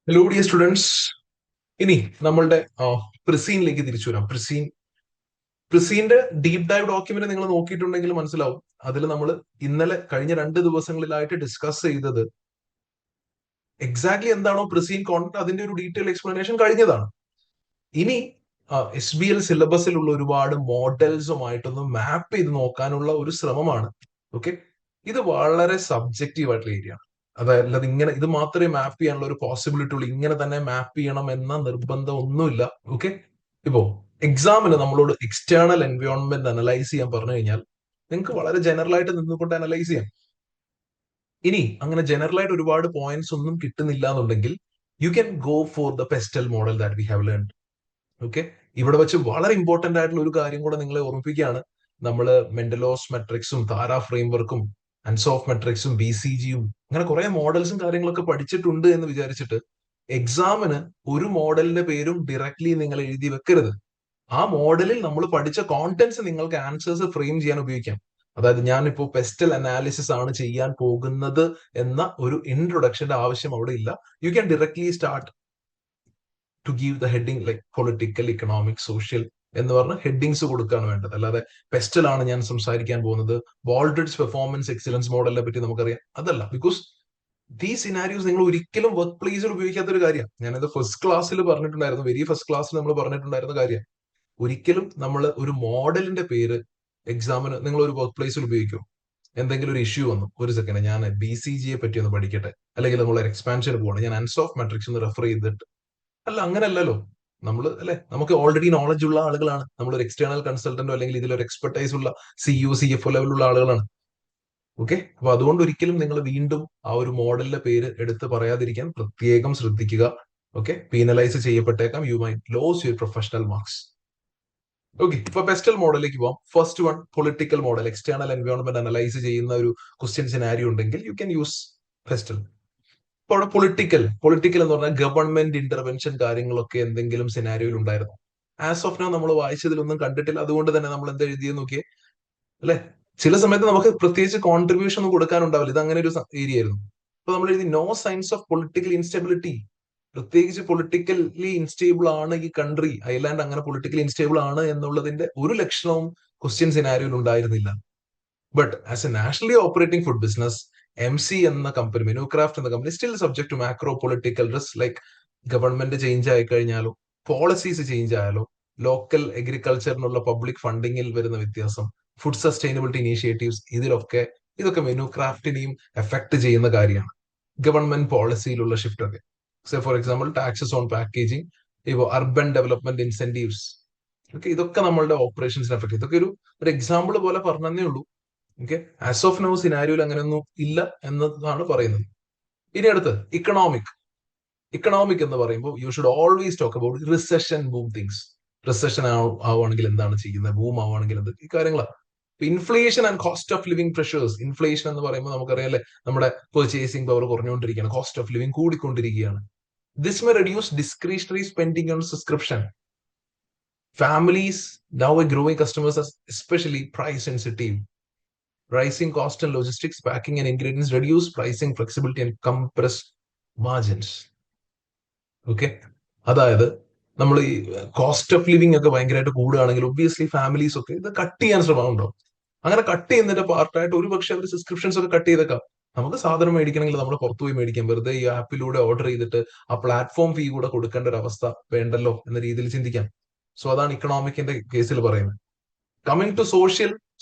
Hello dear students. ഇനി നമ്മളുടെ പ്രിസീനിലേക്ക് തിരിച്ചു വരാം. പ്രിസീന്റെ ഡീപ് ഡൈവ് ഡോക്യുമെന്റ് നിങ്ങൾ നോക്കിയിട്ടുണ്ടെങ്കിൽ മനസ്സിലാവും. അതിൽ നമ്മൾ ഇന്നലെ കഴിഞ്ഞ 2 ദിവസങ്ങളിലായിട്ട് ഡിസ്കസ് ചെയ്തത് എക്സാക്ട്ലി എന്താണോ പ്രിസീൻ കോണ്ടന്റ് അതിന്റെ ഒരു ഡീറ്റെയിൽ എക്സ്പ്ലനേഷൻ കഴിഞ്ഞതാണ്. ഇനി SBL സിലബസിലുള്ള ഒരുപാട് മോഡൽസുമായിട്ടൊന്ന് മാപ്പ് ചെയ്ത് നോക്കാനുള്ള ഒരു ശ്രമമാണ്. ഓക്കെ, ഇത് വളരെ സബ്ജക്റ്റീവ് ആയിട്ടുള്ള ഏരിയ ആണ്. അതായത് ഇങ്ങനെ ഇത് മാത്രമേ മാപ്പ് ചെയ്യാനുള്ള ഒരു പോസിബിലിറ്റി ഉള്ളൂ, ഇങ്ങനെ തന്നെ മാപ്പ് ചെയ്യണം എന്ന നിർബന്ധം ഒന്നുമില്ല. ഓക്കെ, ഇപ്പോ എക്സാമിന് നമ്മളോട് എക്സ്റ്റേണൽ എൻവയോൺമെന്റ് അനലൈസ് ചെയ്യാൻ പറഞ്ഞു കഴിഞ്ഞാൽ നിങ്ങൾക്ക് വളരെ ജനറൽ ആയിട്ട് നിന്നുകൊണ്ട് അനലൈസ് ചെയ്യാം. ഇനി അങ്ങനെ ജനറൽ ആയിട്ട് ഒരുപാട് പോയിന്റ്സ് ഒന്നും കിട്ടുന്നില്ല എന്നുണ്ടെങ്കിൽ you can go for the pestle model that we have learn. Okay, ഇവിടെ വെച്ച് വളരെ ഇമ്പോർട്ടന്റ് ആയിട്ടുള്ള ഒരു കാര്യം കൂടെ നിങ്ങളെ ഓർമ്മിപ്പിക്കുകയാണ്. നമ്മൾ മെന്റലോസ് മെട്രിക്സും താര ഫ്രെയിംവർക്കും അൻസോഫ് മെട്രിക്സും BCGയും അങ്ങനെ കുറെ മോഡൽസും കാര്യങ്ങളൊക്കെ പഠിച്ചിട്ടുണ്ട് എന്ന് വിചാരിച്ചിട്ട് എക്സാമിന് ഒരു മോഡലിന്റെ പേരും ഡയറക്ട്ലി നിങ്ങൾ എഴുതി വെക്കരുത്. ആ മോഡലിൽ നമ്മൾ പഠിച്ച കോണ്ടന്റ്സ് നിങ്ങൾക്ക് ആൻസേഴ്സ് ഫ്രെയിം ചെയ്യാൻ ഉപയോഗിക്കാം. അതായത് ഞാനിപ്പോ പെസ്റ്റൽ അനാലിസിസ് ആണ് ചെയ്യാൻ പോകുന്നത് എന്ന ഒരു ഇൻട്രൊഡക്ഷന്റെ ആവശ്യം അവിടെ ഇല്ല. You can directly start to give the heading like political, economic, social എന്ന് പറഞ്ഞ ഹെഡിങ്സ് കൊടുക്കുകയാണ് വേണ്ടത്. അല്ലാതെ പെസ്റ്റൽ ആണ് ഞാൻ സംസാരിക്കാൻ പോകുന്നത്, ബോൾഡ്രിഡ്ജ് പെർഫോമൻസ് എക്സലൻസ് മോഡലിനെ പറ്റി നമുക്കറിയാം, അതല്ല. ബിക്കോസ് ഈ സിനാരിയോസ് നിങ്ങൾ ഒരിക്കലും വർക്ക് പ്ലേസിൽ ഉപയോഗിക്കാത്ത ഒരു കാര്യം. ഞാനത് ഫസ്റ്റ് ക്ലാസ്സിൽ പറഞ്ഞിട്ടുണ്ടായിരുന്നു, വെരി ഫസ്റ്റ് ക്ലാസ്സിൽ നമ്മൾ പറഞ്ഞിട്ടുണ്ടായിരുന്ന കാര്യം. ഒരിക്കലും നമ്മൾ ഒരു മോഡലിന്റെ പേര് എക്സാമിന് നിങ്ങൾ ഒരു വർക്ക് പ്ലേസിൽ ഉപയോഗിക്കും. എന്തെങ്കിലും ഒരു ഇഷ്യൂ വന്നു, ഒരു സെക്കൻഡ് ഞാൻ BCGയെ പറ്റി ഒന്ന് പഠിക്കട്ടെ, അല്ലെങ്കിൽ നമ്മൾ എക്സ്പാൻഷൻ പോവാണ്, ഞാൻ അൻസോഫ് മെട്രിക്സ് ഒന്ന് റെഫർ ചെയ്തിട്ട്. അല്ല, അങ്ങനെയല്ലല്ലോ. നമ്മൾ അല്ലെ, നമുക്ക് ഓൾറെഡി നോളജ് ഉള്ള ആളുകളാണ്. നമ്മളൊരു എക്സ്റ്റേണൽ കൺസൾട്ടന്റോ അല്ലെങ്കിൽ ഇതിലൊരു എക്സ്പെർട്ടൈസ് ഉള്ള CEO CFO ലെവലുള്ള ആളുകളാണ്. ഓക്കെ, അപ്പൊ അതുകൊണ്ട് ഒരിക്കലും നിങ്ങൾ വീണ്ടും ആ ഒരു മോഡലിന്റെ പേര് എടുത്ത് പറയാതിരിക്കാൻ പ്രത്യേകം ശ്രദ്ധിക്കുക. ഓക്കെ, പീനലൈസ് ചെയ്യപ്പെട്ടേക്കാം, you might lose your professional marks. Okay, ഇപ്പൊ പെസ്റ്റൽ മോഡലിലേക്ക് പോവാം. First one, political model. External environment analyse ചെയ്യുന്ന ഒരു ക്വസ്റ്റ്യൻ സിനാരിയോ ഉണ്ടെങ്കിൽ യു ക്യാൻ യൂസ് പെസ്റ്റൽ. ഇപ്പോൾ അവിടെ പൊളിറ്റിക്കൽ എന്ന് പറഞ്ഞാൽ ഗവൺമെന്റ് ഇന്റർവെൻഷൻ കാര്യങ്ങളൊക്കെ എന്തെങ്കിലും സിനാരിയോയിൽ ഉണ്ടായിരുന്നു. ആസ് ഓഫ് നോ നമ്മൾ വായിച്ചതിലൊന്നും കണ്ടിട്ടില്ല. അതുകൊണ്ട് തന്നെ നമ്മൾ എന്താ എഴുതിയെന്ന് നോക്കിയേ, അല്ലെ? ചില സമയത്ത് നമുക്ക് പ്രത്യേകിച്ച് കോൺട്രിബ്യൂഷൻ ഒന്നും കൊടുക്കാനുണ്ടാവില്ല. ഇത് അങ്ങനെ ഒരു ഏരിയ ആയിരുന്നു. അപ്പൊ നമ്മൾ എഴുതി no signs of political instability. പ്രത്യേകിച്ച് പൊളിറ്റിക്കലി ഇൻസ്റ്റേബിൾ ആണ് ഈ കൺട്രി, അയർലാൻഡ് അങ്ങനെ പൊളിറ്റിക്കലി ഇൻസ്റ്റേബിൾ ആണ് എന്നുള്ളതിന്റെ ഒരു ലക്ഷണവും ക്വസ്റ്റ്യൻ സിനാരിയോയിൽ ഉണ്ടായിരുന്നില്ല. But as a nationally operating food business, MC എന്ന കമ്പനി, മെനുക്രാഫ്റ്റ് എന്ന company still subject to macro political risk. Like government change ആയി കഴിഞ്ഞാലോ, പോളിസീസ് ചേഞ്ച് ആയാലോ, ലോക്കൽ അഗ്രികൾച്ചറിനുള്ള പബ്ലിക് ഫണ്ടിങ്ങിൽ വരുന്ന വ്യത്യാസം, ഫുഡ് സസ്റ്റൈനബിലിറ്റി ഇനീഷ്യേറ്റീവ്സ്, ഇതൊക്കെ മെനുക്രാഫ്റ്റിനെയും എഫക്ട് ചെയ്യുന്ന കാര്യമാണ്. ഗവൺമെന്റ് പോളിസിയിലുള്ള ഷിഫ്റ്റ് ഒക്കെ, for example taxes on packaging, ഇപ്പോ അർബൻ ഡെവലപ്മെന്റ് ഇൻസെന്റീവ്സ്, ഇതൊക്കെ നമ്മളുടെ ഓപ്പറേഷൻസിനെ എഫക്ട്. ഇതൊക്കെ ഒരു എക്സാമ്പിൾ പോലെ പറഞ്ഞതേ ഉള്ളൂ. ഓക്കെ, ആസ് ഓഫ് നോ സിനാരിയോയിൽ അങ്ങനെയൊന്നും ഇല്ല എന്നതാണ് പറയുന്നത്. ഇനി അടുത്ത് ഇക്കണോമിക് എന്ന് പറയുമ്പോൾ you should always talk about recession, boom things. Recession ആവുകയാണെങ്കിൽ എന്താണ് ചെയ്യുന്നത്, ബൂം ആവുകയാണെങ്കിൽ എന്ത്, ഈ കാര്യങ്ങളാണ്. Inflation and cost of living pressures. Inflation എന്ന് പറയുമ്പോൾ നമുക്കറിയാം, നമ്മുടെ പെർച്ചേസിംഗ് പവർ കുറഞ്ഞുകൊണ്ടിരിക്കുകയാണ്, കോസ്റ്റ് ഓഫ് ലിവിംഗ് കൂടിക്കൊണ്ടിരിക്കുകയാണ്. This may reduce discretionary spending on subscription. Families now are growing customers are especially price sensitive. Rising cost and logistics, packing and ingredients reduce pricing flexibility and compress margins. Okay, അതായത് നമ്മൾ ഈ cost of living ഒക്കെ ഭയങ്കരമായിട്ട് കൂടുകയാണെങ്കിൽ obviously families ഒക്കെ ഇത് cut ചെയ്യാൻ ശ്രമം ഉണ്ടാവും. അങ്ങനെ കട്ട് ചെയ്യുന്നതിന്റെ പാർട്ടായിട്ട് ഒരു പക്ഷെ അവർ സബ്സ്ക്രിപ്ഷൻസ് ഒക്കെ കട്ട് ചെയ്തേക്കാം. നമുക്ക് സാധനം മേടിക്കണമെങ്കിൽ നമ്മൾ പുറത്തു പോയി മേടിക്കാം, വെറുതെ ഈ ആപ്പിലൂടെ ഓർഡർ ചെയ്തിട്ട് ആ പ്ലാറ്റ്ഫോം ഫീ കൂടെ കൊടുക്കേണ്ട ഒരു അവസ്ഥ വേണ്ടല്ലോ എന്ന രീതിയിൽ ചിന്തിക്കാം. സോ അതാണ് ഇക്കണോമിക്കിന്റെ കേസിൽ പറയുന്നത്. കമ്മിങ് ടു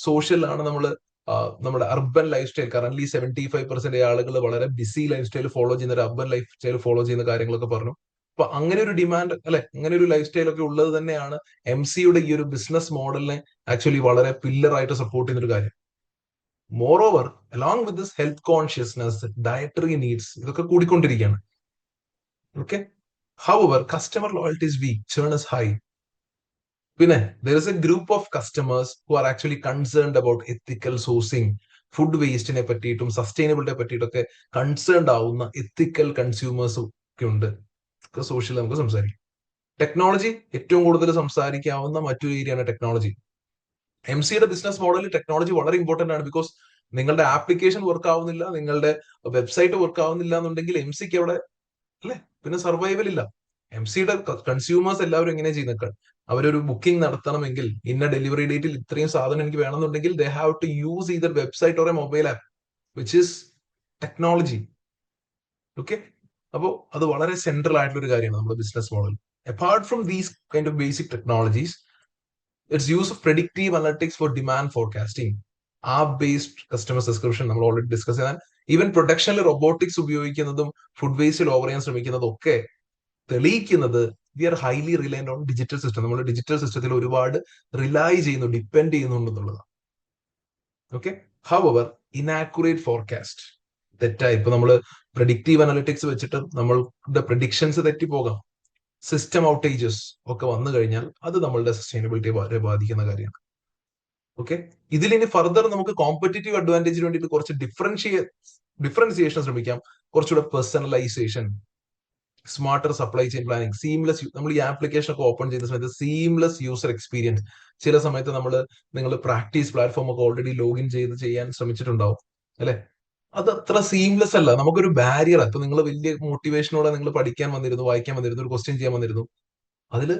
സോഷ്യൽ ആണ് നമ്മൾ നമ്മുടെ അർബൻ ലൈഫ് സ്റ്റൈൽ. കറന്റ് 75% ആളുകൾ വളരെ ബിസി ലൈഫ് സ്റ്റൈൽ ഫോളോ ചെയ്യുന്ന ഒരു അർബൻ ലൈഫ് സ്റ്റൈൽ ഫോളോ ചെയ്യുന്ന കാര്യങ്ങളൊക്കെ പറഞ്ഞു. അപ്പൊ അങ്ങനെ ഒരു ഡിമാൻഡ്, അല്ലെ, അങ്ങനെ ഒരു ലൈഫ് സ്റ്റൈൽ ഒക്കെ ഉള്ളത് തന്നെയാണ് MC യുടെ ഈ ഒരു ബിസിനസ് മോഡലിനെ ആക്ച്വലി വളരെ പില്ലർ ആയിട്ട് സപ്പോർട്ട് ചെയ്യുന്ന ഒരു കാര്യം. Moreover, along with this health consciousness, dietary needs ഇതൊക്കെ കൂടിക്കൊണ്ടിരിക്കുകയാണ്. Okay, however customer loyalty is weak, churn is high. പിന്നെ there is a group of customers who are actually concerned about ethical sourcing. Food വേസ്റ്റിനെ പറ്റിയിട്ടും സസ്റ്റൈനബിലിറ്റിയെ പറ്റിയിട്ടൊക്കെ concerned ആവുന്ന എത്തിക്കൽ കൺസ്യൂമേഴ്സും ഒക്കെ ഉണ്ട്. Social നമുക്ക് സംസാരിക്കാം. ടെക്നോളജി ഏറ്റവും കൂടുതൽ സംസാരിക്കാവുന്ന മറ്റൊരു ഏരിയയാണ് ടെക്നോളജി. MC യുടെ ബിസിനസ് മോഡലിൽ ടെക്നോളജി വളരെ ഇമ്പോർട്ടന്റ് ആണ്. ബിക്കോസ് നിങ്ങളുടെ ആപ്ലിക്കേഷൻ വർക്ക് ആവുന്നില്ല, നിങ്ങളുടെ വെബ്സൈറ്റ് വർക്ക് ആവുന്നില്ല എന്നുണ്ടെങ്കിൽ MC അവിടെ, അല്ലെ, പിന്നെ സർവൈവൽ ഇല്ല. MC യുടെ കൺസ്യൂമേഴ്സ് എല്ലാവരും എങ്ങനെയാ ചെയ്യുന്നത്? അവരൊരു ബുക്കിംഗ് നടത്തണമെങ്കിൽ ഇന്ന ഡെലിവറി ഡേറ്റിൽ ഇത്രയും സാധനം എനിക്ക് വേണമെന്നുണ്ടെങ്കിൽ they have to use either website or a mobile app which is technology. Okay, അപ്പോ അത് വളരെ സെൻട്രൽ ആയിട്ടുള്ള ഒരു കാര്യമാണ് നമ്മുടെ business model. Apart from these kind of basic technologies, it's use of predictive analytics for demand forecasting, app based customer subscription നമ്മൾ already discuss ചെയ്താൽ, even പ്രൊഡക്ഷനിൽ റോബോട്ടിക്സ് ഉപയോഗിക്കുന്നതും ഫുഡ് വേസ്റ്റിൽ ഓവർ ചെയ്യാൻ ശ്രമിക്കുന്നതും ഒക്കെ തെളിയിക്കുന്നത് we are highly reliant on digital system. നമ്മൾ ഡിജിറ്റൽ സിസ്റ്റത്തിൽ ഒരുപാട് റിലൈ ചെയ്യുന്നു, ഡിപ്പെൻഡ് ചെയ്യുന്നുണ്ടെന്നുള്ളതാണ്. ഓക്കെ, ഹൗവർ ഇനാക്യുറേറ്റ് ഫോർകാസ്റ്റ്, തെറ്റായി ഇപ്പൊ നമ്മൾ പ്രഡിക്റ്റീവ് അനലിറ്റിക്സ് വെച്ചിട്ട് നമ്മളുടെ പ്രഡിക്ഷൻസ് തെറ്റിപ്പോകാം. സിസ്റ്റം ഔട്ടേജസ് ഒക്കെ വന്നു കഴിഞ്ഞാൽ അത് നമ്മളുടെ സസ്റ്റൈനബിലിറ്റിയെ വളരെ ബാധിക്കുന്ന കാര്യമാണ്. ഓക്കെ, ഇതിലിനി ഫർദർ നമുക്ക് കോമ്പറ്റേറ്റീവ് അഡ്വാൻറ്റേജിന് വേണ്ടിയിട്ട് കുറച്ച് ഡിഫറൻസിയേഷൻ ശ്രമിക്കാം. കുറച്ചുകൂടെ personalisation, smarter supply chain planning, seamless, നമ്മൾ ഈ ആപ്ലിക്കേഷൻ ഒക്കെ ഓപ്പൺ ചെയ്യുന്ന സമയത്ത് സീംലെസ് യൂസർ എക്സ്പീരിയൻസ്. ചില സമയത്ത് നിങ്ങൾ പ്രാക്ടീസ് പ്ലാറ്റ്ഫോം ഒക്കെ ഓൾറെഡി ലോഗിൻ ചെയ്ത് ചെയ്യാൻ ശ്രമിച്ചിട്ടുണ്ടാവും അല്ലെ? അത് അത്ര സീംലെസ് അല്ല, നമുക്കൊരു ബാരിയർ. ഇപ്പൊ നിങ്ങൾ വലിയ മോട്ടിവേഷനോടെ നിങ്ങൾ പഠിക്കാൻ വന്നിരുന്നു, വായിക്കാൻ വന്നിരുന്നു, ഒരു ക്വസ്റ്റ്യൻ ചെയ്യാൻ വന്നിരുന്നു, അതിൽ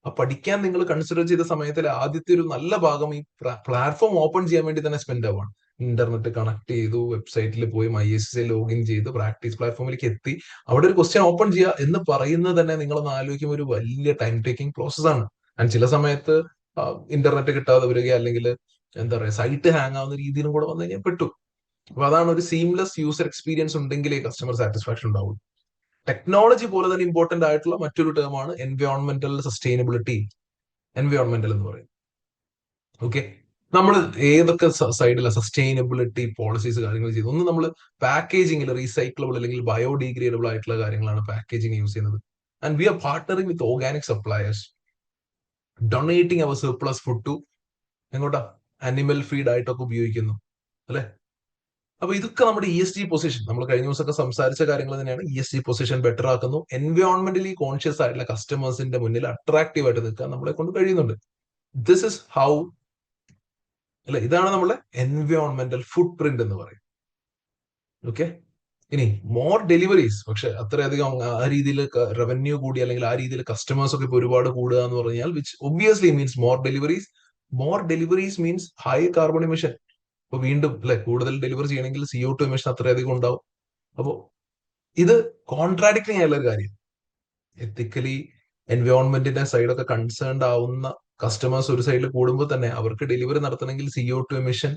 ആ പഠിക്കാൻ നിങ്ങൾ കൺസിഡർ ചെയ്ത സമയത്തിൽ ആദ്യത്തെ ഒരു നല്ല ഭാഗം ഈ പ്ലാറ്റ്ഫോം ഓപ്പൺ ചെയ്യാൻ വേണ്ടി തന്നെ സ്പെൻഡ് ആവാണ്. ഇന്റർനെറ്റ് കണക്ട് ചെയ്തു, വെബ്സൈറ്റിൽ പോയി MySSA ലോഗിൻ ചെയ്ത് പ്രാക്ടീസ് പ്ലാറ്റ്ഫോമിലേക്ക് എത്തി, അവിടെ ഒരു ക്വസ്റ്റ്യൻ ഓപ്പൺ ചെയ്യുക എന്ന് പറയുന്നത് തന്നെ നിങ്ങളൊന്ന് ആലോചിക്കുമ്പോൾ ഒരു വലിയ ടൈം ടേക്കിംഗ് പ്രോസസ് ആണ്. ആൻഡ് ചില സമയത്ത് ഇന്റർനെറ്റ് കിട്ടാതെ വരിക, അല്ലെങ്കിൽ എന്താ പറയുക, സൈറ്റ് ഹാങ് ആവുന്ന രീതിയിലും കൂടെ വന്നു കഴിഞ്ഞാൽ പെട്ടു. അപ്പൊ അതാണ്, ഒരു സീംലെസ് യൂസർ എക്സ്പീരിയൻസ് ഉണ്ടെങ്കിലേ കസ്റ്റമർ സാറ്റിസ്ഫാക്ഷൻ ഉണ്ടാവുള്ളൂ. ടെക്നോളജി പോലെ തന്നെ ഇമ്പോർട്ടന്റ് ആയിട്ടുള്ള മറ്റൊരു ടേമാണ് എൻവയോൺമെന്റൽ സസ്റ്റൈനബിലിറ്റി. എൻവയോൺമെന്റൽ എന്ന് പറയും. ഓക്കെ, നമ്മൾ ഏതൊക്കെ സൈഡിലെ സസ്റ്റൈനബിലിറ്റി പോളിസീസ് കാര്യങ്ങൾ ചെയ്തു? ഒന്ന്, നമ്മൾ പാക്കേജിംഗിൽ റീസൈക്ലബിൾ അല്ലെങ്കിൽ ബയോഡിഗ്രേഡബിൾ ആയിട്ടുള്ള കാര്യങ്ങളാണ് പാക്കേജിംഗ് യൂസ് ചെയ്യുന്നത്. And we are partnering with organic suppliers, donating our surplus food to എങ്ങോട്ടാ, അനിമൽ ഫീഡ് ആയിട്ടൊക്കെ ഉപയോഗിക്കുന്നു അല്ലെ? അപ്പൊ ഇതൊക്കെ നമ്മുടെ ESG പൊസിഷൻ, നമ്മൾ കഴിഞ്ഞ ദിവസമൊക്കെ സംസാരിച്ച കാര്യങ്ങൾ തന്നെയാണ്. ESG പൊസിഷൻ ബെറ്റർ ആക്കുന്നു. എൻവയോൺമെന്റലി കോൺഷ്യസ് ആയിട്ടുള്ള കസ്റ്റമേഴ്സിന്റെ മുന്നിൽ അട്രാക്റ്റീവ് ആയിട്ട് നിൽക്കാൻ നമ്മളെ കൊണ്ട് കഴിയുന്നുണ്ട്. ദിസ് ഇസ് ഹൗ, അല്ലെ, ഇതാണ് നമ്മുടെ എൻവയോൺമെന്റൽ ഫുട് പ്രിന്റ് എന്ന് പറയും. ഓക്കെ, ഇനി മോർ ഡെലിവറീസ്, പക്ഷെ അത്രയധികം ആ രീതിയിൽ റവന്യൂ കൂടി, അല്ലെങ്കിൽ ആ രീതിയിൽ കസ്റ്റമേഴ്സ് ഒക്കെ ഇപ്പൊ ഒരുപാട് കൂടുക എന്ന് പറഞ്ഞാൽ, which obviously means more deliveries. More deliveries means high carbon emission. അപ്പൊ വീണ്ടും അല്ലെ, കൂടുതൽ ഡെലിവറി ചെയ്യണമെങ്കിൽ CO2 എമിഷൻ അത്രയധികം ഉണ്ടാവും. അപ്പോ ഇത് കോൺട്രാഡിക്റ്റിംഗ് ആയുള്ള ഒരു കാര്യം. എത്തിക്കലി എൻവയോൺമെന്റിന്റെ സൈഡൊക്കെ കൺസേൺഡ് ആവുന്ന കസ്റ്റമേഴ്സ് ഒരു സൈഡിൽ കൂടുമ്പോൾ തന്നെ അവർക്ക് ഡെലിവറി നടത്തണമെങ്കിൽ CO2 എമിഷൻ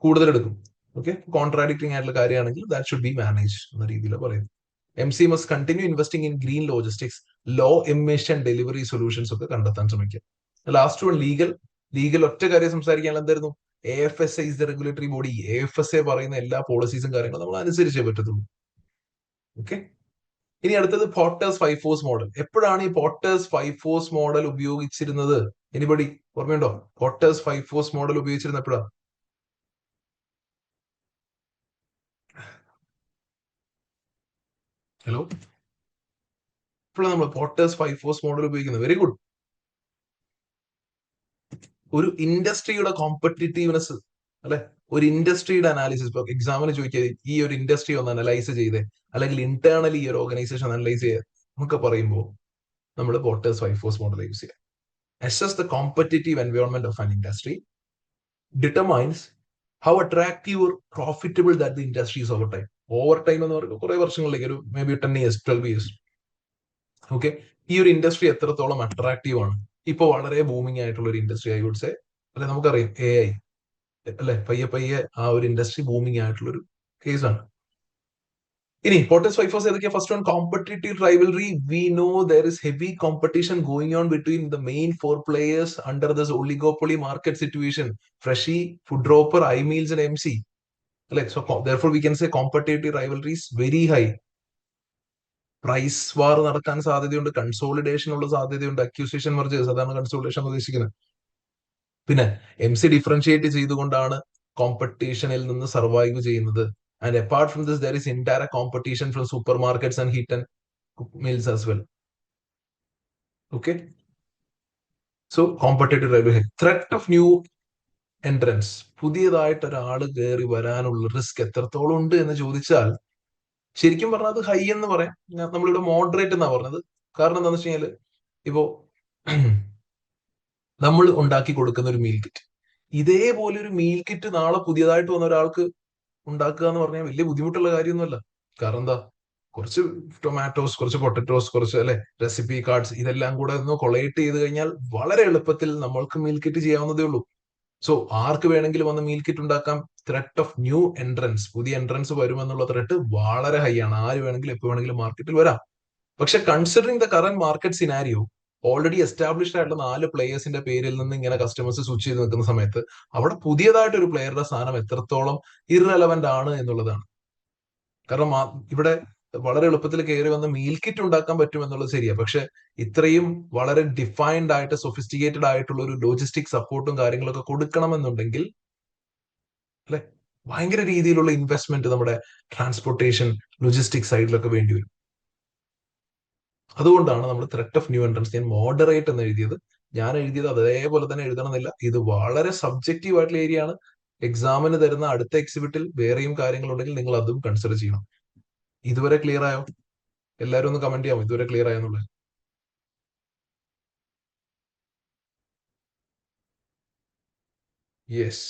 കൂടുതൽ എടുക്കും. ഓക്കെ, കോൺട്രാഡിക്റ്റിംഗ് ആയിട്ടുള്ള കാര്യമാണെങ്കിൽ ദാറ്റ് ഷുഡ് ബി മാനേജ് എന്ന രീതിയിൽ പറയുന്നത്. MC must continue investing in green logistics, low emission delivery solutions ഒക്കെ കണ്ടെത്താൻ ശ്രമിക്കുക. ലാസ്റ്റ് വൺ, ലീഗൽ ഒറ്റ കാര്യം സംസാരിക്കാൻ എന്തായിരുന്നു? AFSA is the regulatory body. AFSA പറയുന്ന എല്ലാ പോളിസീസും കാര്യങ്ങളും നമ്മൾ അനുസരിച്ചേ പറ്റത്തുള്ളൂ. ഓക്കെ, ഇനി അടുത്തത് പോർട്ടേഴ്സ് 5 ഫോഴ്സ് മോഡൽ. എപ്പോഴാണ് ഈ പോർട്ടേഴ്സ് 5 ഫോഴ്സ് മോഡൽ ഉപയോഗിച്ചിരുന്നത്? എനിബഡി ഓർമ്മയുണ്ടോ? പോർട്ടേഴ്സ് 5 ഫോഴ്സ് മോഡൽ ഉപയോഗിച്ചിരുന്ന എപ്പോഴാ? ഹലോ, ഇപ്പോഴാണ് നമ്മൾ പോർട്ടേഴ്സ് 5 ഫോഴ്സ് മോഡൽ ഉപയോഗിക്കുന്നത്. Very good. ഒരു ഇൻഡസ്ട്രിയുടെ കോമ്പറ്റീറ്റീവ്നെസ് അല്ലെ, ഒരു ഇൻഡസ്ട്രിയുടെ അനാലിസിസ്. ഇപ്പൊ എക്സാമിന് ചോദിക്കുക, ഈ ഒരു ഇൻഡസ്ട്രി ഒന്ന് അനലൈസ് ചെയ്തേ, അല്ലെങ്കിൽ ഇന്റേണലി ഈ ഒരു ഓർഗനൈസേഷൻ അനലൈസ് ചെയ്തേ നമുക്ക് പറയുമ്പോൾ നമ്മൾ പോർട്ടേഴ്സ് 5 ഫോഴ്സ് മോഡൽ യൂസ് ചെയ്യാം. Assess the competitive environment of an industry, determines how attractive or profitable that the industry is over time. Over time എന്ന് പറയുമ്പോൾ കുറെ വർഷങ്ങളിലേക്ക്, ഒരു maybe 10 years 12 years. Okay, ഈ ഒരു ഇൻഡസ്ട്രി എത്രത്തോളം അട്രാക്റ്റീവ് ആണ്? ഇപ്പൊ വളരെ ബൂമിംഗ് ആയിട്ടുള്ള ഒരു ഇൻഡസ്ട്രി ഐ വുഡ് സേ, അല്ലെ, നമുക്കറിയാം AI അല്ലെ, പയ്യെ ആ ഒരു ഇൻഡസ്ട്രി ബൂമിംഗ് ആയിട്ടുള്ള ഒരു കേസാണ്. ഇനി പോർട്ടേഴ്സ് 5 ഫോഴ്സ് ഏതൊക്കെയാ? First one, competitive rivalry. We know there is heavy competition going on between the main 4 players under this oligopoly market situation. Freshy, Food Dropper, iMeals and MC. അല്ലെ, so therefore we can say competitive rivalry is very high. Price war നടക്കാൻ സാധ്യതയുണ്ട്, consolidation ഉള്ള സാധ്യതയുണ്ട്, acquisition mergers, അതാണ് consolidation ഉദ്ദേശിക്കുന്നത്. പിന്നെ MC differentiate ചെയ്തുകൊണ്ടാണ് കോമ്പറ്റീഷനിൽ നിന്ന് സർവൈവ് ചെയ്യുന്നത്. And apart from this, there is indirect competition from super markets and heat and meals as well. Okay, so competitive rivalry. Threat of new entrance, പുതിയതായിട്ട് ഒരാൾ കയറി വരാനുള്ള റിസ്ക് എത്രത്തോളം ഉണ്ട് എന്ന് ചോദിച്ചാൽ, ശരിക്കും പറഞ്ഞാൽ അത് ഹൈ എന്ന് പറയാം. നമ്മളിവിടെ മോഡറേറ്റ് എന്നാ പറഞ്ഞത്. കാരണം എന്താണെന്ന് വെച്ച് കഴിഞ്ഞാൽ ഇപ്പോ നമ്മൾ ഉണ്ടാക്കി കൊടുക്കുന്ന ഒരു മീൽ കിറ്റ്, ഇതേപോലെ ഒരു മീൽ കിറ്റ് നാളെ പുതിയതായിട്ട് വന്ന ഒരാൾക്ക് ഉണ്ടാക്കുക എന്ന് പറഞ്ഞാൽ വലിയ ബുദ്ധിമുട്ടുള്ള കാര്യമൊന്നുമല്ല. കാരണം എന്താ, കുറച്ച് ടൊമാറ്റോസ്, കുറച്ച് പൊട്ടറ്റോസ്, കുറച്ച് അല്ലെ റെസിപ്പി കാർഡ്സ്, ഇതെല്ലാം കൂടെ ഒന്ന് കൊളേറ്റ് ചെയ്ത് കഴിഞ്ഞാൽ വളരെ എളുപ്പത്തിൽ നമ്മൾക്ക് മീൽ കിറ്റ് ചെയ്യാവുന്നതേ ഉള്ളൂ. സോ ആർക്ക് വേണമെങ്കിലും വന്ന് മീൽ കിറ്റ് ഉണ്ടാക്കാം. ത്രെറ്റ് ഓഫ് ന്യൂ എൻട്രൻസ്, പുതിയ എൻട്രൻസ് വരുമെന്നുള്ള ത്രെറ്റ് വളരെ ഹൈ ആണ്. ആര് വേണമെങ്കിലും എപ്പോ വേണമെങ്കിലും മാർക്കറ്റിൽ വരാം. പക്ഷെ considering the current market scenario, already established ആയിട്ടുള്ള 4 പ്ലേയേഴ്സിന്റെ പേരിൽ നിന്ന് ഇങ്ങനെ കസ്റ്റമേഴ്സ് സ്വിച്ച് ചെയ്ത് നിൽക്കുന്ന സമയത്ത് അവിടെ പുതിയതായിട്ട് ഒരു പ്ലെയറുടെ സ്ഥാനം എത്രത്തോളം ഇറലവന്റ് ആണ് എന്നുള്ളതാണ്. കാരണം ഇവിടെ വളരെ എളുപ്പത്തിൽ കയറി വന്ന് മീൽ കിറ്റ് ഉണ്ടാക്കാൻ പറ്റും എന്നുള്ളത് ശരിയാ. പക്ഷെ ഇത്രയും വളരെ ഡിഫൈൻഡ് ആയിട്ട് സൊഫിസ്റ്റിക്കേറ്റഡ് ആയിട്ടുള്ള ഒരു ലോജിസ്റ്റിക് സപ്പോർട്ടും കാര്യങ്ങളൊക്കെ കൊടുക്കണമെന്നുണ്ടെങ്കിൽ അല്ലെ, ഭയങ്കര രീതിയിലുള്ള ഇൻവെസ്റ്റ്മെന്റ് നമ്മുടെ ട്രാൻസ്പോർട്ടേഷൻ, ലോജിസ്റ്റിക് സൈഡിലൊക്കെ വേണ്ടി വരും. അതുകൊണ്ടാണ് നമ്മൾ ത്രെറ്റ് ഓഫ് ന്യൂ എൻട്രൻസ് ഞാൻ മോഡറേറ്റ് എന്ന് എഴുതിയത്. ഞാൻ എഴുതിയത് അതേപോലെ തന്നെ എഴുതണമെന്നില്ല. ഇത് വളരെ സബ്ജക്റ്റീവ് ആയിട്ടുള്ള ഏരിയ ആണ്. എക്സാമിന് തരുന്ന അടുത്ത എക്സിബിറ്റിൽ വേറെയും കാര്യങ്ങളുണ്ടെങ്കിൽ നിങ്ങൾ അതും കൺസിഡർ ചെയ്യണം. ഇതുവരെ ക്ലിയർ ആയോ? എല്ലാവരും ഒന്ന് കമന്റ് ചെയ്യാമോ ഇതുവരെ ക്ലിയർ ആയെന്നുള്ളത്? യെസ്.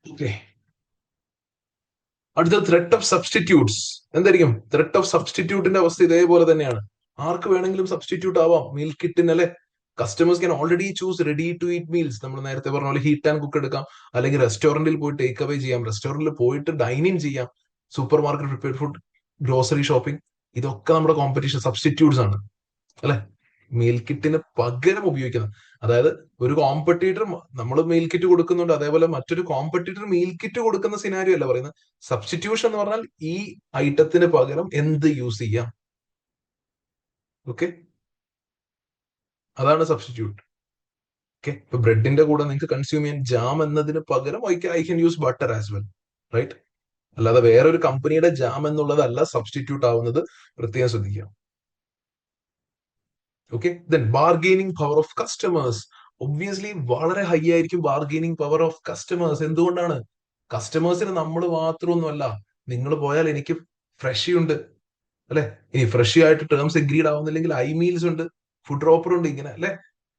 ഓക്കെ, അടുത്ത ത്രെറ്റ് ഓഫ് സബ്സ്റ്റിറ്റ്യൂട്ട്സ്. എന്തായിരിക്കും ത്രെറ്റ് ഓഫ് സബ്സ്റ്റിറ്റ്യൂട്ടിന്റെ അവസ്ഥ? ഇതേപോലെ തന്നെയാണ്. ആർക്ക് വേണമെങ്കിലും സബ്സ്റ്റിറ്റ്യൂട്ട് ആവാം മീൽ കിറ്റിന് അല്ലെ. Customers can already choose ready to eat meals. നമ്മൾ നേരത്തെ പറഞ്ഞ പോലെ ഹീറ്റ് ആൻഡ് കുക്ക് എടുക്കാം, അല്ലെങ്കിൽ റെസ്റ്റോറന്റിൽ പോയി ടേക്ക് അവേ ചെയ്യാം, റെസ്റ്റോറന്റിൽ പോയിട്ട് ഡൈൻ ഇൻ ചെയ്യാം, super market prepared food, grocery shopping, ഇതൊക്കെ നമ്മുടെ കോമ്പറ്റീഷൻ സബ്സ്റ്റിറ്റ്യൂട്ട്സ് ആണ് അല്ലെ. മീൽ കിറ്റിന് പകരം ഉപയോഗിക്കുന്നത്, അതായത് ഒരു കോമ്പറ്റീറ്റർ നമ്മൾ മീൽ കിറ്റ് കൊടുക്കുന്നുണ്ട്, അതേപോലെ മറ്റൊരു കോമ്പറ്റീറ്റർ മീൽ കിറ്റ് കൊടുക്കുന്ന സിനാരിയോ അല്ല പറയുന്നത്. സബ്സ്റ്റിറ്റ്യൂഷൻ എന്ന് പറഞ്ഞാൽ ഈ ഐറ്റത്തിന് പകരം എന്ത് യൂസ് ചെയ്യാം. ഓക്കെ, അതാണ് സബ്സ്റ്റിറ്റ്യൂട്ട്. ഓക്കെ, ഇപ്പൊ ബ്രെഡിന്റെ കൂടെ നിങ്ങൾക്ക് കൺസ്യൂം ചെയ്യാൻ ജാം എന്നതിന് പകരം I can use butter as well, right? അല്ലാതെ വേറൊരു കമ്പനിയുടെ ജാം എന്നുള്ളതല്ല സബ്സ്റ്റിറ്റ്യൂട്ട് ആവുന്നത്. പ്രത്യേകം ശ്രദ്ധിക്കുക. Okay, then bargaining power of customers. Obviously വളരെ ഹൈ ആയിരിക്കും ബാർഗെയിനിങ് പവർ ഓഫ് കസ്റ്റമേഴ്സ്. എന്തുകൊണ്ടാണ്? കസ്റ്റമേഴ്സിന് നമ്മൾ മാത്രമൊന്നുമല്ല, നിങ്ങൾ പോയാൽ എനിക്ക് ഫ്രഷി ഉണ്ട് അല്ലെ, ഇനി ഫ്രഷി ആയിട്ട് ടേംസ് എഗ്രീഡ് ആവുന്നില്ലെങ്കിൽ ഐ മീൽസ് ഉണ്ട്, ഫുഡ് ഡ്രോപ്പർ ഉണ്ട്, ഇങ്ങനെ അല്ലെ.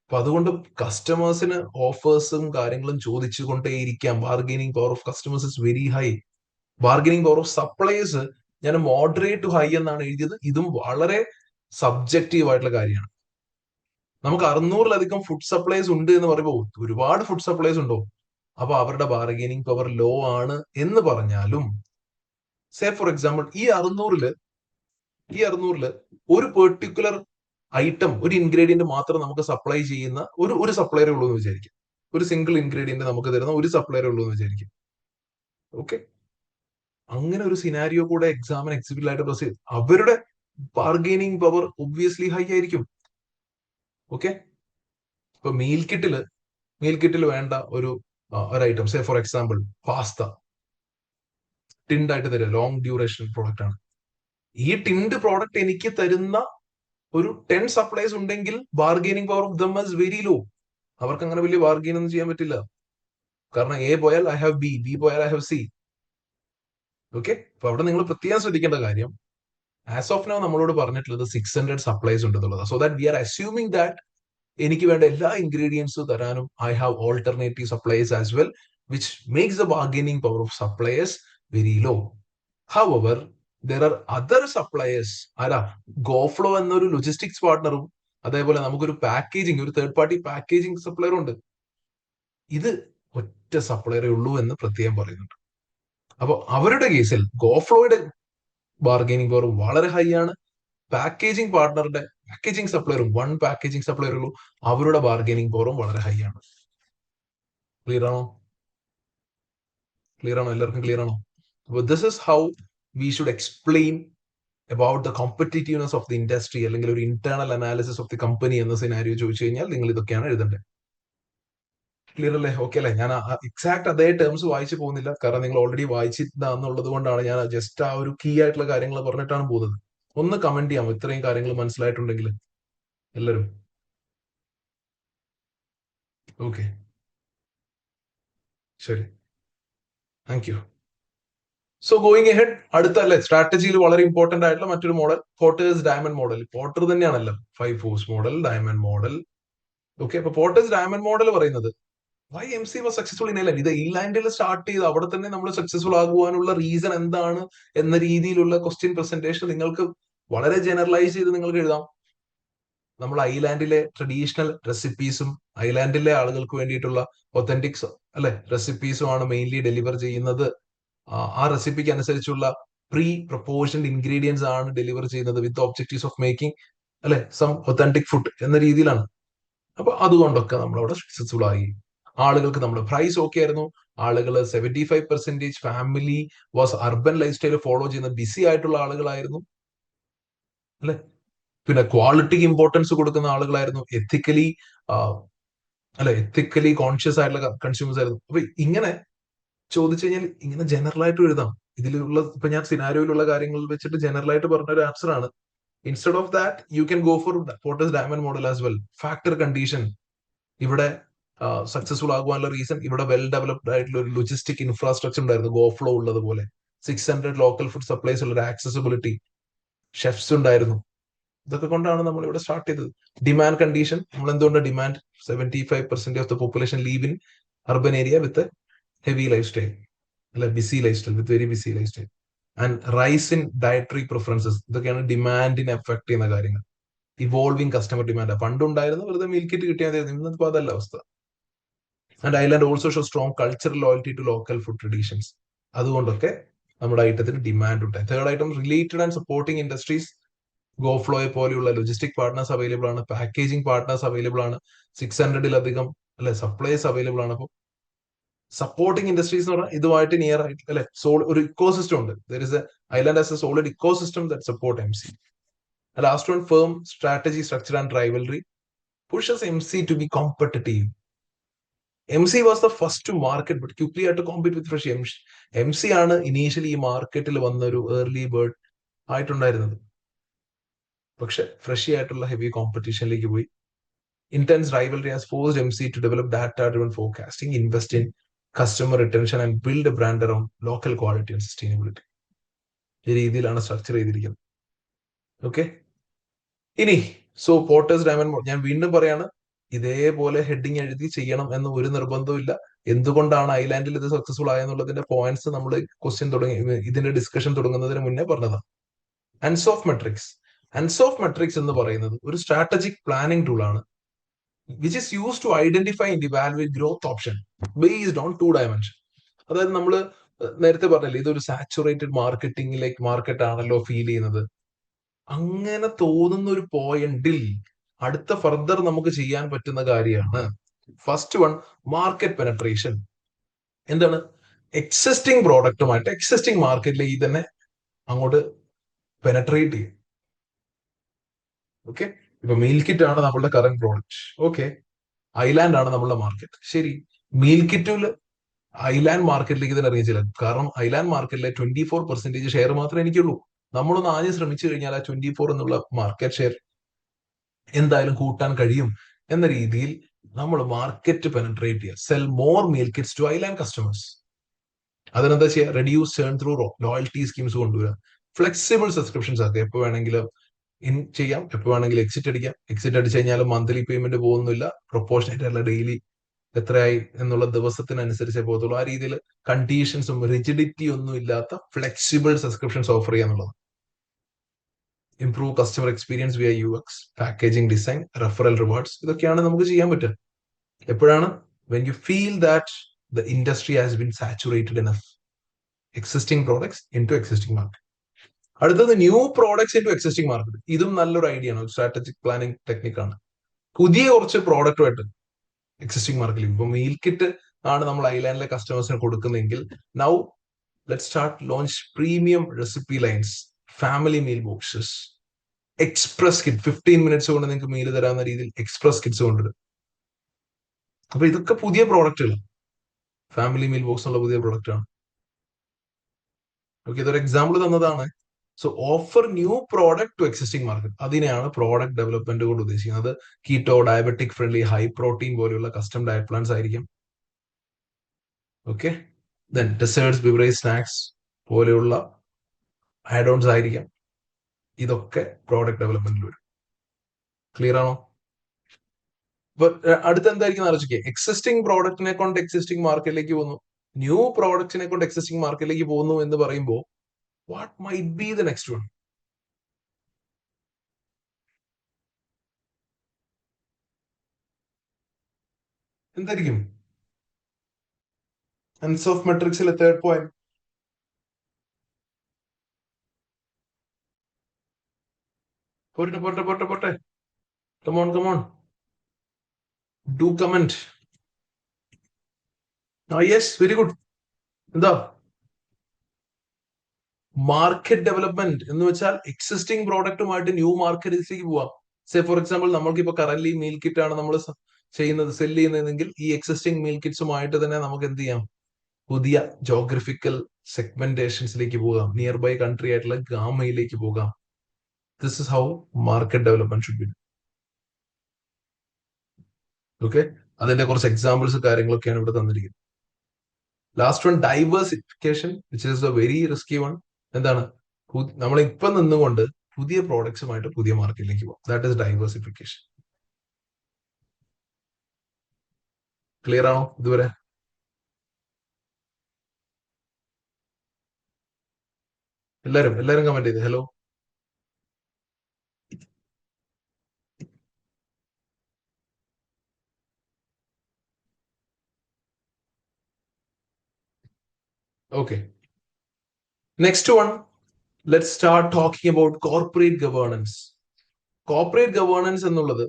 അപ്പൊ അതുകൊണ്ട് കസ്റ്റമേഴ്സിന് ഓഫേഴ്സും കാര്യങ്ങളും ചോദിച്ചു കൊണ്ടേയിരിക്കാം. Bargaining power of customers is very high. Bargaining power of supplies ഞാൻ മോഡറേറ്റ് ടു ഹൈ എന്നാണ് എഴുതിയത്. ഇതും വളരെ സബ്ജക്റ്റീവ് ആയിട്ടുള്ള കാര്യമാണ്. നമുക്ക് 600-ലധികം ഫുഡ് സപ്ലൈസ് ഉണ്ട് എന്ന് പറയുമ്പോൾ ഒരുപാട് ഫുഡ് സപ്ലൈസ് ഉണ്ടോ, അപ്പൊ അവരുടെ ബാർഗെയിനിങ് പവർ ലോ ആണ് എന്ന് പറഞ്ഞാലും, സേ ഫോർ എക്സാമ്പിൾ ഈ അറുന്നൂറില് ഒരു പെർട്ടിക്കുലർ ഐറ്റം, ഒരു ഇൻഗ്രീഡിയന്റ് മാത്രം നമുക്ക് സപ്ലൈ ചെയ്യുന്ന ഒരു സപ്ലയറേ ഉള്ളൂ എന്ന് വിചാരിക്കും. ഒരു സിംഗിൾ ഇൻഗ്രീഡിയന്റ് നമുക്ക് തരുന്ന ഒരു സപ്ലയറേ ഉള്ളൂ എന്ന് വിചാരിക്കും. ഓക്കെ, അങ്ങനെ ഒരു സിനാരിയോ കൂടെ എക്സാമിന് എക്സിബിറ്റ് ആയിട്ട് പ്ലസ് അവരുടെ ബാർഗെയിനിങ് പവർ ഒബ്വിയസ്ലി ഹൈ ആയിരിക്കും. ഓക്കെ, ഇപ്പൊ മീൽ കിറ്റിൽ വേണ്ട ഒരു item, say for example pasta, tinned ആയിട്ട് തരിക, ലോങ് ഡ്യൂറേഷൻ പ്രോഡക്റ്റ് ആണ്. ഈ ടിൻഡ് പ്രോഡക്റ്റ് എനിക്ക് തരുന്ന ഒരു 10 സപ്ലൈസ് ഉണ്ടെങ്കിൽ bargaining power of them is very low. അവർക്ക് അങ്ങനെ വലിയ ബാർഗെയിൻ ഒന്നും ചെയ്യാൻ പറ്റില്ല. കാരണം എ പോയാൽ ഐ ഹാവ് ബി പോയാൽ ഐ ഹാവ് സി. ഓക്കെ, അപ്പൊ അവിടെ നിങ്ങൾ പ്രത്യേകം ശ്രദ്ധിക്കേണ്ട കാര്യം, ആസ് ഓഫ് നൗ നമ്മളോട് പറഞ്ഞിട്ടുള്ളത് 600 സപ്ലൈസ് ഉണ്ടെന്നുള്ളത്. So that we are assuming that എനിക്ക് വേണ്ട എല്ലാ ഇൻഗ്രീഡിയൻസും തരാനും I have alternative supplies as well, which makes the bargaining power of supplies very low. However there are other supplies. ആരാ? ഗോഫ്ലോ എന്നൊരു ലോജിസ്റ്റിക്സ് പാർട്ണറും, അതേപോലെ നമുക്കൊരു പാക്കേജിങ്, ഒരു തേർഡ് പാർട്ടി പാക്കേജിങ് സപ്ലയറും ഉണ്ട്. ഇത് ഒറ്റ സപ്ലയറേ ഉള്ളൂ എന്ന് പ്രത്യേകം പറയുന്നുണ്ട്. അപ്പൊ അവരുടെ കേസിൽ ഗോഫ്ലോയുടെ ബാർഗെയിനിങ് പവർ വളരെ ഹൈ ആണ്. പാക്കേജിങ് സപ്ലയറും, വൺ പാക്കേജിങ് സപ്ലയർ ഉള്ളൂ, അവരുടെ ബാർഗെയിനിങ് പവറും വളരെ ഹൈ ആണ്. ക്ലിയർ ആണോ? എല്ലാവർക്കും ക്ലിയർ ആണോ? അപ്പൊ this is how we should explain about the competitiveness of the industry, അല്ലെങ്കിൽ ഒരു internal analysis of the company എന്ന സിനാരിയോ ചോദിച്ചു കഴിഞ്ഞാൽ നിങ്ങൾ ഇതൊക്കെയാണ് എഴുതേണ്ടത്. ക്ലിയർ അല്ലേ? ഓക്കെ അല്ലേ? ഞാൻ എക്സാക്ട് അതേ ടേംസ് വായിച്ചു പോകുന്നില്ല, കാരണം നിങ്ങൾ ഓൾറെഡി വായിച്ചിട്ടുള്ളത് കൊണ്ടാണ് ഞാൻ ജസ്റ്റ് ആ ഒരു കീ ആയിട്ടുള്ള കാര്യങ്ങൾ പറഞ്ഞിട്ടാണ് പോകുന്നത്. ഒന്ന് കമന്റ് ചെയ്യാമോ ഇത്രയും കാര്യങ്ങൾ മനസ്സിലായിട്ടുണ്ടെങ്കിൽ എല്ലാവരും? ഓക്കെ, ശരി, thank you. So going ahead, അടുത്ത അല്ലെ സ്ട്രാറ്റജിയിൽ വളരെ ഇമ്പോർട്ടന്റ് ആയിട്ടുള്ള മറ്റൊരു model Porter's diamond model. Porter തന്നെയാണല്ലോ five force model, diamond model. Okay, അപ്പൊ പോർട്ടേഴ്സ് ഡയമണ്ട് മോഡൽ പറയുന്നത് Y M C was successful in island. ഇത് ഐലാൻഡിൽ സ്റ്റാർട്ട് ചെയ്ത് അവിടെ തന്നെ നമ്മൾ സക്സസ്ഫുൾ ആകുവാനുള്ള റീസൺ എന്താണ് എന്ന രീതിയിലുള്ള ക്വസ്റ്റ്യൻ പ്രസന്റേഷൻ നിങ്ങൾക്ക് വളരെ ജനറലൈസ് ചെയ്ത് നിങ്ങൾക്ക് എഴുതാം. നമ്മൾ ഐലാൻഡിലെ ട്രഡീഷണൽ റെസിപ്പീസും ഐലാൻഡിലെ ആളുകൾക്ക് വേണ്ടിയിട്ടുള്ള ഒത്തന്റിക്സ് അല്ലെ റെസിപ്പീസും ആണ് മെയിൻലി ഡെലിവർ ചെയ്യുന്നത്. ആ റെസിപ്പിക്ക് അനുസരിച്ചുള്ള പ്രീ പ്രപ്പോർഷൻഡ് ഇൻഗ്രീഡിയൻസ് ആണ് ഡെലിവർ ചെയ്യുന്നത് വിത്ത് ഒബ്ജക്റ്റീവ്സ് ഓഫ് മേക്കിംഗ് അല്ലെ സം ഒത്തന്റിക് ഫുഡ് എന്ന രീതിയിലാണ്. അപ്പൊ അതുകൊണ്ടൊക്കെ നമ്മൾ അവിടെ സക്സസ്ഫുൾ ആയി. ആളുകൾക്ക് നമ്മുടെ പ്രൈസ് ഓക്കെ ആയിരുന്നു. ആളുകൾ 75% family was urban life style follow ചെയ്യുന്ന ബിസി ആയിട്ടുള്ള ആളുകളായിരുന്നു അല്ലെ. പിന്നെ ക്വാളിറ്റിക്ക് ഇമ്പോർട്ടൻസ് കൊടുക്കുന്ന ആളുകളായിരുന്നു. എത്തിക്കലി അല്ലെ എത്തിക്കലി കോൺഷ്യസ് ആയിട്ടുള്ള കൺസ്യൂമേഴ്സ് ആയിരുന്നു. അപ്പൊ ഇങ്ങനെ ചോദിച്ചു കഴിഞ്ഞാൽ ഇങ്ങനെ ജനറൽ ആയിട്ട് എഴുതാം. ഇതിലുള്ള ഇപ്പൊ ഞാൻ സിനാരിയോയിലുള്ള കാര്യങ്ങൾ വെച്ചിട്ട് ജനറൽ ആയിട്ട് പറഞ്ഞ ഒരു ആൻസർ ആണ്. Instead of that you can go for Porter's diamond model as well. Factor condition ഇവിടെ സക്സസ്ഫുൾ ആകുവാനുള്ള റീസൺ ഇവിടെ വെൽ ഡെവലപ്ഡ് ആയിട്ടുള്ള ഒരു ലോജിസ്റ്റിക് ഇൻഫ്രാസ്ട്രക്ചർ ഉണ്ടായിരുന്നു, ഗോ ഫ്ലോ ഉള്ളതുപോലെ. 600 ലോക്കൽ ഫുഡ് സപ്ലൈസ് ഉള്ള ഒരു ആക്സസിബിലിറ്റി, ഷെഫ്സ് ഉണ്ടായിരുന്നു. ഇതൊക്കെ കൊണ്ടാണ് നമ്മൾ ഇവിടെ സ്റ്റാർട്ട് ചെയ്തത്. ഡിമാൻഡ് കണ്ടീഷൻ, നമ്മൾ എന്തുകൊണ്ട് demand 75% of the population live in urban area with heavy lifestyle അല്ലെ, busy lifestyle with very busy lifestyle. And rise in dietary preferences, ഇതൊക്കെയാണ് ഡിമാൻഡിനെ എഫക്ട് ചെയ്യുന്ന കാര്യങ്ങൾ. ഇവോൾവിംഗ് കസ്റ്റമർ ഡിമാൻഡ്, പണ്ടുണ്ടായിരുന്നു വെറുതെ meal kit കിട്ടിയാൽ മതി, ഇന്നിപ്പോ അതല്ല അവസ്ഥ. And island also show strong cultural loyalty to local food traditions. അതുകൊണ്ടൊക്കെ നമ്മുടെ ഐറ്റത്തിന് ഡിമാൻഡ് ഉണ്ടായി. Third item related and supporting industries. ഗോഫ്ലോയെ പോലെയുള്ള ലോജിസ്റ്റിക് പാർട്ട്നേഴ്സ് അവൈലബിൾ ആണ്, പാക്കേജിംഗ് പാർട്ട്നേഴ്സ് അവൈലബിൾ ആണ്, 600-ലധികം അല്ലെ സപ്ലൈസ് അവൈലബിൾ ആണ്. അപ്പോൾ സപ്പോർട്ടിംഗ് ഇൻഡസ്ട്രീസ് എന്ന് പറഞ്ഞാൽ ഇതുമായിട്ട് നിയർ ആയിട്ട് അല്ലെ ഒരു ഇക്കോസിസ്റ്റം ഉണ്ട്. There is A island as A solid ecosystem that support M C. Last one, firm strategy structure and rivalry pushes MC to be competitive. MC was the first to market but quickly had to compete with Fresh. MC ആണ് initially ഈ മാർക്കറ്റിൽ വന്ന ഒരു early bird ആയിട്ടുണ്ടായിരുന്നത്. പക്ഷെ ഫ്രഷി ആയിട്ടുള്ള heavy കോമ്പറ്റീഷനിലേക്ക് പോയി. Intense rivalry has forced MC to develop data-driven forecasting, invest in customer retention and build a brand around local quality and sustainability. ഈ രീതിയിലാണ് സ്ട്രക്ചർ ചെയ്തിരിക്കുന്നത്. ഓക്കെ, ഇനി സോ പോർട്ടേഴ്സ് ഡയമണ്ട്, ഞാൻ വീണ്ടും പറയാണ്, ഇതേപോലെ ഹെഡിങ് എഴുതി ചെയ്യണം എന്ന് ഒരു നിർബന്ധവും ഇല്ല. എന്തുകൊണ്ടാണ് ഐലാൻഡിൽ ഇത് സക്സസ്ഫുൾ ആയെന്നുള്ളതിന്റെ പോയിന്റ്സ് നമ്മൾ ക്വസ്റ്റ്യൻ തുടങ്ങി ഇതിന്റെ ഡിസ്കഷൻ തുടങ്ങുന്നതിന് മുന്നേ പറഞ്ഞതാണ്. അൻസോഫ് മെട്രിക്സ്. അൻസോഫ് മെട്രിക്സ് എന്ന് പറയുന്നത് ഒരു സ്ട്രാറ്റജിക് പ്ലാനിംഗ് ടൂൾ ആണ് which is use to identify and evaluate growth option based on 2 dimension. അതായത് നമ്മൾ നേരത്തെ പറഞ്ഞല്ലേ ഇതൊരു സാച്ചുറേറ്റഡ് മാർക്കറ്റ് ആണല്ലോ ഫീൽ ചെയ്യുന്നത്. അങ്ങനെ തോന്നുന്ന ഒരു പോയിന്റിൽ അടുത്ത ഫർദർ നമുക്ക് ചെയ്യാൻ പറ്റുന്ന കാര്യമാണ് ഫസ്റ്റ് വൺ, മാർക്കറ്റ് പെനട്രേഷൻ. എന്താണ്? എക്സിസ്റ്റിംഗ് പ്രോഡക്റ്റുമായിട്ട് എക്സിസ്റ്റിംഗ് മാർക്കറ്റിലേക്ക് തന്നെ അങ്ങോട്ട് പെനട്രേറ്റ് ചെയ്യും. ഓക്കെ, ഇപ്പൊ മീൽ കിറ്റ് ആണ് നമ്മളുടെ കറന്റ് പ്രോഡക്റ്റ്. ഓക്കെ, ഐലാൻഡ് ആണ് നമ്മളുടെ മാർക്കറ്റ്. ശരി, മീൽ കിറ്റിൽ ഐലാൻഡ് മാർക്കറ്റിലേക്ക് തന്നെ ഇറങ്ങിച്ചില്ല. കാരണം ഐലാൻഡ് മാർക്കറ്റിലെ 24% ഷെയർ മാത്രമേ എനിക്കുള്ളൂ. നമ്മളൊന്ന് ആദ്യം ശ്രമിച്ചു കഴിഞ്ഞാൽ ആ 24 എന്നുള്ള മാർക്കറ്റ് ഷെയർ എന്തായാലും കൂട്ടാൻ കഴിയും എന്ന രീതിയിൽ നമ്മൾ മാർക്കറ്റ് പെനട്രേറ്റ് ചെയ്യുക, sell more meal kits to island customers. അതിനെന്താ ചെയ്യുക? Reduce churn through loyalty schemes കൊണ്ടുവരിക, ഫ്ലെക്സിബിൾ സബ്സ്ക്രിപ്ഷൻസ് ആക്കുക. എപ്പോൾ വേണമെങ്കിലും ഇൻ ചെയ്യാം, എപ്പോൾ വേണമെങ്കിലും എക്സിറ്റ് അടിക്കാം. എക്സിറ്റ് അടിച്ചു കഴിഞ്ഞാൽ മന്ത്ലി പേയ്മെന്റ് പോകുന്നില്ല, പ്രൊപ്പോർഷനേറ്റ് അല്ല, ഡെയിലി എത്രയായി എന്നുള്ള ദിവസത്തിനനുസരിച്ചേ പോകത്തുള്ളൂ. ആ രീതിയിൽ കണ്ടീഷൻസും റിജിഡിറ്റി ഒന്നും ഇല്ലാത്ത ഫ്ലെക്സിബിൾ സബ്സ്ക്രിപ്ഷൻസ് ഓഫർ ചെയ്യാന്നുള്ളത്. Improve customer experience via UX, packaging design, referral rewards, ഇതൊക്കെയാണ് നമുക്ക് ചെയ്യാൻ പറ്റുക. എപ്പോഴാണ്? When you feel that the industry has been saturated enough. Existing products into existing market. അടുത്തത് new products into existing market. ഇതും നല്ലൊരു idea ആണ്, strategic planning ടെക്നിക്കാണ്. പുതിയ കുറച്ച് പ്രോഡക്റ്റുമായിട്ട് എക്സിസ്റ്റിംഗ് മാർക്കറ്റിൽ, ഇപ്പൊ മീൽ കിറ്റ് ആണ് നമ്മൾ ഐലാൻഡിലെ കസ്റ്റമേഴ്സിന് കൊടുക്കുന്നതെങ്കിൽ now let start launch premium recipe lines, family meal boxes, express kit, 15 minutes കൊണ്ട് നിങ്ങൾക്ക് മീൽ തരാവുന്ന രീതിയിൽ എക്സ്പ്രസ് കിറ്റ്സ് കൊണ്ടുവരും. അപ്പൊ ഇതൊക്കെ പുതിയ പ്രോഡക്റ്റുകൾ, ഫാമിലി മീൽ ബോക്സ് എന്നുള്ള പുതിയ പ്രോഡക്റ്റ് ആണ്. ഓക്കെ, ഇതൊരു എക്സാമ്പിൾ തന്നതാണ്. So offer new product to existing market, അതിനെയാണ് പ്രോഡക്റ്റ് ഡെവലപ്മെന്റ് കൊണ്ട് ഉദ്ദേശിക്കുന്നത്. Keto, diabetic friendly, high protein പോലെയുള്ള കസ്റ്റം ഡയറ്റ് പ്ലാൻസ് ആയിരിക്കും. Okay, then desserts, beverage, snacks പോലെയുള്ള ആഡ് ഓൺസ് ആയിരിക്കാം. ഇതൊക്കെ പ്രോഡക്റ്റ് ഡെവലപ്മെന്റിൽ വരും. ക്ലിയർ ആണോ? അപ്പൊ അടുത്ത എന്തായിരിക്കും ആലോചിക്കുക? എക്സിസ്റ്റിംഗ് പ്രോഡക്റ്റിനെ കൊണ്ട് എക്സിസ്റ്റിംഗ് മാർക്കറ്റിലേക്ക് പോകുന്നു, ന്യൂ പ്രോഡക്റ്റിനെ കൊണ്ട് എക്സിസ്റ്റിംഗ് മാർക്കറ്റിലേക്ക് പോകുന്നു എന്ന് പറയുമ്പോൾ what might be the next one? എന്തായിരിക്കും അൻസോഫ് മെട്രിക്സിലെ തേർഡ് പോയിന്റ്? പോട്ടെ പോട്ടെ പോട്ടെ പോട്ടെ, കമോൺ കമോൺ, ഡു കമന്റ്. ആ യെസ്, വെരി ഗുഡ്. എന്താ മാർക്കറ്റ് ഡെവലപ്മെന്റ് എന്ന് വെച്ചാൽ എക്സിസ്റ്റിംഗ് പ്രോഡക്റ്റുമായിട്ട് ന്യൂ മാർക്കറ്റിലേക്ക് പോവാം. സേ ഫോർ എക്സാമ്പിൾ, നമ്മൾക്ക് ഇപ്പൊ കറന്റ് മീൽ കിറ്റ് ആണ് നമ്മൾ ചെയ്യുന്നത്, സെല് ചെയ്യുന്നതെങ്കിൽ ഈ എക്സിസ്റ്റിംഗ് മീൽ കിറ്റ്സുമായിട്ട് തന്നെ നമുക്ക് എന്ത് ചെയ്യാം? പുതിയ ജോഗ്രഫിക്കൽ സെഗ്മെന്റേഷൻസിലേക്ക് പോകാം, നിയർ ബൈ കൺട്രി ആയിട്ടുള്ള ഗാമയിലേക്ക് പോകാം. This is how market development should be. Okay, അതിന്റെ കുറച്ച് എക്സാമ്പിൾസ് കാര്യങ്ങളൊക്കെയാണ് ഇവിടെ തന്നിരിക്കുന്നത്. Last one, diversification, which is A very risky one. എന്താണ്? നമ്മൾ ഇപ്പൊ നിന്നുകൊണ്ട് പുതിയ പ്രോഡക്ട്സുമായിട്ട് പുതിയ മാർക്കറ്റിലേക്ക് പോകും. That is diversification. ക്ലിയർ ആണോ ഇതുവരെ? എല്ലാരും എല്ലാരും കമന്റ് ചെയ്ത് hello. Okay, next one, let start talking about corporate governance. Corporate governance എന്നുള്ളത്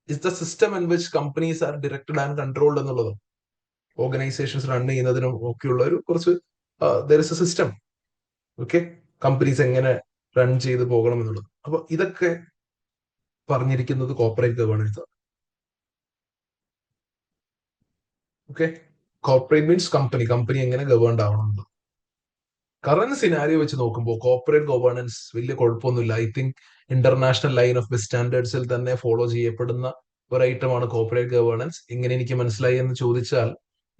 is the system in which companies are directed and controlled എന്നുള്ളത്. ഓർഗനൈസേഷൻസ് റൺ ചെയ്യുന്നതിനും ഒക്കെയുള്ള ഒരു കുറച്ച് there is a system. Okay, companies എങ്ങനെ run ചെയ്ത് പോകണം എന്നുള്ളത്. അപ്പൊ ഇതൊക്കെ പറഞ്ഞിരിക്കുന്നത് കോർപ്പറേറ്റ് ഗവേണൻസ് ആണ്. Okay, corporate means company, company എങ്ങനെ ഗവേൺഡ് ആവണം എന്നുള്ളത്. കറന്റ് സിനാരിയോ വെച്ച് നോക്കുമ്പോൾ കോർപ്പറേറ്റ് ഗവേണൻസ് വലിയ കുഴപ്പമൊന്നുമില്ല. I think international line of best സ്റ്റാൻഡേർഡ്സിൽ തന്നെ ഫോളോ ചെയ്യപ്പെടുന്ന ഒരു ഐറ്റമാണ് കോർപ്പറേറ്റ് ഗവേണൻസ്. എങ്ങനെ എനിക്ക് മനസ്സിലായി എന്ന് ചോദിച്ചാൽ,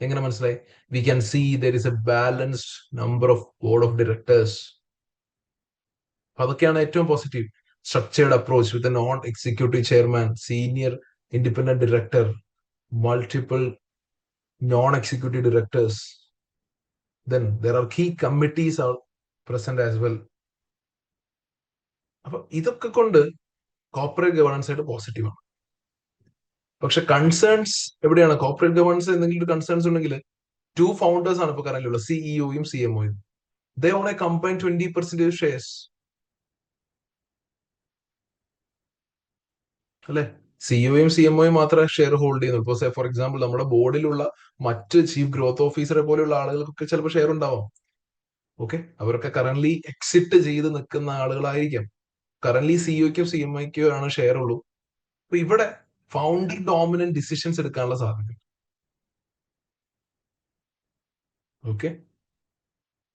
എങ്ങനെ മനസ്സിലായി? We can see there is a balanced number of board of directors. അതൊക്കെയാണ് ഏറ്റവും positive. Structured approach with a non executive chairman, senior independent director, multiple non executive directors. Then there are key committees are present as well. അപ്പൊ ഇതൊക്കെ കൊണ്ട് corporate governance ആയിട്ട് positive ആണ്. പക്ഷെ concerns എവിടെയാണ്? Corporate governance എന്തെങ്കിലും ഒരു കൺസേൺസ് ഉണ്ടെങ്കിൽ, ടു ഫൗണ്ടേഴ്സ് ആണ് ഇപ്പൊ കറന്റ് ഉള്ളത്, സിഇഒയും സിഎംഒയും. ദേ ഓൺ എ കമ്പൈൻ 20% ഷെയർസ് അല്ലെ? സിഇഒയും സിഎംഒയും മാത്രമേ ഷെയർ ഹോൾഡ് ചെയ്യുന്നുള്ളൂ. ഇപ്പോൾ ഫോർ എക്സാമ്പിൾ, നമ്മുടെ ബോർഡിലുള്ള മറ്റ് ചീഫ് ഗ്രോത്ത് ഓഫീസറെ പോലെയുള്ള ആളുകൾക്കൊക്കെ ചിലപ്പോൾ ഷെയർ ഉണ്ടാവാം. ഓക്കെ, അവരൊക്കെ കറന്റ് എക്സിറ്റ് ചെയ്ത് നിൽക്കുന്ന ആളുകളായിരിക്കാം. കറന്റ് സിഇഒയ്ക്കോ സിഎംഒയ്ക്കോ ആണ് ഷെയർ ഉള്ളൂ. അപ്പൊ ഇവിടെ ഫൗണ്ടർ ഡോമിനന്റ് ഡിസിഷൻസ് എടുക്കാനുള്ള സാധ്യത. ഓക്കെ,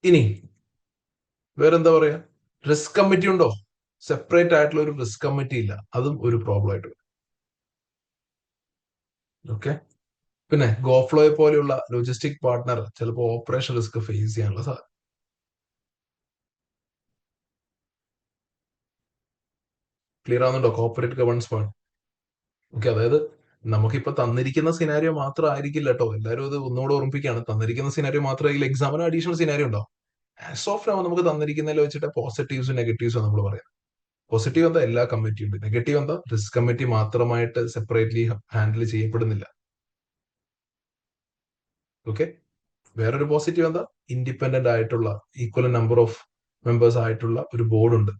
ഇനി വേറെന്താ പറയാ? റിസ്ക് കമ്മിറ്റി ഉണ്ടോ? സെപ്പറേറ്റ് ആയിട്ടുള്ള ഒരു റിസ്ക് കമ്മിറ്റി ഇല്ല. അതും ഒരു പ്രോബ്ലം ആയിട്ട് വരും. ഓക്കെ, പിന്നെ ഗോഫ്ലോയെ പോലെയുള്ള ലോജിസ്റ്റിക് പാർട്ട്ണർ ചിലപ്പോൾ ഓപ്പറേഷൻ റിസ്ക് ഫേസ് ചെയ്യാനുള്ള സാധ്യത. ക്ലിയർ ആവുന്നുണ്ടോ? Corporate governance part. ഓക്കെ, അതായത് നമുക്കിപ്പോ തന്നിരിക്കുന്ന സിനാരിയോ മാത്രം ആയിരിക്കില്ല കേട്ടോ. എല്ലാവരും ഇത് ഒന്നുകൂടെ ഓർമ്മിപ്പിക്കുകയാണ്. തന്നിരിക്കുന്ന സിനാരിയോ മാത്രമായിരിക്കും, എക്സാമിന് അഡീഷണൽ സിനാരിയോ ഉണ്ടാവും. ആസ് ഓഫ് നൗ നമുക്ക് തന്നിരിക്കുന്നതിൽ വെച്ചിട്ട് പോസിറ്റീവ്സും നെഗറ്റീവ്സും നമ്മൾ പറയാം. പോസിറ്റീവ് എന്താ? എല്ലാ കമ്മിറ്റി ഉണ്ട്. നെഗറ്റീവ് എന്താ? റിസ്ക് കമ്മിറ്റി മാത്രമായിട്ട് സെപ്പറേറ്റ്ലി ഹാൻഡിൽ ചെയ്യപ്പെടുന്നില്ല. ഓക്കെ, വേറൊരു പോസിറ്റീവ് എന്താ? ഇൻഡിപെൻഡന്റ് ആയിട്ടുള്ള ഈക്വൽ നമ്പർ ഓഫ് മെമ്പേഴ്സ് ആയിട്ടുള്ള ഒരു ബോർഡ് ഉണ്ട്.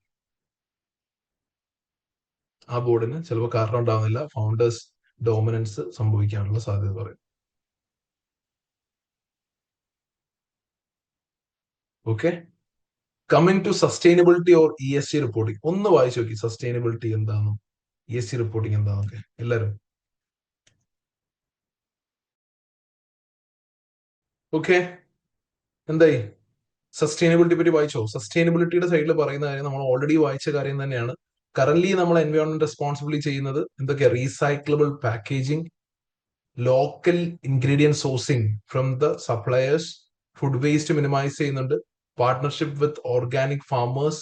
ആ ബോർഡിന് ചിലപ്പോൾ കാരണം ഉണ്ടാവുന്നില്ല, ഫൗണ്ടേഴ്സ് ഡോമിനൻസ് സംഭവിക്കാനുള്ള സാധ്യത പറയും. Okay, coming to sustainability or E S C reporting. ഒന്ന് വായിച്ചു നോക്കി, സസ്റ്റൈനബിലിറ്റി എന്താണെന്നും ഇ എസ് സി റിപ്പോർട്ടിംഗ് എന്താണെന്നൊക്കെ എല്ലാവരും. ഓക്കെ, എന്തായി? സസ്റ്റൈനബിലിറ്റി പറ്റി വായിച്ചോ? സസ്റ്റൈനബിലിറ്റിയുടെ സൈഡിൽ പറയുന്ന കാര്യം നമ്മൾ ഓൾറെഡി വായിച്ച കാര്യം തന്നെയാണ്. കറന്റ് നമ്മൾ എൻവയോൺമെന്റ് റെസ്പോൺസിബിളി ചെയ്യുന്നത് എന്തൊക്കെയാ? Recyclable packaging, local ingredient sourcing from the suppliers, food waste minimise ചെയ്യുന്നുണ്ട്, partnership with organic farmers,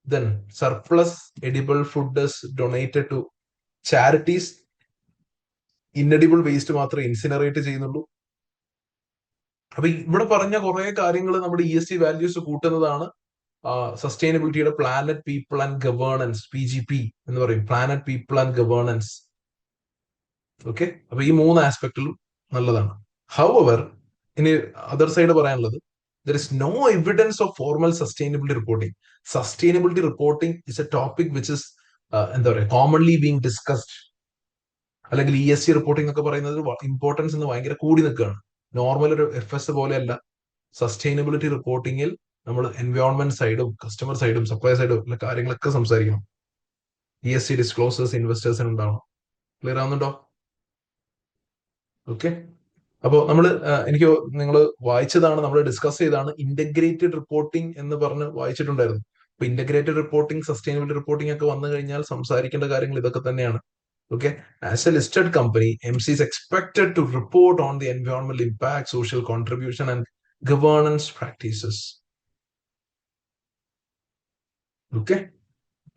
then surplus edible food donated to charities, inedible waste മാത്രമേ ഇൻസിനറേറ്റ് ചെയ്യുന്നുള്ളൂ. അപ്പൊ ഇവിടെ പറഞ്ഞ കുറെ കാര്യങ്ങൾ നമ്മുടെ ESG വാല്യൂസ് കൂട്ടുന്നതാണ് സസ്റ്റൈനബിലിറ്റിയുടെ planet people and governance, PGP എന്ന് പറയും, planet people and governance. Okay, അപ്പൊ ഈ 3 ആസ്പെക്റ്റിലും നല്ലതാണ്. ഹൗവർ, ഇനി അതർ സൈഡ് പറയാനുള്ളത്, there is no evidence of formal sustainability reporting. Sustainability reporting is a topic which is എന്താ പറയുക, കോമൺലി ബീങ് ഡിസ്കസ്ഡ്. അല്ലെങ്കിൽ ESG റിപ്പോർട്ടിംഗ് ഒക്കെ പറയുന്നത് ഇമ്പോർട്ടൻസ് എന്ന് ഭയങ്കര കൂടി നിൽക്കുകയാണ്. നോർമൽ ഒരു FS പോലെയല്ല. സസ്റ്റൈനബിലിറ്റി റിപ്പോർട്ടിങ്ങിൽ നമ്മൾ എൻവയോൺമെന്റ് സൈഡും കസ്റ്റമർ സൈഡും സപ്ലൈ സൈഡും ഉള്ള കാര്യങ്ങളൊക്കെ സംസാരിക്കണം. ESG ഡിസ്ക്ലോസേഴ്സ് ഇൻവെസ്റ്റേഴ്സിന് ഉണ്ടാവണം. ക്ലിയർ ആവുന്നുണ്ടോ? ഓക്കെ, അപ്പോൾ എനിക്ക് നിങ്ങൾ വായിച്ചതാണ്, നമ്മൾ ഡിസ്കസ് ചെയ്താണ് ഇന്റഗ്രേറ്റഡ് റിപ്പോർട്ടിംഗ് എന്ന് പറഞ്ഞ് വായിച്ചിട്ടുണ്ടായിരുന്നു. അപ്പൊ ഇന്റഗ്രേറ്റഡ് റിപ്പോർട്ടിംഗ്, സസ്റ്റൈനബിലിറ്റി റിപ്പോർട്ടിംഗ് ഒക്കെ വന്നു കഴിഞ്ഞാൽ സംസാരിക്കേണ്ട കാര്യങ്ങൾ ഇതൊക്കെ തന്നെയാണ്. Okay, as a listed company, MC is expected to report on the environmental impact, social contribution, and governance practices. Okay,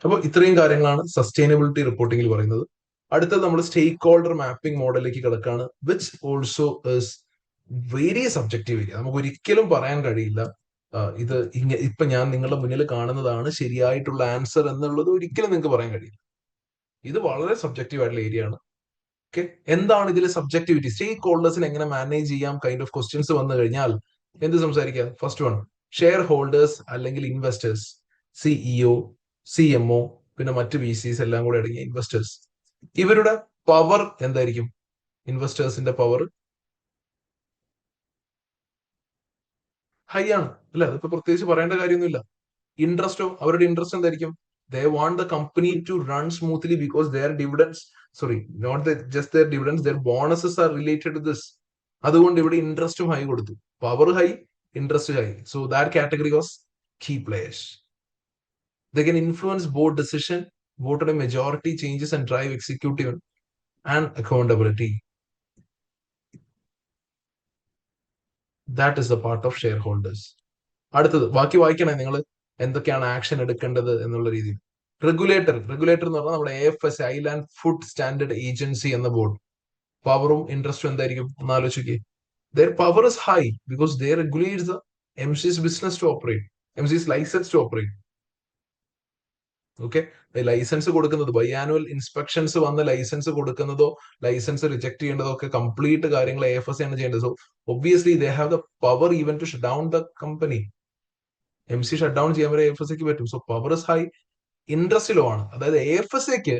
അപ്പോൾ ഇത്രയും കാര്യങ്ങളാണ് സസ്റ്റൈനബിലിറ്റി റിപ്പോർട്ടിംഗിൽ പറയുന്നത്. അടുത്തത് നമ്മൾ സ്റ്റേക്ക് ഹോൾഡർ മാപ്പിംഗ് മോഡലിലേക്ക് കിടക്കാണ്, which also is very subjective area. നമുക്ക് ഒരിക്കലും പറയാൻ കഴിയില്ല ഇത് ഇപ്പൊ ഞാൻ നിങ്ങളുടെ മുന്നിൽ കാണുന്നതാണ് ശരിയായിട്ടുള്ള ആൻസർ എന്നുള്ളത് ഒരിക്കലും നിങ്ങൾക്ക് പറയാൻ കഴിയില്ല. ഇത് വളരെ സബ്ജക്റ്റീവ് ആയിട്ടുള്ള ഏരിയ ആണ്. ഓക്കെ, എന്താണ് ഇതിൽ സബ്ജക്ടിവിറ്റി? സ്റ്റേക്ക് ഹോൾഡേഴ്സിനെ എങ്ങനെ മാനേജ് ചെയ്യാം കൈൻഡ് ഓഫ് ക്വസ്റ്റ്യൻസ് വന്നു കഴിഞ്ഞാൽ എന്ത് സംസാരിക്കുക? ഫസ്റ്റ് വൺ, ഷെയർ ഹോൾഡേഴ്സ് അല്ലെങ്കിൽ ഇൻവെസ്റ്റേഴ്സ്, CEO, CMO, പിന്നെ മറ്റ് VCs എല്ലാം കൂടെ അടങ്ങിയ ഇൻവെസ്റ്റേഴ്സ്. ഇവരുടെ പവർ എന്തായിരിക്കും? ഇൻവെസ്റ്റേഴ്സിന്റെ പവർ ഹൈ ആണ് അല്ലെ? അതിപ്പോ പ്രത്യേകിച്ച് പറയേണ്ട കാര്യമൊന്നുമില്ല. ഇൻട്രസ്റ്റോ, അവരുടെ ഇൻട്രസ്റ്റ് എന്തായിരിക്കും? They want the company to run smoothly because their dividends, sorry, not just their dividends, their bonuses are related to this. അതുകൊണ്ട് ഇവിടെ ഇൻട്രസ്റ്റും ഹൈ കൊടുത്തു. Power high, interest high. So that category was key players. They can influence board decision, vote on a majority changes and drive executive and accountability. That is the part of shareholders. അടുത്തത് ബാക്കി വായിക്കണേ നിങ്ങൾ, എന്തൊക്കെയാണ് action എടുക്കേണ്ടത് എന്നുള്ള രീതിയിൽ. Regulator എന്ന് പറഞ്ഞാൽ നമ്മുടെ AFS, island food standard agency എന്ന ബോർഡ്. പവറും ഇൻട്രസ്റ്റും എന്തായിരിക്കും ഒന്ന് ആലോചിക്കുക. Their power is high because they regulate the MC's business to operate, MC's license to operate. Okay, license കൊടുക്കുന്നത്, ബൈആനുവൽ ഇൻസ്പെക്ഷൻസ് വന്ന് ലൈസൻസ് കൊടുക്കുന്നതോ ലൈസൻസ് റിജക്ട് ചെയ്യേണ്ടതോ ഒക്കെ കംപ്ലീറ്റ് കാര്യങ്ങൾ AFS ആണ് ചെയ്യേണ്ടത്. So obviously they have the power even to shut down the company. MC shut down ചെയ്യാൻ വരെ AFSക്ക് പറ്റും. So power is high, interest low ആണ്. അതായത് AFSക്ക്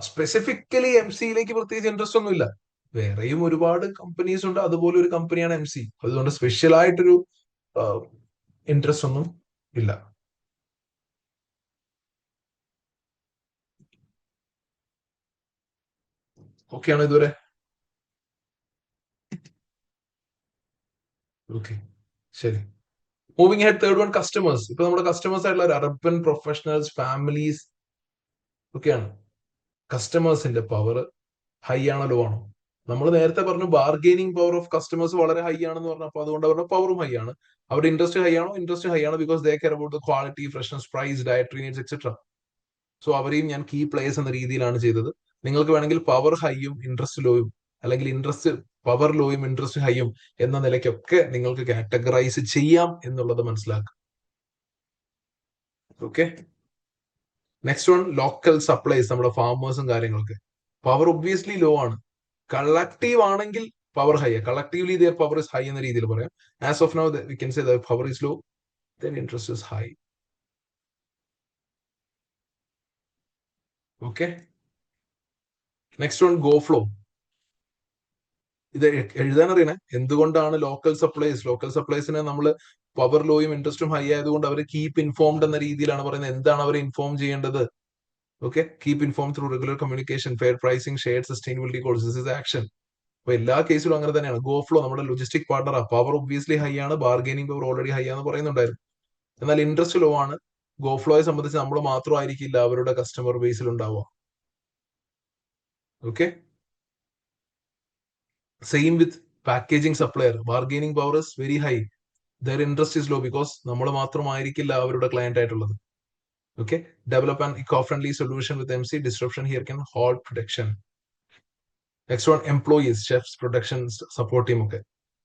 സ്പെസിഫിക്കലി MCയിലേക്ക് പ്രത്യേകിച്ച് ഇൻട്രസ്റ്റ് ഒന്നുമില്ല. വേറെയും ഒരുപാട് കമ്പനീസ് ഉണ്ട്, അതുപോലെ ഒരു കമ്പനിയാണ് MC. അതുകൊണ്ട് സ്പെഷ്യൽ ആയിട്ടൊരു ഇൻട്രസ്റ്റ് ഒന്നും ഇല്ല. ഓക്കെ ആണോ ഇതുവരെ? ഓക്കെ, ശരി. Moving head, third one, customers. ഇപ്പൊ നമ്മുടെ കസ്റ്റമേഴ്സ് ആയിട്ടുള്ള അർബൻ പ്രൊഫഷണൽസ്, ഫാമിലീസ് ഒക്കെയാണ്. കസ്റ്റമേഴ്സിന്റെ പവർ ഹൈ ആണോ ലോ ആണോ? നമ്മൾ നേരത്തെ പറഞ്ഞു ബാർഗെയിനിങ് പവർ ഓഫ് കസ്റ്റമേഴ്സ് വളരെ ഹൈ ആണെന്ന് പറഞ്ഞു. അപ്പൊ അതുകൊണ്ട് അവരുടെ പവറും ഹൈ ആണ്. അവരുടെ ഇൻട്രസ്റ്റ് ഹൈ ആണോ? ഇൻട്രസ്റ്റ് ഹൈ ആണ്, because they care about the quality, freshness, price, dietary needs etcetera. So അവരെയും ഞാൻ കീ പ്ലേയേഴ്സ് എന്ന രീതിയിലാണ് ചെയ്തത്. നിങ്ങൾക്ക് വേണമെങ്കിൽ പവർ ഹൈയും ഇൻട്രസ്റ്റ് ലോയും, അല്ലെങ്കിൽ ഇൻട്രസ്റ്റ് പവർ ലോയും ഇൻട്രസ്റ്റ് ഹൈയും എന്ന നിലയ്ക്കൊക്കെ നിങ്ങൾക്ക് കാറ്റഗറൈസ് ചെയ്യാം എന്നുള്ളത് മനസ്സിലാക്കുക. Okay, next one, local supplies, നമ്മുടെ ഫാമേഴ്സും കാര്യങ്ങളൊക്കെ. പവർ ഒബ്വിയസ്ലി ലോ ആണ്. കളക്റ്റീവ് ആണെങ്കിൽ power high, collectively their power is high എന്ന രീതിയിൽ പറയാം. As of now we can say that power is low, then interest is high. Okay, next one, ഗോ ഫ്ലോ. ഇത് എഴുതാൻ അറിയണേ. എന്തുകൊണ്ടാണ് ലോക്കൽ സപ്ലൈസിനെ നമ്മൾ പവർ ലോയും ഇൻട്രസ്റ്റും ഹൈ ആയതുകൊണ്ട് അവർ കീപ് ഇൻഫോംഡ് എന്ന രീതിയിലാണ് പറയുന്നത്. എന്താണ് അവർ ഇൻഫോം ചെയ്യേണ്ടത്? Okay, keep inform through regular communication, fair pricing, shared sustainability goals. This is action. അപ്പൊ എല്ലാ കേസിലും അങ്ങനെ തന്നെയാണ്. ഗോഫ്ലോ നമ്മുടെ logistic partner, power obviously high ആണ്, ബാർഗൈനിങ് പവർ ഓൾറെഡി ഹൈ ആണെന്ന് പറയുന്നുണ്ടായിരുന്നു. എന്നാൽ ഇൻട്രസ്റ്റ് ലോ ആണ്. ഗോഫ്ലോയെ സംബന്ധിച്ച് നമ്മൾ മാത്രമായിരിക്കില്ല അവരുടെ കസ്റ്റമർ ബേസിൽ ഉണ്ടാവുക. Okay, same with packaging supplier, bargaining power is very high, their interest is low because നമ്മൾ മാത്രമായിരിക്കില്ല അവരുടെ ക്ലയന്റ് ആയിട്ടുള്ളത്. Okay, develop an eco friendly solution with MC, disruption here can hold production. Next one, employees, chefs, production support team ഒക്കെ.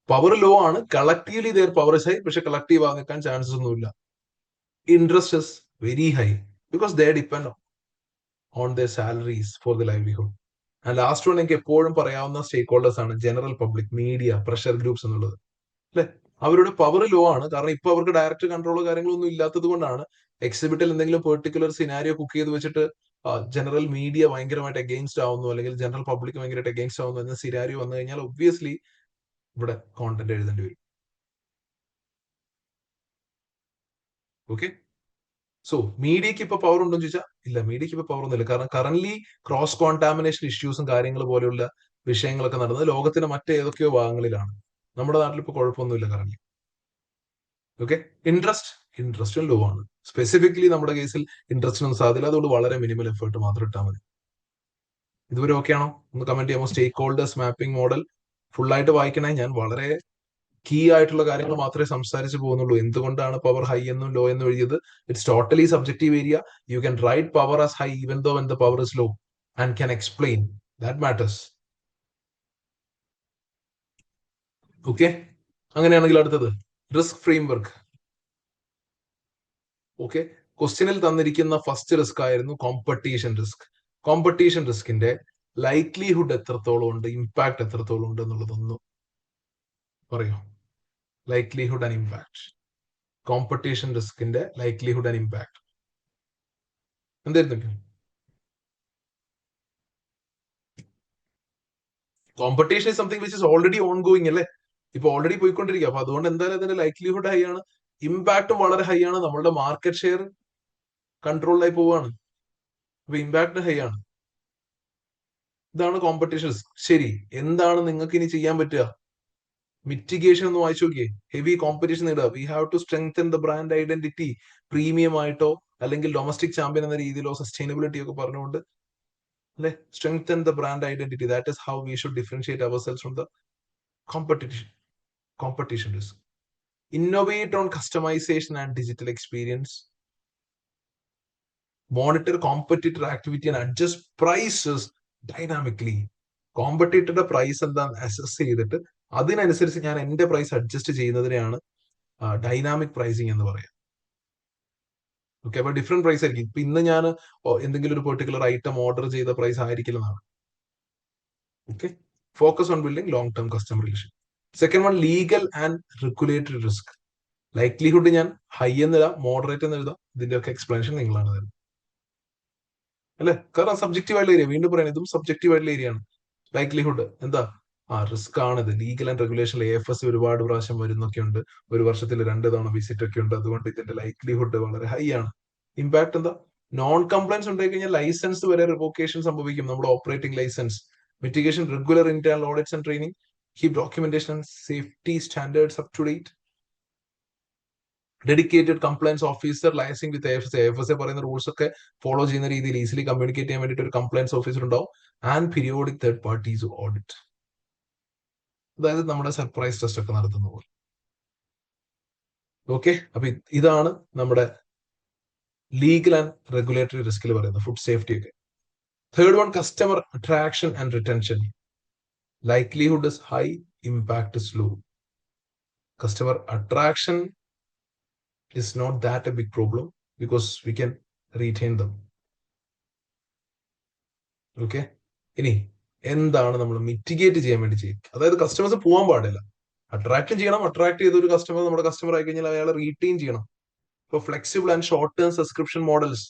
Power low ആണ്, collectively their power is high, പക്ഷെ collective ആകാൻ chances ഒന്നുമില്ല. Interest is very high because they depend on their salaries for the livelihood. And last one എനിക്ക് എപ്പോഴും പറയാവുന്ന സ്റ്റേക്ക് holders ആണ് general public, media, pressure groups എന്നുള്ളത്. അല്ലെ, അവരുടെ പവർ ലോ ആണ്. കാരണം ഇപ്പൊ അവർക്ക് ഡയറക്റ്റ് കൺട്രോളോ കാര്യങ്ങളൊന്നും ഇല്ലാത്തത് കൊണ്ടാണ് എക്സിബിറ്റിൽ എന്തെങ്കിലും പെർട്ടിക്കുലർ സിനാരിയോ കുക്ക് ചെയ്ത് വെച്ചിട്ട് ജനറൽ മീഡിയ ഭയങ്കരമായിട്ട് അഗെയിൻസ്റ്റ് ആവുന്നു, അല്ലെങ്കിൽ ജനറൽ പബ്ലിക് ഭയങ്കരമായിട്ട് അഗെയിൻസ്റ്റ് ആവുന്നു എന്ന സിനാരിയോ വന്നു കഴിഞ്ഞാൽ ഒബ്വിയസ്ലി ഇവിടെ കോണ്ടന്റ് എഴുതേണ്ടി വരും. ഓക്കെ, സോ മീഡിയക്ക് ഇപ്പൊ പവർ ഉണ്ടോ എന്ന് ചോദിച്ചാൽ ഇല്ല, മീഡിയക്ക് ഇപ്പൊ പവർ ഒന്നുമില്ല. കാരണം കറന്റ് ക്രോസ് കോൺടാമിനേഷൻ ഇഷ്യൂസും കാര്യങ്ങൾ പോലെയുള്ള വിഷയങ്ങളൊക്കെ നടന്നത് ലോകത്തിന്റെ മറ്റേതൊക്കെയോ ഭാഗങ്ങളിലാണ്. നമ്മുടെ നാട്ടിൽ ഇപ്പൊ കുഴപ്പമൊന്നുമില്ല കറന്റ്. ഓക്കെ, ഇൻട്രസ്റ്റും ലോ ആണ്. സ്പെസിഫിക്കലി നമ്മുടെ കേസിൽ ഇൻട്രസ്റ്റിനൊന്നും സാധ്യത, അതുകൊണ്ട് വളരെ മിനിമൽ എഫേർട്ട് മാത്രം ഇട്ടാൽ മതി. ഇതുവരെ ഓക്കെ ആണോ? ഒന്ന് കമന്റ് ചെയ്യാമോ? സ്റ്റേക്ക് ഹോൾഡേഴ്സ് മാപ്പിംഗ് മോഡൽ ഫുൾ ആയിട്ട് വായിക്കണേ. ഞാൻ വളരെ കീ ആയിട്ടുള്ള കാര്യങ്ങൾ മാത്രമേ സംസാരിച്ച് പോകുന്നുള്ളൂ. എന്തുകൊണ്ടാണ് പവർ ഹൈ എന്നും ലോ എന്നും എഴുതിയത്? It's totally subjective area. You can write power as high even though when the power is low and can explain. That matters. Okay, അങ്ങനെയാണെങ്കിൽ അടുത്തത് റിസ്ക് ഫ്രെയിംവർക്ക്. ഓക്കെ, ക്വസ്റ്റ്യനിൽ തന്നിരിക്കുന്ന ഫസ്റ്റ് റിസ്ക് ആയിരുന്നു competition risk. Competition റിസ്കിന്റെ likelihood എത്രത്തോളം ഉണ്ട്, impact എത്രത്തോളം ഉണ്ട് എന്നുള്ളതൊന്നും പറയോ? ലൈക്ലിഹുഡ് ആൻഡ് ഇമ്പാക്ട്, കോമ്പറ്റീഷൻ റിസ്കിന്റെ ലൈക്ലിഹുഡ് ആൻഡ് ഇമ്പാക്ട് എന്തായിരുന്നു? Competition is something which is already ongoing അല്ലേ, ഇപ്പൊ ഓൾറെഡി പോയിക്കൊണ്ടിരിക്കുക. അപ്പൊ അതുകൊണ്ട് എന്തായാലും അതിന്റെ ലൈക്ലിഹുഡ് ഹൈ ആണ്, ഇമ്പാക്ടും വളരെ ഹൈ ആണ്. നമ്മളുടെ മാർക്കറ്റ് ഷെയർ കൺട്രോളിലായി പോവുകയാണ്, അപ്പൊ ഇമ്പാക്ട് ഹൈ ആണ്. ഇതാണ് കോമ്പറ്റീഷൻ. ശരി, എന്താണ് നിങ്ങൾക്ക് ഇനി ചെയ്യാൻ പറ്റുക? മിറ്റിഗേഷൻ ഒന്ന് വായിച്ചു നോക്കിയേ. ഹെവി കോമ്പറ്റീഷൻ നേടുക. We have to strengthen the brand identity. Premium ആയിട്ടോ അല്ലെങ്കിൽ ഡൊമസ്റ്റിക് ചാമ്പ്യൻ എന്ന രീതിയിലോ സസ്റ്റൈനബിലിറ്റി ഒക്കെ പറഞ്ഞുകൊണ്ട് അല്ലെ, strengthen the brand identity. That is how we should differentiate ourselves from the competition risk. Innovate on customization and digital experience. Monitor competitor activity and adjust prices dynamically. കോമ്പറ്റീറ്ററുടെ price എന്താന്ന് assess ചെയ്തിട്ട് അതിനനുസരിച്ച് ഞാൻ എന്റെ price adjust ചെയ്യുന്നതിനെയാണ് dynamic pricing എന്ന് പറയാം. Okay, അപ്പൊ ഡിഫറെന്റ് പ്രൈസ് ആയിരിക്കും. ഇപ്പൊ ഇന്ന് ഞാൻ എന്തെങ്കിലും ഒരു പെർട്ടിക്കുലർ ഐറ്റം ഓർഡർ ചെയ്ത പ്രൈസ് ആയിരിക്കില്ലെന്നാണ്. Okay, focus on building long term customer relation. Second one, legal and regulatory risk. Likelihood ഞാൻ ഹൈ എന്നെഴുതാം, മോഡറേറ്റ് എന്ന് എഴുതാം. ഇതിന്റെയൊക്കെ എക്സ്പ്ലനേഷൻ നിങ്ങളാണ് തരുന്നത് അല്ലെ. കാരണം സബ്ജക്റ്റീവ് ആയിട്ടുള്ള ഏരിയ, വീണ്ടും പറയാം, ഇതും സബ്ജക്റ്റീവ് ആയിട്ടുള്ള ഏരിയ ആണ്. ലൈക്ലിഹുഡ് എന്താ? റിസ്ക് ആണിത്. ലീഗൽ ആൻഡ് റെഗുലേഷൻ AFS ഒരുപാട് പ്രാവശ്യം വരുന്നൊക്കെ ഉണ്ട്, ഒരു വർഷത്തിൽ 2 തവണ വിസിറ്റ് ഒക്കെ ഉണ്ട്. അതുകൊണ്ട് ഇതിന്റെ ലൈക്ലിഹുഡ് വളരെ ഹൈ ആണ്. ഇമ്പാക്ട് എന്താ? നോൺ കംപ്ലൈൻസ് ഉണ്ടായി കഴിഞ്ഞാൽ ലൈസൻസ് വരെ റിവോക്കേഷൻ സംഭവിക്കും, നമ്മുടെ operating licence. Mitigation, regular internal audits and training. Keep documentation and safety standards up to date. Dedicated compliance officer liaising with AFS പറയുന്ന റൂൾസ് ഒക്കെ ഫോളോ ചെയ്യുന്ന രീതിയിൽ ഈസിലി കമ്മ്യൂണിക്കേറ്റ് ചെയ്യാൻ വേണ്ടിയിട്ട് ഒരു കംപ്ലൈൻസ് ഓഫീസർ ഉണ്ടാവും. And periodic third parties audit, അതായത് നമ്മുടെ സർപ്രൈസ് ടെസ്റ്റ് ഒക്കെ നടത്തുന്ന പോലെ. ഓക്കെ, അപ്പൊ ഇതാണ് നമ്മുടെ ലീഗൽ ആൻഡ് റെഗുലേറ്ററി റിസ്കിൽ പറയുന്നത്, ഫുഡ് സേഫ്റ്റി ഒക്കെ. Third one, customer attraction and retention. Likelihood is high, impact is low. Customer attraction is not that a big problem because we can retain them. Okay, ഇനി എന്താണ് നമ്മൾ mitigate ചെയ്യാൻ വേണ്ടി ചെയ്യുക? അതായത് കസ്റ്റമേഴ്സ് പോകാൻ പാടില്ല, അട്രാക്ട് ചെയ്യണം. അട്രാക്ട് ചെയ്ത ഒരു കസ്റ്റമർ നമ്മുടെ കസ്റ്റമർ ആയി കഴിഞ്ഞാൽ അയാളെ റീറ്റെയിൻ ചെയ്യണം. ഇപ്പൊ flexible and short term subscription models.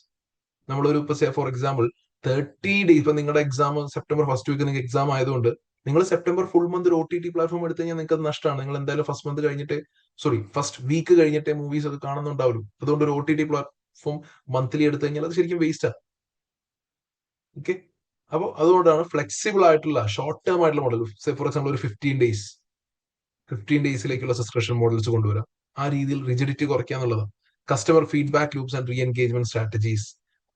നമ്മളൊരു ഇപ്പൊ ഫോർ എക്സാമ്പിൾ 30 ഡേയ്സ്, ഇപ്പൊ നിങ്ങളുടെ എക്സാം സെപ്റ്റംബർ ഫസ്റ്റ് വീക്ക് നിങ്ങൾക്ക് എക്സാം ആയതുകൊണ്ട് നിങ്ങൾ September full month OTT platform എടുത്തു കഴിഞ്ഞാൽ നിങ്ങൾക്ക് അത് നഷ്ടമാണ്. നിങ്ങൾ എന്തായാലും ഫസ്റ്റ് വീക്ക് കഴിഞ്ഞിട്ട് മൂവീസ് ഒക്കെ കാണുന്നുണ്ടാവുള്ളൂ. അതുകൊണ്ട് ഒരു OTT പ്ലാറ്റ്ഫോം മന്ത്ലി എടുത്തു കഴിഞ്ഞാൽ അത് ശരിക്കും വേസ്റ്റാ. ഓക്കെ, അപ്പോൾ അതുകൊണ്ടാണ് ഫ്ലെക്സിബിൾ ആയിട്ടുള്ള ഷോർട്ട് ടേം ആയിട്ടുള്ള മോഡൽ, ഫോർ എക്സാമ്പിൾ ഒരു 15 ഡേയ്സിലേക്കുള്ള സബ്സ്ക്രിപ്ഷൻ മോഡൽസ് കൊണ്ടുവരാം. ആ രീതിയിൽ റിജിഡിറ്റി കുറയ്ക്കുക എന്നുള്ളതാണ്. Customer feedback loops and re engagement strategies,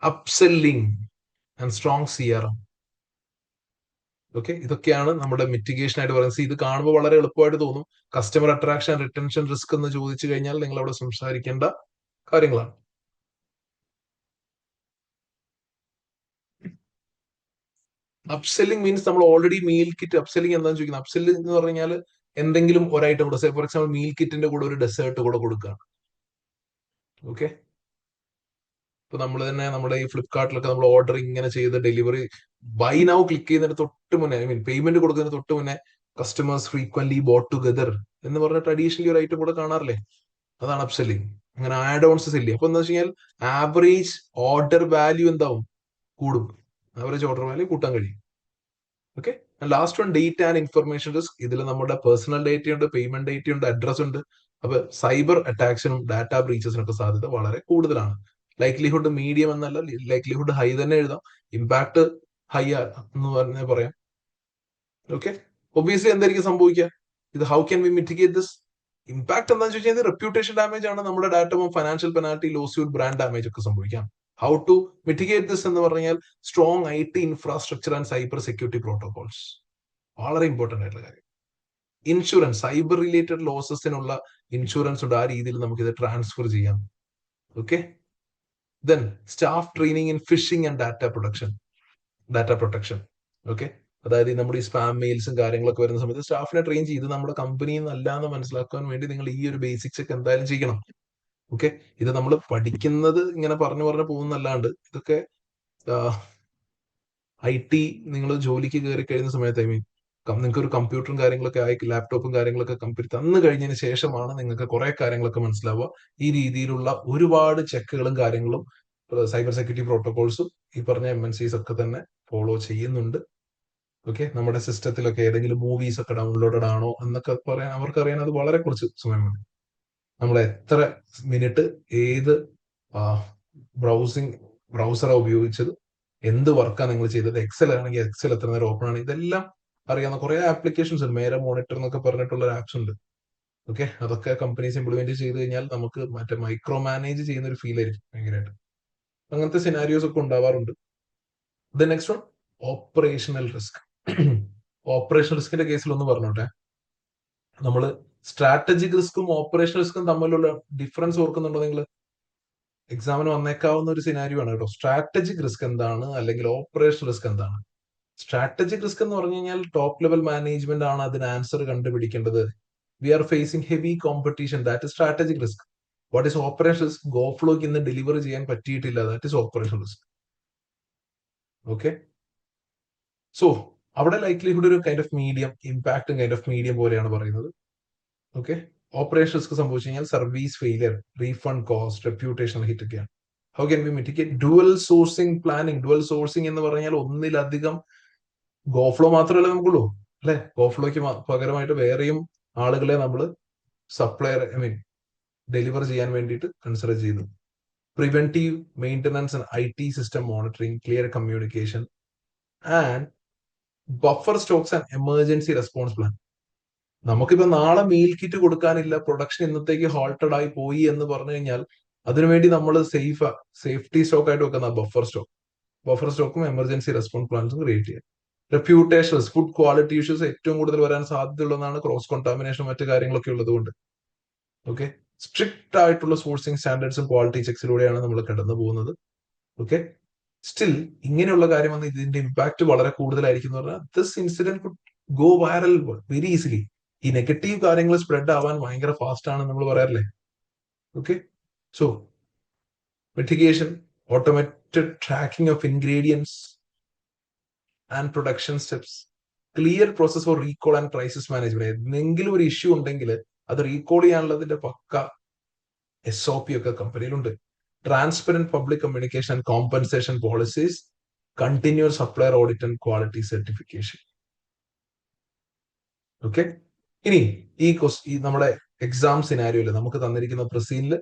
upselling and strong CRM. Okay, ഇതൊക്കെയാണ് നമ്മുടെ മിറ്റിഗേഷൻ ആയിട്ട് പറയുന്നത്. ഇത് കാണുമ്പോൾ വളരെ എളുപ്പമായിട്ട് തോന്നും. കസ്റ്റമർ അട്രാക്ഷൻ, റിട്ടൻഷൻ, റിസ്ക് എന്ന് ചോദിച്ചു കഴിഞ്ഞാൽ നിങ്ങൾ അവിടെ സംസാരിക്കേണ്ട കാര്യങ്ങളാണ്. അപ്സെല്ലിംഗ് മീൻസ് നമ്മൾ ഓൾറെഡി മീൽ കിറ്റ്, അപ്സെല്ലിംഗ് എന്താണെന്ന് ചോദിക്കുന്നത്. അപ്സെല്ലിംഗ് എന്ന് പറഞ്ഞാൽ എന്തെങ്കിലും ഒരു ഐറ്റം കൂടെ, ഫോർ എക്സാമ്പിൾ മീൽ കിറ്റിന്റെ കൂടെ ഒരു ഡെസേർട്ട് കൂടെ കൊടുക്കുക. ഓക്കെ, ഇപ്പൊ നമ്മൾ തന്നെ നമ്മുടെ ഈ ഫ്ലിപ്കാർട്ടിലൊക്കെ നമ്മൾ ഓർഡർ ഇങ്ങനെ ചെയ്ത് ഡെലിവറി ബൈ നൗ ക്ലിക്ക് ചെയ്യുന്നതിന് തൊട്ട് മുന്നേ, ഐ മീൻ പേയ്മെന്റ് കൊടുക്കുന്നതിന് തൊട്ട് മുന്നേ കസ്റ്റമേഴ്സ് ഫ്രീക്വന്റ്ലി ബോട്ട് ടുഗദർ എന്ന് പറഞ്ഞ ട്രഡീഷണലി ഒരു ഐറ്റം കൂടെ കാണാറില്ലേ? അതാണ് അപ്സെല്ലിംഗ്. അങ്ങനെ ആഡ് ഓൺസ് ഇല്ലേ. അപ്പൊ എന്താ വെച്ച് കഴിഞ്ഞാൽ ആവറേജ് ഓർഡർ വാല്യൂ എന്താവും? കൂടും. ആവറേജ് ഓർഡർ വാല്യൂ കൂട്ടാൻ കഴിയും. Okay, last one, data and information risk. ഇതിൽ നമ്മുടെ പേഴ്സണൽ ഡേറ്റ ഉണ്ട്, പേയ്മെന്റ് ഡേറ്റ ഉണ്ട്, അഡ്രസ് ഉണ്ട്. അപ്പൊ സൈബർ അറ്റാക്സിനും ഡാറ്റ ബ്രീച്ചസിനൊക്കെ സാധ്യത വളരെ കൂടുതലാണ്. ലൈക്ലിഹുഡ് മീഡിയം എന്നല്ല, ലൈക്ലിഹുഡ് ഹൈ തന്നെ എഴുതാം. ഇമ്പാക്ട് ഹൈ എന്ന് പറഞ്ഞാൽ പറയാം. ഓക്കെ, ഒബിയസ്ലി എന്തായിരിക്കും സംഭവിക്കുക? ഇത് how can we mitigate this? Impact എന്താണെന്ന് ചോദിച്ചാൽ റെപ്യൂട്ടേഷൻ ഡാമേജ് ആണ്. നമ്മുടെ data, financial penalty, lawsuit, brand damage ഒക്കെ സംഭവിക്കാം. ഹൗ ടു മിറ്റിഗേറ്റ് ദിസ് എന്ന് പറഞ്ഞാൽ strong IT infrastructure and cyber security protocols, വളരെ ഇമ്പോർട്ടന്റ് ആയിട്ടുള്ള കാര്യം. ഇൻഷുറൻസ്, സൈബർ റിലേറ്റഡ് ലോസസിനുള്ള ഇൻഷുറൻസ് ഉണ്ട്. ആ രീതിയിൽ നമുക്ക് ഇത് ട്രാൻസ്ഫർ ചെയ്യാം. Okay, then staff training in phishing and data protection. Okay, അതായത് നമ്മുടെ ഈ സ്പാം മെയിൽസും കാര്യങ്ങളൊക്കെ വരുന്ന സമയത്ത് സ്റ്റാഫിനെ ട്രെയിൻ ചെയ്ത് നമ്മുടെ കമ്പനിയിൽ നിന്നല്ല എന്ന് മനസ്സിലാക്കാൻ വേണ്ടി നിങ്ങൾ ഈ ഒരു ബേസിക്സ് ഒക്കെ എന്തായാലും ചെയ്യണം. ഓക്കെ, ഇത് നമ്മൾ പഠിക്കുന്നത് ഇങ്ങനെ പറഞ്ഞു പോകുന്നല്ലാണ്ട് ഇതൊക്കെ IT നിങ്ങൾ ജോലിക്ക് കയറി കഴിയുന്ന സമയത്ത്, ഐ മീൻ നിങ്ങൾക്ക് ഒരു കമ്പ്യൂട്ടറും കാര്യങ്ങളൊക്കെ ആയി, ലാപ്ടോപ്പും കാര്യങ്ങളൊക്കെ കമ്പനി തന്നു കഴിഞ്ഞതിന് ശേഷമാണ് നിങ്ങൾക്ക് കുറെ കാര്യങ്ങളൊക്കെ മനസ്സിലാവുക. ഈ രീതിയിലുള്ള ഒരുപാട് ചെക്കുകളും കാര്യങ്ങളും സൈബർ സെക്യൂരിറ്റി പ്രോട്ടോകോൾസും ഈ പറഞ്ഞ MNCs ഒക്കെ തന്നെ ഫോളോ ചെയ്യുന്നുണ്ട്. ഓക്കെ, നമ്മുടെ സിസ്റ്റത്തിലൊക്കെ ഏതെങ്കിലും മൂവീസ് ഒക്കെ ഡൗൺലോഡഡ് ആണോ എന്നൊക്കെ പറയാൻ അവർക്കറിയാൻ അത് വളരെ കുറച്ച് സമയം മതി. നമ്മൾ എത്ര മിനിറ്റ് ഏത് ബ്രൗസറാണ് ഉപയോഗിച്ചത്, എന്ത് വർക്കാണ് നിങ്ങൾ ചെയ്തത്, എക്സൽ ആണെങ്കിൽ എക്സൽ എത്ര നേരം ഓപ്പൺ ആണ്, ഇതെല്ലാം അറിയാവുന്ന കുറെ ആപ്ലിക്കേഷൻസ് ഉണ്ട്. മേര മോണിറ്റർ എന്നൊക്കെ പറഞ്ഞിട്ടുള്ള ആപ്സ് ഉണ്ട്. ഓക്കെ, അതൊക്കെ കമ്പനീസ് ഇംപ്ലിമെന്റ് ചെയ്ത് കഴിഞ്ഞാൽ നമുക്ക് മറ്റേ മൈക്രോ മാനേജ് ചെയ്യുന്ന ഒരു ഫീൽ ആയിരിക്കും ഭയങ്കരമായിട്ട്. അങ്ങനത്തെ സിനാരിയോസ് ഒക്കെ ഉണ്ടാവാറുണ്ട്. The next one, operational risk. Operational റിസ്കിന്റെ കേസിൽ ഒന്ന് പറഞ്ഞോട്ടെ, നമ്മൾ സ്ട്രാറ്റജിക് റിസ്ക്കും ഓപ്പറേഷണൽ റിസ്ക്കും തമ്മിലുള്ള ഡിഫറൻസ് ഓർക്കുന്നുണ്ടോ നിങ്ങൾ? എക്സാമിന് വന്നേക്കാവുന്ന ഒരു സിനാരിയോ ആണ് കേട്ടോ. സ്ട്രാറ്റജിക് റിസ്ക് എന്താണ്, അല്ലെങ്കിൽ ഓപ്പറേഷണൽ റിസ്ക് എന്താണ്? സ്ട്രാറ്റജിക് റിസ്ക് എന്ന് പറഞ്ഞു കഴിഞ്ഞാൽ ടോപ്പ് ലെവൽ മാനേജ്മെന്റ് ആണ് അതിന് ആൻസർ കണ്ടുപിടിക്കേണ്ടത്. We are facing heavy competition, that is strategic risk. What is operation risk? ഗോഫ്ലോക്ക് ഇന്ന് ഡെലിവർ ചെയ്യാൻ പറ്റിയിട്ടില്ല, that is operation risk. Okay, so അവിടെ ലൈക്ലിഹുഡ് ഒരു കൈൻഡ് ഓഫ് മീഡിയം, ഇമ്പാക്റ്റും കൈൻഡ് ഓഫ് മീഡിയം പോലെയാണ് പറയുന്നത്. ഓക്കെ, ഓപ്പറേഷൻ റിസ്ക് സംഭവിച്ചു കഴിഞ്ഞാൽ service failure, refund cost, reputational hit ഒക്കെയാണ്. How can be mitigate? Dual sourcing planning. Dual sourcing എന്ന് പറഞ്ഞാൽ ഒന്നിലധികം ഗോഫ്ലോ മാത്രമല്ല നമുക്കുള്ളൂ, അല്ലെ? ഗോഫ്ലോയ്ക്ക് പകരമായിട്ട് വേറെയും ആളുകളെ നമ്മൾ സപ്ലയർ, ഐ മീൻ ഡെലിവർ ചെയ്യാൻ വേണ്ടിയിട്ട് കൺസിഡർ ചെയ്തു. Preventive maintenance and IT system monitoring, clear communication and buffer Stokes and emergency response plan. നമുക്കിപ്പോ നാളെ മീൽ കിറ്റ് കൊടുക്കാനില്ല, പ്രൊഡക്ഷൻ ഇന്നത്തേക്ക് ഹോൾട്ടഡ് ആയി പോയി എന്ന് പറഞ്ഞു കഴിഞ്ഞാൽ അതിനുവേണ്ടി നമ്മൾ സേഫ്റ്റി സ്റ്റോക്ക് ആയിട്ട് വെക്കുന്ന ബഫർ സ്റ്റോക്കും എമർജൻസി റെസ്പോൺസ് പ്ലാൻസും ക്രിയേറ്റ് ചെയ്യാം. റെപ്യൂട്ടേഷൻ, ഫുഡ് ക്വാളിറ്റി ഇഷ്യൂസ് ഏറ്റവും കൂടുതൽ വരാൻ സാധ്യതയുള്ളതാണ്, ക്രോസ് കോണ്ടാമിനേഷൻ മറ്റു കാര്യങ്ങളൊക്കെ ഉള്ളതുകൊണ്ട്. ഓക്കെ, സ്ട്രിക്റ്റ് ആയിട്ടുള്ള സോഴ്സിംഗ് സ്റ്റാൻഡേർഡ്സും ക്വാളിറ്റി ചെക്സിലൂടെയാണ് നമ്മൾ കടന്നു പോകുന്നത്. ഓക്കെ, സ്റ്റിൽ ഇങ്ങനെയുള്ള കാര്യം വന്ന് ഇതിന്റെ ഇമ്പാക്ട് വളരെ കൂടുതലായിരിക്കും എന്ന് പറഞ്ഞാൽ this incident could go viral very easily. ഈ നെഗറ്റീവ് കാര്യങ്ങൾ സ്പ്രെഡ് ആവാൻ ഭയങ്കര ഫാസ്റ്റ് ആണ് നമ്മൾ പറയാറില്ലേ? Okay, so mitigation, automated tracking of ingredients and production steps, clear process four recall and crisis management. എന്തെങ്കിലും ഒരു ഇഷ്യൂ ഉണ്ടെങ്കിൽ അത് റീകോൾ ചെയ്യാനുള്ളതിന്റെ പക്ക SOP ഒക്കെ കമ്പനിയിലുണ്ട്. Transparent public communication and compensation policies, continuous supplier audit and quality certification. Okay, ഇനി ഈ നമ്മുടെ എക്സാം സിനാരിയോയില് നമുക്ക് തന്നിരിക്കുന്ന പ്രസീനിൽ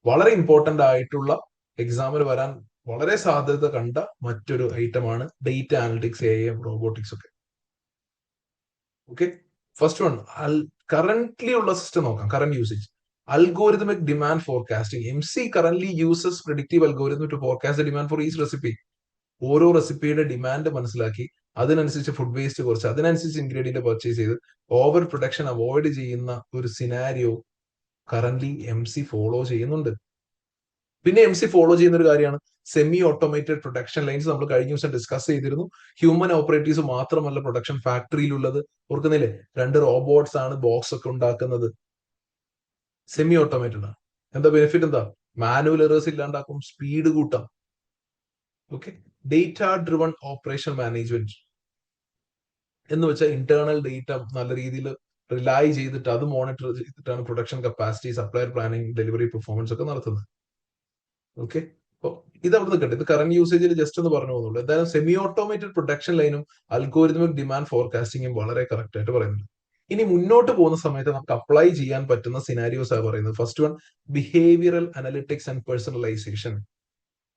വളരെ ഇമ്പോർട്ടന്റ് ആയിട്ടുള്ള എക്സാമിൽ വരാൻ വളരെ സാധ്യത കണ്ട മറ്റൊരു ഐറ്റമാണ് data analytics, A I, robotics ഒക്കെ. ഓക്കെ, ഫസ്റ്റ് വൺ, കറന്റ്ലി ഉള്ള സിസ്റ്റം നോക്കാം. Current usage, algorithmic demand forecasting. MC currently uses predictive algorithm to forecast the demand for each recipe. ഓരോ റെസിപ്പിയുടെ ഡിമാൻഡ് മനസ്സിലാക്കി അതിനനുസരിച്ച് ഫുഡ് വേസ്റ്റ് കുറച്ച് അതിനനുസരിച്ച് ഇൻഗ്രീഡിയന്റ് പർച്ചേസ് ചെയ്ത് over production avoid ചെയ്യുന്ന ഒരു സിനാരിയോ കറന്റ്ലി MC ഫോളോ ചെയ്യുന്നുണ്ട്. പിന്നെ MC ഫോളോ ചെയ്യുന്ന ഒരു കാര്യമാണ് സെമി ഓട്ടോമേറ്റഡ് പ്രൊഡക്ഷൻ ലൈൻസ്. നമ്മൾ കഴിഞ്ഞ ദിവസം ഡിസ്കസ് ചെയ്തിരുന്നു. ഹ്യൂമൻ ഓപ്പറേറ്റീവ്സ് മാത്രമല്ല പ്രൊഡക്ഷൻ ഫാക്ടറിയിലുള്ളത്. ഓർക്കുന്നില്ലേ? 2 റോബോട്ട്സ് ആണ് ബോക്സ് ഒക്കെ ഉണ്ടാക്കുന്നത്. സെമി ഓട്ടോമേറ്റഡ് ആണ്. എന്താ ബെനിഫിറ്റ്? എന്താ? മാനുവൽ എറേഴ്സ് ഇല്ലാണ്ടാക്കും, സ്പീഡ് കൂട്ടാം. Okay, data driven operation management എന്ന് വെച്ചാൽ ഇന്റേണൽ ഡേറ്റ നല്ല രീതിയിൽ റിലൈ ചെയ്തിട്ട് അത് മോണിറ്റർ ചെയ്തിട്ടാണ് production capacity, supplier planning, delivery performance ഒക്കെ നടത്തുന്നത്. ഓക്കെ, അപ്പോൾ ഇത് അവിടെ നിൽക്കട്ടെ. ഇത് കറന്റ് യൂസേജിൽ ജസ്റ്റ് ഒന്ന് പറഞ്ഞു പോകുന്നുള്ളൂ. എന്തായാലും സെമി ഓട്ടോമേറ്റഡ് പ്രൊഡക്ഷൻ ലൈനും അൽഗോരിതമിക് ഡിമാൻഡ് ഫോർകാസ്റ്റിംഗും വളരെ കറക്റ്റ് ആയിട്ട് പറയുന്നുണ്ട്. ഇനി മുന്നോട്ട് പോകുന്ന സമയത്ത് നമുക്ക് അപ്ലൈ ചെയ്യാൻ പറ്റുന്ന സിനാരിയോസ് ആണ് പറയുന്നത്. First one, behavioural analytics and personalisation.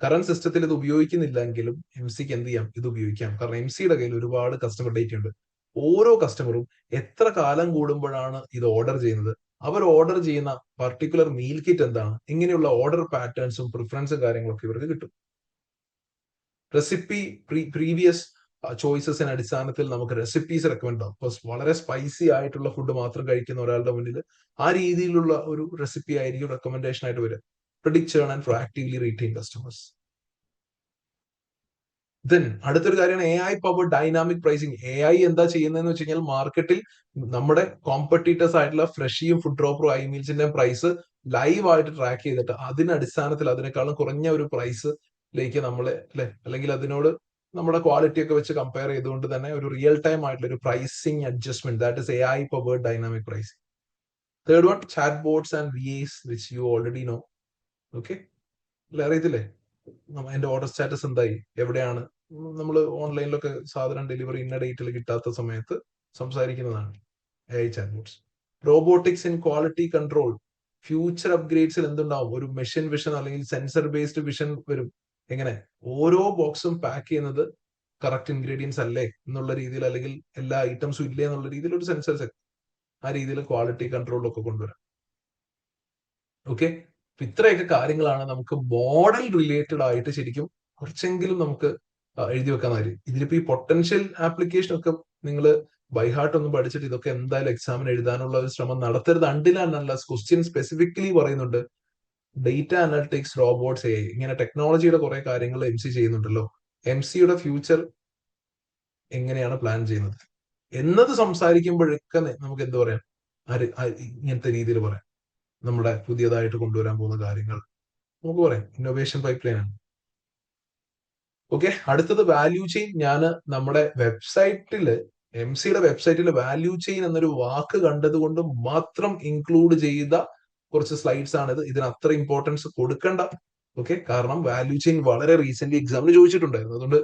Current സിസ്റ്റത്തിൽ ഇത് ഉപയോഗിക്കുന്നില്ലെങ്കിലും MC എന്ത് ചെയ്യാം? ഇത് ഉപയോഗിക്കാം. കാരണം MC കയ്യിൽ ഒരുപാട് കസ്റ്റമർ ഡേറ്റ ഉണ്ട്. ഓരോ കസ്റ്റമറും എത്ര കാലം കൂടുമ്പോഴാണ് ഇത് ഓർഡർ ചെയ്യുന്നത്, അവർ ഓർഡർ ചെയ്യുന്ന പർട്ടിക്കുലർ മീൽ കിറ്റ് എന്താണ്, ഇങ്ങനെയുള്ള ഓർഡർ പാറ്റേൺസും പ്രിഫറൻസും കാര്യങ്ങളൊക്കെ ഇവർക്ക് കിട്ടും. റെസിപ്പി പ്രീവിയസ് ചോയ്സസിന് അടിസ്ഥാനത്തിൽ നമുക്ക് റെസിപ്പീസ് റെക്കമെൻഡ് ആവും. വളരെ സ്പൈസി ആയിട്ടുള്ള ഫുഡ് മാത്രം കഴിക്കുന്ന ഒരാളുടെ മുന്നിൽ ആ രീതിയിലുള്ള ഒരു റെസിപ്പി ആയിരിക്കും റെക്കമെൻഡേഷൻ ആയിട്ട് വരിക. predict churn and proactively retain customers. Then അടുത്തൊരു കാര്യമാണ് AI powered dynamic pricing. AI എന്താ ചെയ്യുന്നതെന്ന് വെച്ച് കഴിഞ്ഞാൽ മാർക്കറ്റിൽ നമ്മുടെ കോമ്പറ്റീറ്റേഴ്സ് ആയിട്ടുള്ള ഫ്രഷിയും ഫുഡ് ഡ്രോപ്പറും ഐമീൽസിന്റെയും പ്രൈസ് ലൈവ് ആയിട്ട് ട്രാക്ക് ചെയ്തിട്ട് അതിന്റെ അടിസ്ഥാനത്തിൽ അതിനേക്കാളും കുറഞ്ഞ ഒരു പ്രൈസിലേക്ക് നമ്മളെ അല്ലെങ്കിൽ അതിനോട് നമ്മുടെ ക്വാളിറ്റി ഒക്കെ വെച്ച് കമ്പയർ ചെയ്തുകൊണ്ട് തന്നെ ഒരു റിയൽ ടൈം ആയിട്ടുള്ള ഒരു pricing adjustment, that is AI powered dynamic pricing. Third one, chat bots and VAs which you already know. Okay, അറിയത്തില്ലേ എന്റെ ഓർഡർ സ്റ്റാറ്റസ് എന്തായി, എവിടെയാണ്? നമ്മൾ ഓൺലൈനിലൊക്കെ സാധനം ഡെലിവറി ഇന്ന ഡേറ്റിൽ കിട്ടാത്ത സമയത്ത് സംസാരിക്കുന്നതാണ് AI chatbots. Robotics in quality control. Future അപ്ഗ്രേഡ്സിൽ എന്തുണ്ടാവും? ഒരു മെഷീൻ വിഷൻ അല്ലെങ്കിൽ സെൻസർ ബേസ്ഡ് വിഷൻ വരും. എങ്ങനെ ഓരോ ബോക്സും പാക്ക് ചെയ്യുന്നത് കറക്റ്റ് ഇൻഗ്രീഡിയൻസ് അല്ലേ എന്നുള്ള രീതിയിൽ, അല്ലെങ്കിൽ എല്ലാ ഐറ്റംസും ഇല്ലേ എന്നുള്ള രീതിയിൽ ഒരു സെൻസർ ആ രീതിയിൽ ക്വാളിറ്റി കൺട്രോളൊക്കെ കൊണ്ടുവരാം. ഓക്കെ, ഇത്രയൊക്കെ കാര്യങ്ങളാണ് നമുക്ക് മോഡൽ റിലേറ്റഡ് ആയിട്ട് ശരിക്കും കുറച്ചെങ്കിലും നമുക്ക് എഴുതി വെക്കാൻ കാര്യം. ഇതിലിപ്പോ ഈ പൊട്ടൻഷ്യൽ ആപ്ലിക്കേഷൻ ഒക്കെ നിങ്ങൾ ബൈഹാർട്ട് ഒന്നും പഠിച്ചിട്ട് ഇതൊക്കെ എന്തായാലും എക്സാമിന് എഴുതാനുള്ള ഒരു ശ്രമം നടത്തരുത്. അണ്ടില്ല ക്വസ്റ്റ്യൻ സ്പെസിഫിക്കലി പറയുന്നുണ്ട് ഡേറ്റ അനലിറ്റിക്സ്, റോബോട്ട്സ്, AI ഇങ്ങനെ ടെക്നോളജിയുടെ കുറെ കാര്യങ്ങൾ MC ചെയ്യുന്നുണ്ടല്ലോ. MCയുടെ ഫ്യൂച്ചർ എങ്ങനെയാണ് പ്ലാൻ ചെയ്യുന്നത് എന്നത് സംസാരിക്കുമ്പോഴൊക്കെ നമുക്ക് എന്ത് പറയാം, ഇങ്ങനത്തെ രീതിയിൽ പറയാം. നമ്മുടെ പുതിയതായിട്ട് കൊണ്ടുവരാൻ പോകുന്ന കാര്യങ്ങൾ നമുക്ക് പറയാം. ഇന്നോവേഷൻ പൈപ്പ് ലൈൻ ആണ്. ഓക്കെ, അടുത്തത് വാല്യൂ ചെയിൻ. ഞാൻ നമ്മുടെ വെബ്സൈറ്റില് MCയുടെ വെബ്സൈറ്റിൽ വാല്യൂ ചെയിൻ എന്നൊരു വാക്ക് കണ്ടത് കൊണ്ട് മാത്രം ഇൻക്ലൂഡ് ചെയ്ത കുറച്ച് സ്ലൈഡ്സ് ആണിത്. ഇതിന് അത്ര ഇമ്പോർട്ടൻസ് കൊടുക്കണ്ട. ഓക്കെ, കാരണം വാല്യൂ ചെയിൻ വളരെ റീസെന്റ് എക്സാമിന് ചോദിച്ചിട്ടുണ്ടായിരുന്നു. അതുകൊണ്ട്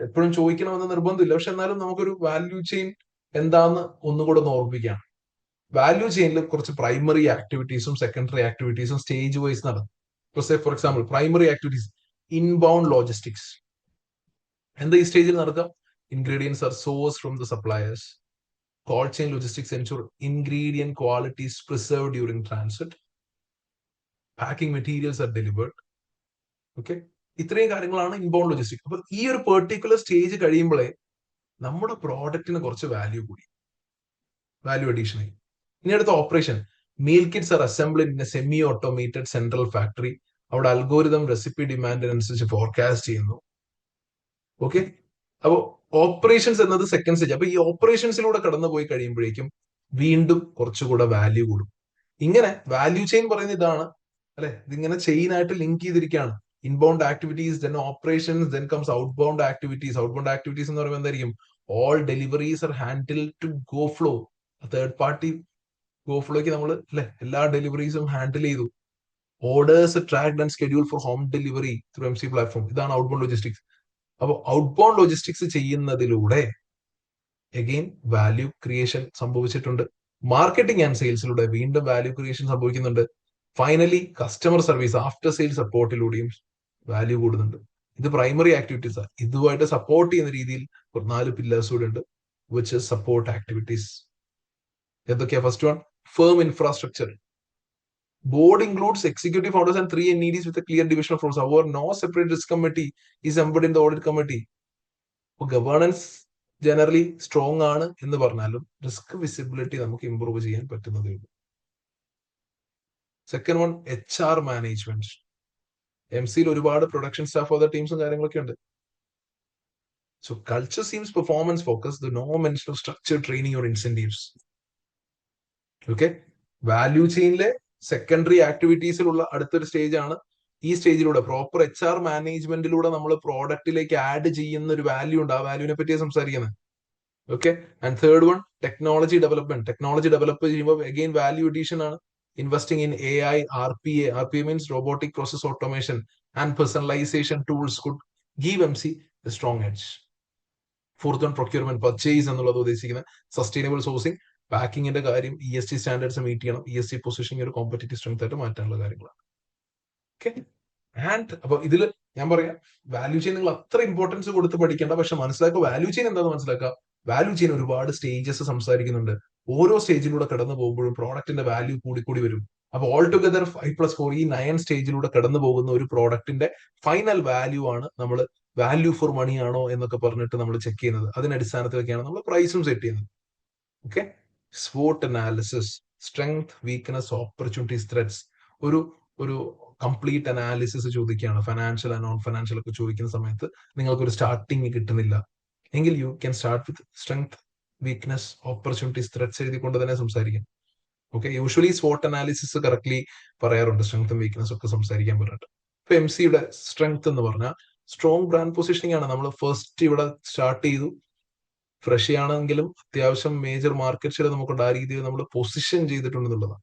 എപ്പോഴും ചോദിക്കണമെന്ന് നിർബന്ധമില്ല. പക്ഷെ എന്നാലും നമുക്കൊരു വാല്യൂ ചെയിൻ എന്താന്ന് ഒന്നുകൂടെ ഒന്ന് ഓർമ്മിക്കാം. വാല്യൂ ചെയിനിൽ കുറച്ച് പ്രൈമറി ആക്ടിവിറ്റീസും സെക്കൻഡറി ആക്ടിവിറ്റീസും സ്റ്റേജ് വൈസ് നടക്കും. For example, primary activities, inbound logistics. എന്താ ഈ സ്റ്റേജിൽ നടക്കുക? Ingredients are source from the suppliers. Cold chain logistics ensure ingredient quality is preserved during transit. Packing materials are delivered. Okay, ഇത്രയും കാര്യങ്ങളാണ് inbound logistics. അപ്പൊ ഈ ഒരു പെർട്ടിക്കുലർ സ്റ്റേജ് കഴിയുമ്പോഴേ നമ്മുടെ പ്രോഡക്റ്റിന് കുറച്ച് വാല്യൂ കൂടി, വാല്യൂ അഡീഷൻ ആയി. ഇനി അടുത്ത operation, meal kits are assembled in a semi automated central factory. അവിടെ അൽഗോരിതം റെസിപ്പി ഡിമാൻഡിനനുസരിച്ച് ഫോർകാസ്റ്റ് ചെയ്യുന്നു. ഓക്കെ, അപ്പോ ഓപ്പറേഷൻസ് എന്നത് സെക്കൻഡ് സ്റ്റേജ്. അപ്പൊ ഈ ഓപ്പറേഷൻസിലൂടെ കടന്നു പോയി കഴിയുമ്പോഴേക്കും വീണ്ടും കുറച്ചുകൂടെ വാല്യൂ കൂടും. ഇങ്ങനെ വാല്യൂ ചെയിൻ പറയുന്ന ഇതാണ് അല്ലെ, ഇതിങ്ങനെ ചെയിൻ ആയിട്ട് ലിങ്ക് ചെയ്തിരിക്കുകയാണ്. Inbound activities, then operations, then comes outbound activities. Outbound activities എന്ന് പറയുമ്പോൾ എന്തായിരിക്കും? All deliveries are handle to Go Flow. Third party Go ഫ്ലോയ്ക്ക് നമ്മൾ എല്ലാ ഡെലിവറീസും ഹാൻഡിൽ ചെയ്തു. Orders tracked and schedule for home delivery through MC platform. ഇതാണ് outbound logistics. അപ്പോൾ ഔട്ട്ബൗണ്ട് ലോജിസ്റ്റിക്സ് ചെയ്യുന്നതിലൂടെ അഗെയിൻ വാല്യൂ ക്രിയേഷൻ സംഭവിച്ചിട്ടുണ്ട്. മാർക്കറ്റിംഗ് ആൻഡ് സെയിൽസിലൂടെ വീണ്ടും വാല്യൂ ക്രിയേഷൻ സംഭവിക്കുന്നുണ്ട്. Finally customer service, after sale സപ്പോർട്ടിലൂടെയും വാല്യൂ കൂടുന്നുണ്ട്. ഇത് പ്രൈമറി ആക്ടിവിറ്റീസ് ആണ്. ഇതുമായിട്ട് സപ്പോർട്ട് ചെയ്യുന്ന രീതിയിൽ ഒരു 4 പില്ലേഴ്സ് കൂടെ ഉണ്ട്, വിച്ച് ഇസ് സപ്പോർട്ട് ആക്ടിവിറ്റീസ്. എന്തൊക്കെയാ? First one, firm infrastructure. Board includes executive founders and 3 NEDs with a clear division of roles. However, no separate risk committee is embedded in the audit committee. Governance generally strong ആണ് എന്ന് പറഞ്ഞാലും risk visibility നമുക്ക് improve ചെയ്യാൻ പറ്റുന്നതേ ഉള്ളൂ. Second one, HR management. MC ഒരുപാട് production staff of ടീംസും കാര്യങ്ങളൊക്കെ ഉണ്ട്. So culture seems performance focused, no mention of structure training or incentives. Okay, value ചെയിനിലെ സെക്കൻഡറി ആക്ടിവിറ്റീസിലുള്ള അടുത്തൊരു സ്റ്റേജ് ആണ് ഈ സ്റ്റേജിലൂടെ പ്രോപ്പർ HR മാനേജ്മെന്റിലൂടെ നമ്മൾ പ്രോഡക്റ്റിലേക്ക് ആഡ് ചെയ്യുന്ന ഒരു വാല്യൂ ഉണ്ട്. ആ വാല്യൂവിനെ പറ്റിയാണ് സംസാരിക്കുന്നത്. Okay, and third one, technology development. Technology develop ചെയ്യുമ്പോൾ അഗെയിൻ വാല്യൂ അഡീഷൻ ആണ്. Investing in AI, RPA means robotic process automation and personalisation tools could give MC A strong edge. Fourth one, procurement, purchase എന്നുള്ളത് ഉദ്ദേശിക്കുന്നത് sustainable sourcing, പാക്കിങ്ങിന്റെ കാര്യം, ESG standards meet ചെയ്യണം. ESG positioning ഒരു competitive strength ആയിട്ട് മാറ്റാനുള്ള കാര്യങ്ങളാണ്. Okay, and അപ്പൊ ഇതിൽ ഞാൻ പറയാം, വാല്യൂ ചെയിൻ നിങ്ങൾ അത്ര ഇമ്പോർട്ടൻസ് കൊടുത്ത് പഠിക്കേണ്ട, പക്ഷെ മനസ്സിലാക്കുക വാല്യൂ ചെയിൻ എന്താണെന്ന് മനസ്സിലാക്കുക. വാല്യൂ ചെയിൻ ഒരുപാട് സ്റ്റേജസ് സംസാരിക്കുന്നുണ്ട്. ഓരോ സ്റ്റേജിലൂടെ കടന്നു പോകുമ്പോഴും പ്രോഡക്റ്റിന്റെ വാല്യൂ കൂടി വരും. അപ്പൊ ഓൾ ടുഗദർ 5+4 ഈ 9 സ്റ്റേജിലൂടെ കടന്നു പോകുന്ന ഒരു പ്രോഡക്റ്റിന്റെ ഫൈനൽ വാല്യൂ ആണ് നമ്മൾ വാല്യൂ ഫോർ മണി ആണോ എന്നൊക്കെ പറഞ്ഞിട്ട് നമ്മൾ ചെക്ക് ചെയ്യുന്നത്. അതിന്റെ അടിസ്ഥാനത്തിലൊക്കെയാണ് നമ്മൾ പ്രൈസും സെറ്റ് ചെയ്യുന്നത്. Okay, SWOT analysis, strength, weakness, opportunities, threats. ഒരു കംപ്ലീറ്റ് അനാലിസിസ് ചോദിക്കുകയാണ്. ഫിനാൻഷ്യൽ ആൻഡ് നോൺ ഫിനാൻഷ്യൽ ഒക്കെ ചോദിക്കുന്ന സമയത്ത് നിങ്ങൾക്ക് ഒരു സ്റ്റാർട്ടിങ് കിട്ടുന്നില്ല എങ്കിൽ you can start with strength, weakness, opportunities, threats എഴുതിക്കൊണ്ട് തന്നെ സംസാരിക്കും. Okay, usually SWOT analysis correctly പറയാറുണ്ട്, സ്ട്രെങ്ത്തും വീക്ക്നെസ് ഒക്കെ സംസാരിക്കാൻ പറഞ്ഞിട്ട്. ഇപ്പൊ MCയുടെ സ്ട്രെങ്ത് എന്ന് പറഞ്ഞാൽ സ്ട്രോങ് ബ്രാൻഡ് പൊസിഷനിങ് ആണ്. നമ്മൾ ഫസ്റ്റ് ഇവിടെ സ്റ്റാർട്ട് ചെയ്തു, ഫ്രഷ് ആണെങ്കിലും അത്യാവശ്യം മേജർ മാർക്കറ്റ് ഷെയർ നമുക്കുണ്ട്. ആ രീതിയിൽ നമ്മൾ പൊസിഷൻ ചെയ്തിട്ടുണ്ടെന്നുള്ളതാണ്.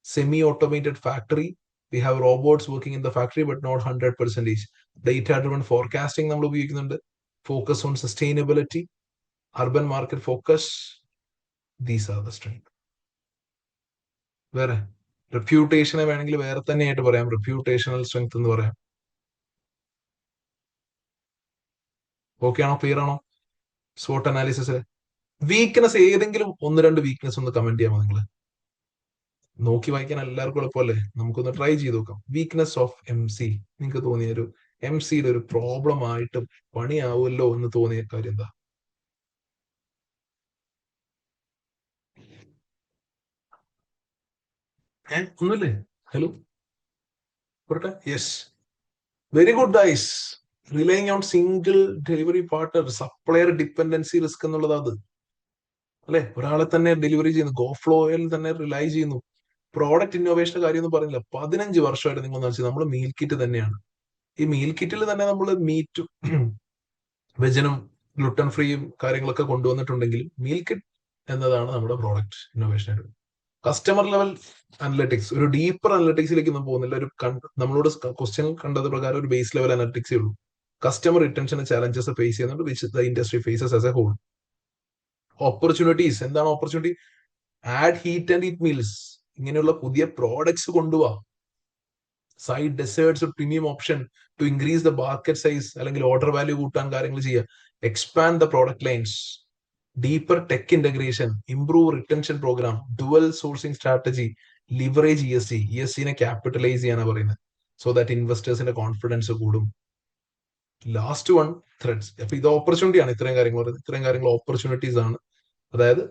Semi automated factory, we have robots working in the factory but not 100%. Data driven forecasting നമ്മൾ ഉപയോഗിക്കുന്നുണ്ട്. Focus on sustainability, urban market focus. These are the strength. വേറെ റെപ്യൂട്ടേഷനെ വേണമെങ്കിൽ വേറെ തന്നെയായിട്ട് പറയാം, റെപ്യൂട്ടേഷണൽ സ്ട്രെങ്ത് എന്ന് പറയാം. ഓക്കെ ആണോ? ക്ലിയർ ആണോ? SWOT analysis. വീക്ക്നെസ് ഏതെങ്കിലും 1-2 വീക്ക്നെസ് ഒന്ന് കമന്റ് ചെയ്യാമോ നിങ്ങൾ? നോക്കി വായിക്കാൻ എല്ലാവർക്കും എളുപ്പമല്ലേ? നമുക്കൊന്ന് ട്രൈ ചെയ്ത് നോക്കാം. വീക്ക്നെസ് ഓഫ് MC, നിങ്ങൾക്ക് തോന്നിയ ഒരു MCയുടെ ഒരു പ്രോബ്ലം ആയിട്ട് പണിയാവുമല്ലോ എന്ന് തോന്നിയ കാര്യം എന്താ? ഒന്നുമില്ലേ? ഹലോ, പറട്ടെ. Yes, very good guys. Relying on single delivery partner, supplier dependency risk എന്നുള്ളത് അത് അല്ലെ. ഒരാളെ തന്നെ ഡെലിവറി ചെയ്യുന്നു, ഗോഫ്ലോയിൽ തന്നെ റിലൈ ചെയ്യുന്നു. പ്രോഡക്റ്റ് ഇന്നോവേഷന്റെ കാര്യം ഒന്നും പറഞ്ഞില്ല. 15 വർഷമായിട്ട് നിങ്ങൾ വെച്ചാൽ നമ്മൾ മീൽ കിറ്റ് തന്നെയാണ്. ഈ മീൽ കിറ്റിൽ തന്നെ നമ്മൾ മീറ്റും വെജനും ഗ്ലൂട്ടൻ ഫ്രീയും കാര്യങ്ങളൊക്കെ കൊണ്ടുവന്നിട്ടുണ്ടെങ്കിൽ മീൽ കിറ്റ് എന്നതാണ് നമ്മുടെ പ്രോഡക്റ്റ് ഇന്നോവേഷൻ ആയിട്ട്. കസ്റ്റമർ ലെവൽ അനലറ്റിക്സ്, ഒരു ഡീപ്പർ അനലറ്റിക്സിലേക്ക് ഒന്നും പോകുന്നില്ല. ഒരു നമ്മളോട് ക്വസ്റ്റ്യൻ കണ്ടത് പ്രകാരം ഒരു ബേസ് ലെവൽ അനലറ്റിക്സേ ഉള്ളൂ. കസ്റ്റമർ റിട്ടൻഷൻ ചാലഞ്ചസ് ഫേസ് ചെയ്യുന്നുണ്ട്, which the industry faces as a whole. Opportunities, എന്താണ് opportunity? Add heat and eat meals, ഇങ്ങനെയുള്ള പുതിയ പ്രോഡക്ട്സ് കൊണ്ടുപോവാ. Side desserts, premium option to increase the market size, അല്ലെങ്കിൽ ഓർഡർ വാല്യൂ കൂട്ടാൻ കാര്യങ്ങൾ ചെയ്യുക. Expand the product lines, deeper tech integration, improve retention program, dual sourcing strategy, leverage ESG. ESGനെ capitalise ചെയ്യാനാണ് പറയുന്നത്, സോ ദാറ്റ് ഇൻവെസ്റ്റേഴ്സിന്റെ കോൺഫിഡൻസ് കൂടും. Last one, threads. അപ്പൊ ഇത് ഓപ്പർച്യൂണിറ്റി ആണ്. ഇത്രയും കാര്യങ്ങൾ ഓപ്പർച്യൂണിറ്റീസ് ആണ്. അതായത്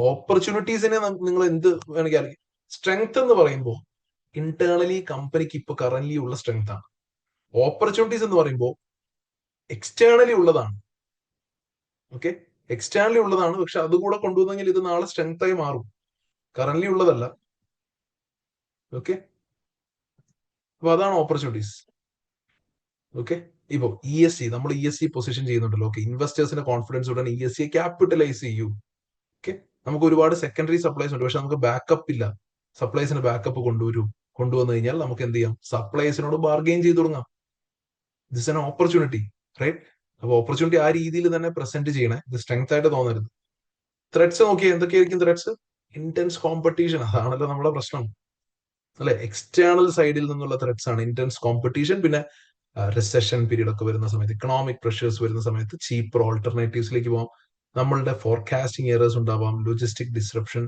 ഓപ്പർച്യൂണിറ്റീസിനെ നിങ്ങൾ എന്ത് വേണമെങ്കിൽ അറിയാം. സ്ട്രെങ്ത് എന്ന് പറയുമ്പോൾ ഇന്റേണലി കമ്പനിക്ക് ഇപ്പൊ കറന്റ്ലി ഉള്ള സ്ട്രെങ്ത് ആണ്. ഓപ്പർച്യൂണിറ്റീസ് എന്ന് പറയുമ്പോൾ എക്സ്റ്റേണലി ഉള്ളതാണ്. ഓക്കെ, എക്സ്റ്റേണലി ഉള്ളതാണ്, പക്ഷെ അതുകൂടെ കൊണ്ടുവന്നെങ്കിൽ ഇത് നാളെ സ്ട്രെങ്ത് ആയി മാറും. കറന്റ്ലി ഉള്ളതല്ല. ഓക്കെ, അപ്പൊ അതാണ് ഓപ്പർച്യൂണിറ്റീസ്. ഓക്കെ, ഇപ്പോ ESG, നമ്മൾ ESG പൊസിഷൻ ചെയ്യുന്നുണ്ടല്ലോ. ഓക്കെ, ഇൻവെസ്റ്റേഴ്സിന്റെ കോൺഫിഡൻസ് ഉടനെ ESG ക്യാപിറ്റലൈസ് ചെയ്യൂ. ഓക്കെ, നമുക്ക് ഒരുപാട് സെക്കൻഡറി സപ്ലൈസ് ഉണ്ട്, പക്ഷെ നമുക്ക് ബാക്കപ്പ് ഇല്ല. സപ്ലൈസിന് ബാക്കപ്പ് കൊണ്ടുവന്നു കഴിഞ്ഞാൽ നമുക്ക് എന്ത് ചെയ്യാം? സപ്ലൈസിനോട് ബാർഗെയിൻ ചെയ്ത് തുടങ്ങാം. This an opportunity, right? അപ്പൊ ഓപ്പർച്യൂണിറ്റി ആ രീതിയിൽ തന്നെ പ്രസന്റ് ചെയ്യണേ. ഇത് സ്ട്രെങ്ത് ആയിട്ട് തോന്നരുത്. ത്രെഡ്സ് നോക്കിയാൽ എന്തൊക്കെയായിരിക്കും ത്രെഡ്സ്? ഇന്റൻസ് കോമ്പറ്റീഷൻ, അതാണല്ലോ നമ്മുടെ പ്രശ്നം അല്ലെ. എക്സ്റ്റേണൽ സൈഡിൽ നിന്നുള്ള ത്രെഡ്സ് ആണ് ഇന്റൻസ് കോമ്പറ്റീഷൻ, പിന്നെ റിസഷൻ പീരീഡ് ഒക്കെ വരുന്ന സമയത്ത്, ഇക്കണോമിക് പ്രഷേഴ്സ് വരുന്ന സമയത്ത് ചീപ്പർ ഓൾട്ടർനേറ്റീവ്സിലേക്ക് പോകാം. നമ്മളുടെ ഫോർകാസ്റ്റിംഗ് എറേഴ്സ് ഉണ്ടാവാം, logistic disruption,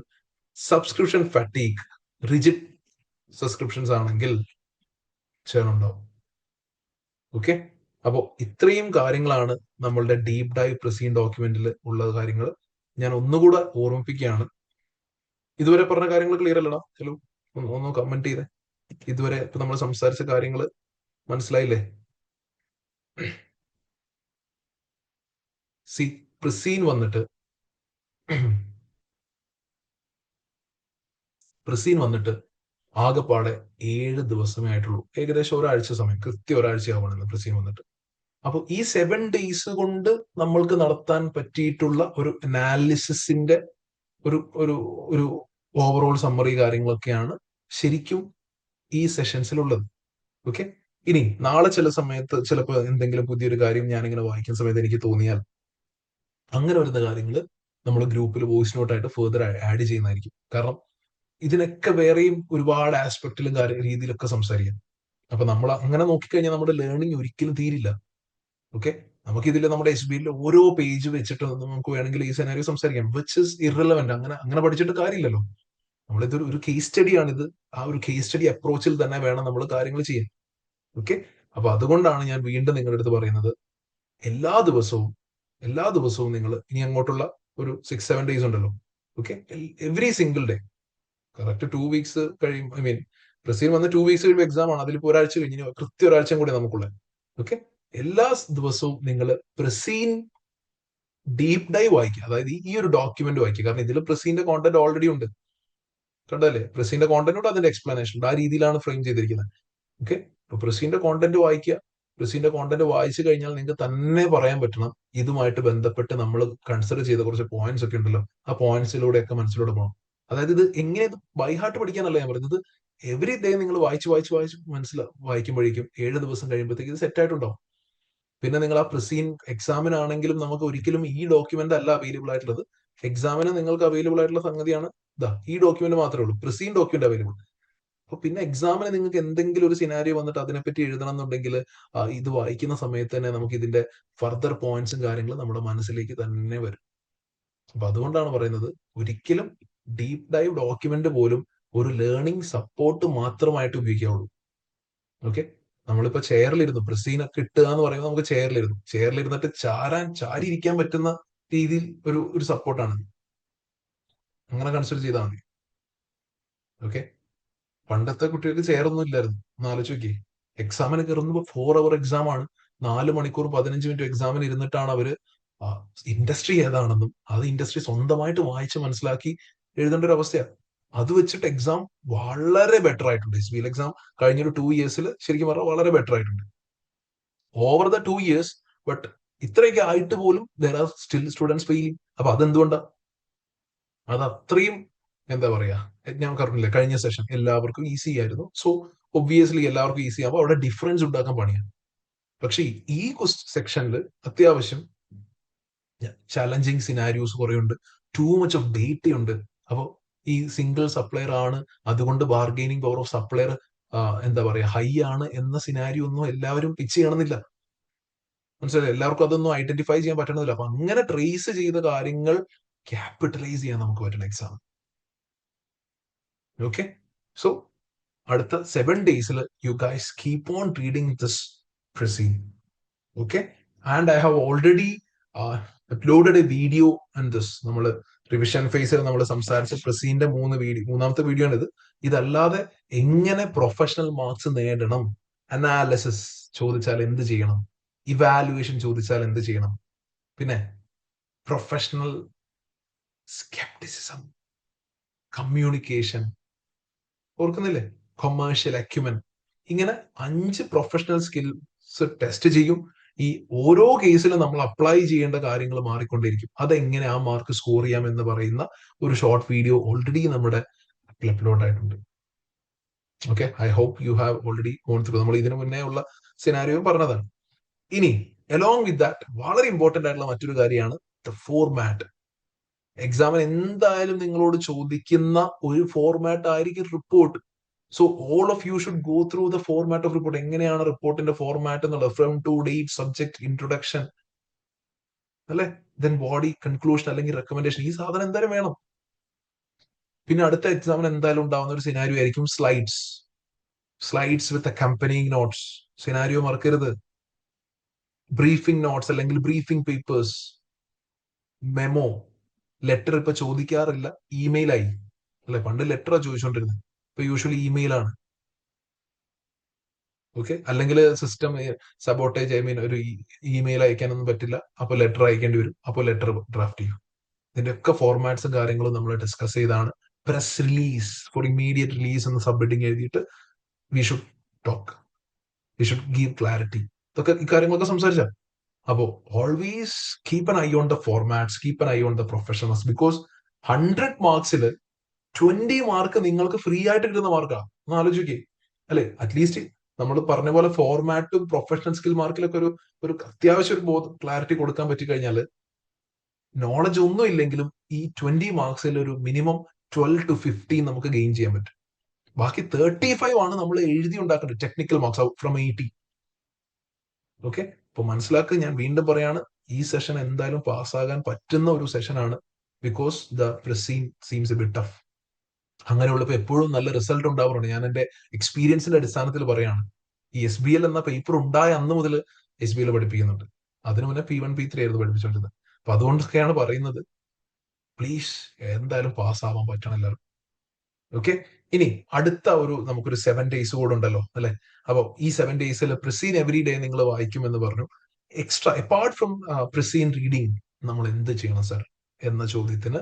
subscription fatigue, rigid subscriptions ആണെങ്കിൽ ചേർൺ ഉണ്ടാവും. ഓക്കെ, അപ്പോൾ ഇത്രയും കാര്യങ്ങളാണ് നമ്മളുടെ ഡീപ് ഡൈവ് പ്രസീൻ ഡോക്യുമെന്റിൽ ഉള്ള കാര്യങ്ങൾ. ഞാൻ ഒന്നുകൂടെ ഓർമ്മിപ്പിക്കുകയാണ്. ഇതുവരെ പറഞ്ഞ കാര്യങ്ങൾ ക്ലിയർ അല്ലടാ? ഹലോ, ഒന്ന് കമന്റ് ചെയ്തേ. ഇതുവരെ ഇപ്പൊ നമ്മൾ സംസാരിച്ച കാര്യങ്ങൾ മനസ്സിലായില്ലേ? സി പ്രസീൻ വന്നിട്ട് ആകെപ്പാടെ 7 ദിവസമേ ആയിട്ടുള്ളൂ. ഏകദേശം ഒരാഴ്ച സമയം, കൃത്യം ഒരാഴ്ചയാവണമെന്ന് പ്രസീൻ വന്നിട്ട്. അപ്പോൾ ഈ 7 ഡേയ്സ് കൊണ്ട് നമ്മൾക്ക് നടത്താൻ പറ്റിയിട്ടുള്ള ഒരു അനാലിസിസിന്റെ ഒരു ഒരു ഒരു ഓവറോൾ സമ്മറി കാര്യങ്ങളൊക്കെയാണ് ശരിക്കും ഈ സെഷൻസിലുള്ളത്. ഓക്കെ, ഇനി നാളെ ചില സമയത്ത് ചിലപ്പോൾ എന്തെങ്കിലും പുതിയൊരു കാര്യം ഞാനിങ്ങനെ വായിക്കുന്ന സമയത്ത് എനിക്ക് തോന്നിയാൽ അങ്ങനെ വരുന്ന കാര്യങ്ങൾ നമ്മൾ ഗ്രൂപ്പിൽ വോയിസ് നോട്ടായിട്ട് ഫെർദർ ആഡ് ചെയ്യുന്നതായിരിക്കും. കാരണം ഇതിനൊക്കെ വേറെയും ഒരുപാട് ആസ്പെക്റ്റിലും രീതിയിലൊക്കെ സംസാരിക്കാം. അപ്പൊ നമ്മൾ അങ്ങനെ നോക്കിക്കഴിഞ്ഞാൽ നമ്മുടെ ലേണിംഗ് ഒരിക്കലും തീരില്ല. ഓക്കെ, നമുക്കിതിൽ നമ്മുടെ SBL ഓരോ പേജ് വെച്ചിട്ട് നമുക്ക് വേണമെങ്കിൽ ഈ സെനാരിയോ സംസാരിക്കാം, വിച്ച് ഇസ് ഇറലവന്റ്. അങ്ങനെ പഠിച്ചിട്ട് കാര്യമില്ലല്ലോ. നമ്മളിതൊരു ഒരു കേസ് സ്റ്റഡിയാണിത്. ആ ഒരു കേസ് സ്റ്റഡി അപ്രോച്ചിൽ തന്നെ വേണം നമ്മൾ കാര്യങ്ങൾ ചെയ്യാൻ. ഓക്കെ, അപ്പൊ അതുകൊണ്ടാണ് ഞാൻ വീണ്ടും നിങ്ങളുടെ അടുത്ത് പറയുന്നത്, എല്ലാ ദിവസവും നിങ്ങൾ ഇനി അങ്ങോട്ടുള്ള ഒരു 6-7 ഡേയ്സ് ഉണ്ടല്ലോ. Okay, every single day correct 2 weeks കഴിയും. ഐ മീൻ പ്രസീൻ വന്ന് 2 വീക്സ് കഴിയുമ്പോൾ എക്സാം ആണ്. അതിലിപ്പോ ഒരാഴ്ച കഴിഞ്ഞു, കൃത്യം ഒരാഴ്ചയും കൂടി നമുക്കുള്ളത്. ഓക്കെ, എല്ലാ ദിവസവും നിങ്ങൾ പ്രസീൻ ഡീപ് ഡൈവ് വായിക്കുക. അതായത് ഈ ഒരു ഡോക്യുമെന്റ് വായിക്കുക. കാരണം ഇതിൽ പ്രസീന്റെ കോണ്ടന്റ് ഓൾറെഡി ഉണ്ട്. കണ്ടല്ലേ? പ്രസീന്റെ കോണ്ടന്റ് ഉണ്ട്, അതിന്റെ എക്സ്പ്ലനേഷൻ ഉണ്ട്. ആ രീതിയിലാണ് ഫ്രെയിം ചെയ്തിരിക്കുന്നത്. ഓക്കെ, അപ്പൊ പ്രസീന്റെ കോണ്ടന്റ് വായിക്കുക. പ്രസീന്റെ കോണ്ടന്റ് വായിച്ചു കഴിഞ്ഞാൽ നിങ്ങൾക്ക് തന്നെ പറയാൻ പറ്റണം ഇതുമായിട്ട് ബന്ധപ്പെട്ട് നമ്മൾ കൺസിഡർ ചെയ്ത കുറച്ച് പോയിന്റ്സ് ഒക്കെ ഉണ്ടല്ലോ, ആ പോയിന്റ്സിലൂടെയൊക്കെ മനസ്സിലൂടെ പോകണം. അതായത് ഇത് എങ്ങനെ ബൈ ഹാർട്ട് പഠിക്കാനല്ല ഞാൻ പറയുന്നത്. എവറി ഡേ നിങ്ങൾ വായിച്ച് വായിക്കുമ്പോഴേക്കും 7 ദിവസം കഴിയുമ്പോഴത്തേക്ക് ഇത് സെറ്റ് ആയിട്ടുണ്ടാവും. പിന്നെ നിങ്ങൾ ആ പ്രസീൻ എക്സാമിനാണെങ്കിലും നമുക്ക് ഒരിക്കലും ഈ ഡോക്യുമെന്റ് അല്ല അവൈലബിൾ ആയിട്ടുള്ളത്. എക്സാമിന് നിങ്ങൾക്ക് അവൈലബിൾ ആയിട്ടുള്ള സംഗതിയാണ് ഈ ഡോക്യുമെന്റ് മാത്രമേ ഉള്ളൂ, പ്രസീൻ ഡോക്യുമെന്റ് അവൈലബിൾ. അപ്പൊ പിന്നെ എക്സാമിന് നിങ്ങൾക്ക് എന്തെങ്കിലും ഒരു സിനാരിയോ വന്നിട്ട് അതിനെപ്പറ്റി എഴുതണം എന്നുണ്ടെങ്കിൽ ഇത് വായിക്കുന്ന സമയത്ത് തന്നെ നമുക്ക് ഇതിന്റെ ഫർദർ പോയിന്റ്സും കാര്യങ്ങളും നമ്മുടെ മനസ്സിലേക്ക് തന്നെ വരും. അപ്പൊ അതുകൊണ്ടാണ് പറയുന്നത്, ഒരിക്കലും ഡീപ് ഡൈവ് ഡോക്യുമെന്റ് പോലും ഒരു ലേണിംഗ് സപ്പോർട്ട് മാത്രമായിട്ട് ഉപയോഗിക്കാവുള്ളൂ. ഓക്കെ, നമ്മളിപ്പോ ചെയറിലിരുന്നു പ്രസീനൊക്കെ കിട്ടുക എന്ന് പറയുമ്പോൾ നമുക്ക് ചെയറിലിരുന്നിട്ട് ചാരി ഇരിക്കാൻ പറ്റുന്ന രീതിയിൽ ഒരു സപ്പോർട്ടാണ്. അങ്ങനെ കൺസിഡർ ചെയ്താൽ മതി. ഓക്കെ, പണ്ടത്തെ കുട്ടികൾക്ക് ചെയറൊന്നും ഇല്ലായിരുന്നു. ഒന്ന് ആലോചിച്ച് നോക്കി, എക്സാമിന് കയറുമ്പോൾ 4 അവർ എക്സാം ആണ്. 4 മണിക്കൂർ 15 മിനിറ്റ് എക്സാമിന് ഇരുന്നിട്ടാണ് അവര് ഇൻഡസ്ട്രി ഏതാണെന്നും അത് ഇൻഡസ്ട്രി സ്വന്തമായിട്ട് വായിച്ച് മനസ്സിലാക്കി എഴുതേണ്ട ഒരു അവസ്ഥയാണ്. അത് വെച്ചിട്ട് എക്സാം വളരെ ബെറ്റർ ആയിട്ടുണ്ട്. SBL എക്സാം കഴിഞ്ഞൊരു 2 ഇയേഴ്സിൽ ശരിക്കും പറഞ്ഞാൽ വളരെ ബെറ്റർ ആയിട്ടുണ്ട് ഓവർ ദ 2 ഇയേഴ്സ്. ബട്ട് ഇത്രയൊക്കെ ആയിട്ട് പോലും there are still students failing. അപ്പൊ അതെന്തുകൊണ്ടാ? അത് അത്രയും എന്താ പറയാ, ഞാൻ പറഞ്ഞില്ലേ കഴിഞ്ഞ സെഷൻ എല്ലാവർക്കും ഈസി ആയിരുന്നു. സോ ഒബ്വിയസ്ലി എല്ലാവർക്കും ഈസി ആകുമ്പോൾ അവിടെ ഡിഫറൻസ് ഉണ്ടാക്കാൻ പണിയാണ്. പക്ഷെ ഈ സെക്ഷനിൽ അത്യാവശ്യം ചലഞ്ചിങ് സിനാരിയോസ് കുറെ ഉണ്ട്. ടൂ മച്ച് ഓഫ് ഡേറ്റ ഉണ്ട്. അപ്പോൾ ഈ സിംഗിൾ സപ്ലയർ ആണ്, അതുകൊണ്ട് ബാർഗെയിനിങ് പവർ ഓഫ് സപ്ലയർ എന്താ പറയാ ഹൈ ആണ് എന്ന സിനാരിയോ ഒന്നും എല്ലാവരും പിച്ച് ചെയ്യണമെന്നില്ല. മനസ്സിലായി? എല്ലാവർക്കും അതൊന്നും ഐഡന്റിഫൈ ചെയ്യാൻ പറ്റണമെന്നില്ല. അപ്പൊ അങ്ങനെ ട്രേസ് ചെയ്ത കാര്യങ്ങൾ ക്യാപിറ്റലൈസ് ചെയ്യാൻ നമുക്ക് പറ്റണം എക്സാം. ഓക്കെ, സോ അടുത്ത 7 ഡേയ്സിൽ you guys keep on reading this പ്രസീൻ. Okay, and I have already uploaded a video and this. നമ്മൾ റിവിഷൻ ഫേസിൽ നമ്മൾ സംസാരിച്ച പ്രസീന്റെ മൂന്നാമത്തെ വീഡിയോ ആണ് ഇത്. ഇതല്ലാതെ എങ്ങനെ പ്രൊഫഷണൽ മാർക്സ് നേടണം, അനാലിസിസ് ചോദിച്ചാൽ എന്ത് ചെയ്യണം, ഇവാലുവേഷൻ ചോദിച്ചാൽ എന്ത് ചെയ്യണം, പിന്നെ പ്രൊഫഷണൽ സ്കെപ്റ്റിസിസം, കമ്മ്യൂണിക്കേഷൻ, ഓർക്കുന്നില്ലേ, കൊമേഴ്ഷ്യൽ അക്യുമൻ, ഇങ്ങനെ 5 പ്രൊഫഷണൽ സ്കിൽസ് ടെസ്റ്റ് ചെയ്യും. ഈ ഓരോ കേസിലും നമ്മൾ അപ്ലൈ ചെയ്യേണ്ട കാര്യങ്ങൾ മാറിക്കൊണ്ടിരിക്കും. അതെങ്ങനെ ആ മാർക്ക് സ്കോർ ചെയ്യാം എന്ന് പറയുന്ന ഒരു ഷോർട്ട് വീഡിയോ ഓൾറെഡി നമ്മുടെ അപ്ലോഡ് ആയിട്ടുണ്ട്. Okay, I hope you have already gone through. നമ്മൾ ഇതിനു മുന്നേ ഉള്ള സിനാരിയോ പറഞ്ഞതാണ്. ഇനി അലോങ് വിത്ത് ദാറ്റ് വളരെ ഇമ്പോർട്ടന്റ് ആയിട്ടുള്ള മറ്റൊരു കാര്യമാണ് ദ ഫോർമാറ്റ്. എക്സാമിന് എന്തായാലും നിങ്ങളോട് ചോദിക്കുന്ന ഒരു ഫോർമാറ്റ് ആയിരിക്കും report. So all of you should go through the format of report. എങ്ങനെയാണ് റിപ്പോർട്ടിന്റെ ഫോർമാറ്റ് എന്നുള്ളത്, from to date, subject, introduction, അല്ലെ, ദെൻ ബോഡി, കൺക്ലൂഷൻ അല്ലെങ്കിൽ റെക്കമെൻഡേഷൻ. ഈ സാധനം എന്തായാലും വേണം. പിന്നെ അടുത്ത എക്സാമിന് എന്തായാലും ഉണ്ടാവുന്ന ഒരു സിനാരിയോ ആയിരിക്കും സ്ലൈഡ്സ് വിത്ത് അക്കമ്പനിങ് നോട്ട്സ്. സിനാരിയോ മറക്കരുത്. ബ്രീഫിംഗ് നോട്ട്സ് അല്ലെങ്കിൽ ബ്രീഫിംഗ് പേപ്പേഴ്സ്, മെമ്മോ. ലെറ്റർ ഇപ്പൊ ചോദിക്കാറില്ല, ഇമെയിലായി. അല്ലെ, പണ്ട് ലെറ്ററാ ചോദിച്ചോണ്ടിരുന്നത്, ഇപ്പൊ യൂഷ്വലി ഇമെയിൽ ആണ്. ഓക്കെ, അല്ലെങ്കിൽ സിസ്റ്റം സബോട്ടേജ്, ഐ മീൻ ഒരു ഇമെയിൽ അയക്കാനൊന്നും പറ്റില്ല, അപ്പൊ ലെറ്റർ അയക്കേണ്ടി വരും, അപ്പോൾ ലെറ്റർ ഡ്രാഫ്റ്റ് ചെയ്യും. ഇതിന്റെ ഒക്കെ ഫോർമാറ്റ്സും കാര്യങ്ങളും നമ്മൾ ഡിസ്കസ് ചെയ്താണ്. Press release for immediate release എന്ന് സബ്മിറ്റിംഗ് എഴുതിയിട്ട് we should talk, we should give clarity. ഇതൊക്കെ ഈ കാര്യങ്ങളൊക്കെ സംസാരിച്ചാൽ. അപ്പോ always keep N I on the formats, keep N I on the professionals. Because 100 മാർക്സിൽ 20 mark നിങ്ങൾക്ക് ഫ്രീ ആയിട്ട് കിട്ടുന്ന മാർക്കാണ്. ഒന്ന് ആലോചിക്കേ, അല്ലെ? അറ്റ്ലീസ്റ്റ് നമ്മൾ പറഞ്ഞ പോലെ ഫോർമാറ്റും പ്രൊഫഷണൽ സ്കിൽ മാർക്കിലൊക്കെ ഒരു അത്യാവശ്യം ഒരു ക്ലാരിറ്റി കൊടുക്കാൻ പറ്റി കഴിഞ്ഞാൽ, നോളജ് ഒന്നും ഇല്ലെങ്കിലും ഈ 20 മാർക്സിൽ ഒരു മിനിമം 12 to 15 നമുക്ക് ഗെയിൻ ചെയ്യാൻ പറ്റും. ബാക്കി 35 ആണ് നമ്മൾ എഴുതി ഉണ്ടാക്കേണ്ടത്, ടെക്നിക്കൽ മാർക്സ് ഫ്രം 80. ഓക്കെ, അപ്പൊ മനസ്സിലാക്കുക. ഞാൻ വീണ്ടും പറയാണ്, ഈ സെഷൻ എന്തായാലും പാസ്സാകാൻ പറ്റുന്ന ഒരു സെഷനാണ്. ബിക്കോസ് ദ പ്രസീൻ സീംസ് എ ബിറ്റ് ടഫ്. അങ്ങനെയുള്ളപ്പോൾ എപ്പോഴും നല്ല റിസൾട്ട് ഉണ്ടാവാറുണ്ട്. ഞാൻ എന്റെ എക്സ്പീരിയൻസിന്റെ അടിസ്ഥാനത്തിൽ പറയാണ്. ഈ SBL എന്ന പേപ്പർ ഉണ്ടായ അന്ന് മുതൽ SBL പഠിപ്പിക്കുന്നുണ്ട്. അതിനു മുന്നേ P1 P3 ആയിരുന്നു പഠിപ്പിച്ചുകൊണ്ടിരുന്നത്. അപ്പൊ അതുകൊണ്ടൊക്കെയാണ് പറയുന്നത്, പ്ലീസ് എന്തായാലും പാസ്സാവാൻ പറ്റണം എല്ലാവരും. ഓക്കെ, ഇനി അടുത്ത നമുക്കൊരു 7 days കൂടെ ഉണ്ടല്ലോ, അല്ലെ? അപ്പൊ ഈ 7 days പ്രസീൻ എവറി ഡേ നിങ്ങൾ വായിക്കുമെന്ന് പറഞ്ഞു. Extra apart from Praseen reading നമ്മൾ എന്ത് ചെയ്യണം സർ എന്ന ചോദ്യത്തിന്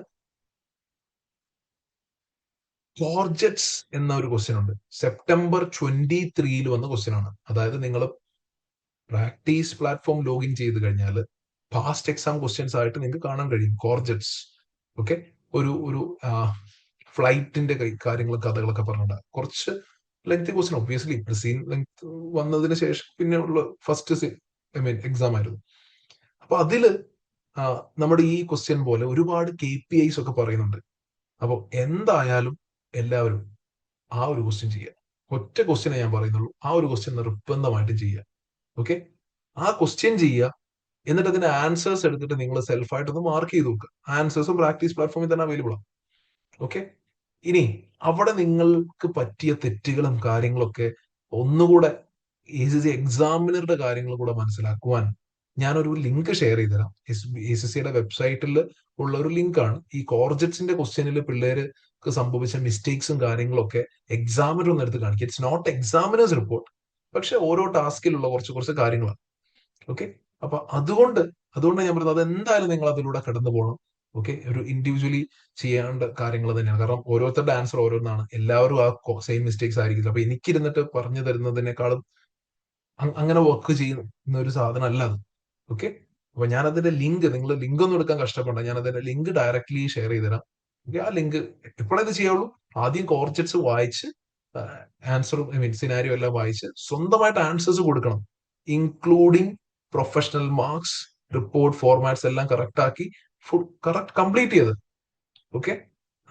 കോർജറ്റ്സ് എന്ന ഒരു ക്വസ്റ്റ്യൻ ഉണ്ട്. September 23 വന്ന ക്വസ്റ്റ്യൻ ആണ്. അതായത് നിങ്ങൾ പ്രാക്ടീസ് പ്ലാറ്റ്ഫോം ലോഗിൻ ചെയ്ത് കഴിഞ്ഞാൽ പാസ്റ്റ് എക്സാം ക്വസ്റ്റ്യൻസ് ആയിട്ട് നിങ്ങൾക്ക് കാണാൻ കഴിയും കോർജറ്റ്സ്. ഓക്കെ, ഒരു ഫ്ലൈറ്റിന്റെ കാര്യങ്ങളും കഥകളൊക്കെ പറഞ്ഞിട്ടുണ്ട്. കുറച്ച് lengthy question, obviously Praseen length വന്നതിന് ശേഷം പിന്നെ ഉള്ള ഫസ്റ്റ് എക്സാം ആയിരുന്നു. അപ്പൊ അതില് നമ്മുടെ ഈ ക്വസ്റ്റ്യൻ പോലെ ഒരുപാട് KPIs ഒക്കെ പറയുന്നുണ്ട്. അപ്പൊ എന്തായാലും എല്ലാവരും ആ ഒരു ക്വസ്റ്റ്യൻ ചെയ്യുക. ഒറ്റ ക്വസ്റ്റ്യനെ ഞാൻ പറയുന്നുള്ളൂ, ആ ഒരു ക്വസ്റ്റ്യൻ നിർബന്ധമായിട്ട് ചെയ്യുക. ഓക്കെ, ആ ക്വസ്റ്റ്യൻ ചെയ്യുക. എന്നിട്ട് അതിന്റെ ആൻസേഴ്സ് എടുത്തിട്ട് നിങ്ങൾ സെൽഫായിട്ടൊന്ന് മാർക്ക് ചെയ്ത് നോക്കുക. ആൻസേഴ്സും പ്രാക്ടീസ് പ്ലാറ്റ്ഫോമിൽ തന്നെ അവൈലബിൾ ആണ്. ഓക്കെ, ഇനി അവിടെ നിങ്ങൾക്ക് പറ്റിയ തെറ്റുകളും കാര്യങ്ങളൊക്കെ ഒന്നുകൂടെ ACC എക്സാമിനറുടെ കാര്യങ്ങൾ കൂടെ മനസ്സിലാക്കുവാൻ ഞാനൊരു ലിങ്ക് ഷെയർ ചെയ്തുതരാം. ACCയുടെ വെബ്സൈറ്റിൽ ഉള്ള ഒരു ലിങ്കാണ്. ഈ കോർജറ്റ്സിന്റെ ക്വസ്റ്റ്യനിൽ പിള്ളേർക്ക് സംഭവിച്ച മിസ്റ്റേക്സും കാര്യങ്ങളൊക്കെ എക്സാമിനർ ഒന്ന് എടുത്ത് കാണിക്കുക. ഇറ്റ്സ് നോട്ട് എക്സാമിനേഴ്സ് റിപ്പോർട്ട്, പക്ഷെ ഓരോ ടാസ്കിലുള്ള കുറച്ച് കാര്യങ്ങളാണ്. ഓക്കെ, അപ്പൊ അതുകൊണ്ട് ഞാൻ പറയുന്നത്, അതെന്തായാലും നിങ്ങൾ അതിലൂടെ കടന്നു പോകണം. ഓക്കെ, ഒരു ഇൻഡിവിജ്വലി ചെയ്യേണ്ട കാര്യങ്ങൾ തന്നെയാണ്. കാരണം ഓരോരുത്തരുടെ ആൻസർ ഓരോന്നാണ്. എല്ലാവരും ആ സെയിം മിസ്റ്റേക്സ് ആയിരിക്കില്ല. അപ്പൊ എനിക്കിരുന്നിട്ട് പറഞ്ഞു തരുന്നതിനേക്കാളും അങ്ങനെ വർക്ക് ചെയ്യുന്ന ഒരു സാധനം അല്ല അത്. ഓക്കെ, അപ്പൊ ഞാൻ അതിന്റെ ലിങ്ക്, നിങ്ങൾ ലിങ്ക് ഒന്നും എടുക്കാൻ കഷ്ടപ്പെടണ്ട, ഞാൻ അതിന്റെ ലിങ്ക് ഡയറക്ട്ലി ഷെയർ ചെയ്തുതരാം. ഓക്കെ, ആ ലിങ്ക് എപ്പോഴേ ഇത് ചെയ്യാവുള്ളൂ, ആദ്യം കോർജറ്റ്സ് വായിച്ച് ആൻസറും സിനാരിയോ എല്ലാം വായിച്ച് സ്വന്തമായിട്ട് ആൻസേഴ്സ് കൊടുക്കണം. Including professional marks, report formats എല്ലാം കറക്റ്റ് ആക്കി കറക്റ്റ് കംപ്ലീറ്റ് ചെയ്ത്. ഓക്കെ,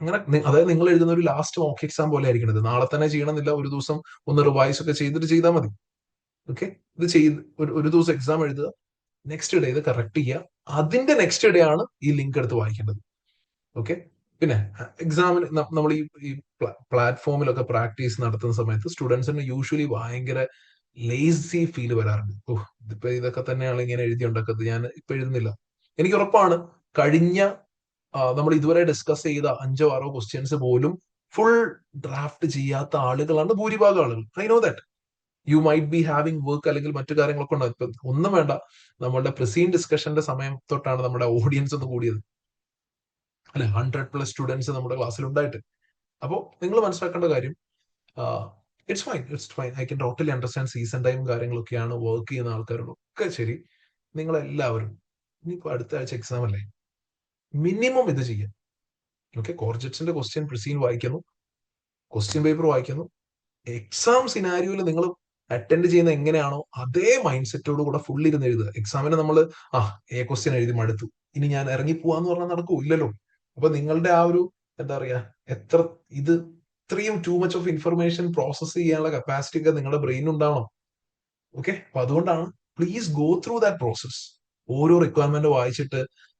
അങ്ങനെ അതായത് നിങ്ങൾ എഴുതുന്ന ഒരു ലാസ്റ്റ് മോക്ക് എക്സാം പോലെ ആയിരിക്കണം ഇത്. നാളെ തന്നെ ചെയ്യണമെന്നില്ല, ഒരു ദിവസം ഒന്ന് റിവൈസ് ഒക്കെ ചെയ്തിട്ട് ചെയ്താൽ മതി. ഓക്കെ, ഇത് ചെയ്ത് ഒരു ദിവസം എക്സാം എഴുതുക, നെക്സ്റ്റ് ഡേ ഇത് കറക്റ്റ് ചെയ്യുക, അതിന്റെ നെക്സ്റ്റ് ഡേ ആണ് ഈ ലിങ്ക് എടുത്ത് വായിക്കേണ്ടത്. ഓക്കെ, പിന്നെ എക്സാമിന് നമ്മൾ ഈ പ്ലാറ്റ്ഫോമിലൊക്കെ പ്രാക്ടീസ് നടത്തുന്ന സമയത്ത് സ്റ്റുഡൻസിന് യൂഷ്വലി ഭയങ്കര ലേസി ഫീൽ വരാറുണ്ട്. ഓഹ്, ഇതിപ്പോ ഇതൊക്കെ തന്നെയാണ് ഇങ്ങനെ എഴുതി ഉണ്ടാക്കുന്നത്, ഞാൻ ഇപ്പൊ എഴുതുന്നില്ല. എനിക്ക് ഉറപ്പാണ്, കഴിഞ്ഞ നമ്മൾ ഇതുവരെ ഡിസ്കസ് ചെയ്ത 5-6 ക്വസ്റ്റ്യൻസ് പോലും ഫുൾ ഡ്രാഫ്റ്റ് ചെയ്യാത്ത ആളുകളാണ് ഭൂരിഭാഗം ആളുകൾ. I know that. You might be having work അല്ലെങ്കിൽ മറ്റു കാര്യങ്ങളൊക്കെ ഉണ്ടാവും. ഇപ്പൊ ഒന്നും വേണ്ട, നമ്മളുടെ പ്രസീൻ ഡിസ്കഷന്റെ സമയം തൊട്ടാണ് നമ്മുടെ ഓഡിയൻസ് ഒന്ന് കൂടിയത്, അല്ലെ? 100+ സ്റ്റുഡൻസ് നമ്മുടെ ക്ലാസ്സിൽ ഉണ്ടായിട്ട്. അപ്പോൾ നിങ്ങൾ മനസ്സിലാക്കേണ്ട കാര്യം, it's fine, I can totally understand. Season time കാര്യങ്ങളൊക്കെയാണ്, വർക്ക് ചെയ്യുന്ന ആൾക്കാരോടൊക്കെ ശരി. നിങ്ങളെല്ലാവരും ഇനിയിപ്പോ അടുത്ത ആഴ്ച എക്സാം അല്ലേ, മിനിമം ഇത് ചെയ്യാം. ഓക്കെ, കോർജറ്റ്സിന്റെ ക്വസ്റ്റ്യൻ പ്രസീൻ വായിക്കുന്നു, ക്വസ്റ്റ്യൻ പേപ്പർ വായിക്കുന്നു. എക്സാം സിനാരിയോയിൽ നിങ്ങൾ അറ്റൻഡ് ചെയ്യുന്ന എങ്ങനെയാണോ അതേ മൈൻഡ് സെറ്റോട് കൂടെ ഫുൾ ഇരുന്ന് എഴുതുക. എക്സാമിന് നമ്മൾ ക്വസ്റ്റ്യൻ എഴുതി മടുത്തു, ഇനി ഞാൻ ഇറങ്ങി പോവാന്ന് പറഞ്ഞാൽ നടക്കൂ, ഇല്ലല്ലോ. അപ്പൊ നിങ്ങളുടെ ആ ഒരു എന്താ പറയാ, എത്ര ഇത് അത്രയും too much of information process ചെയ്യാനുള്ള കപ്പാസിറ്റി ഒക്കെ നിങ്ങളുടെ ബ്രെയിൻ ഉണ്ടാവണം. ഓക്കെ, അപ്പൊ അതുകൊണ്ടാണ് please go through that process. ഓരോ റിക്വയർമെന്റ് വായിച്ചിട്ട്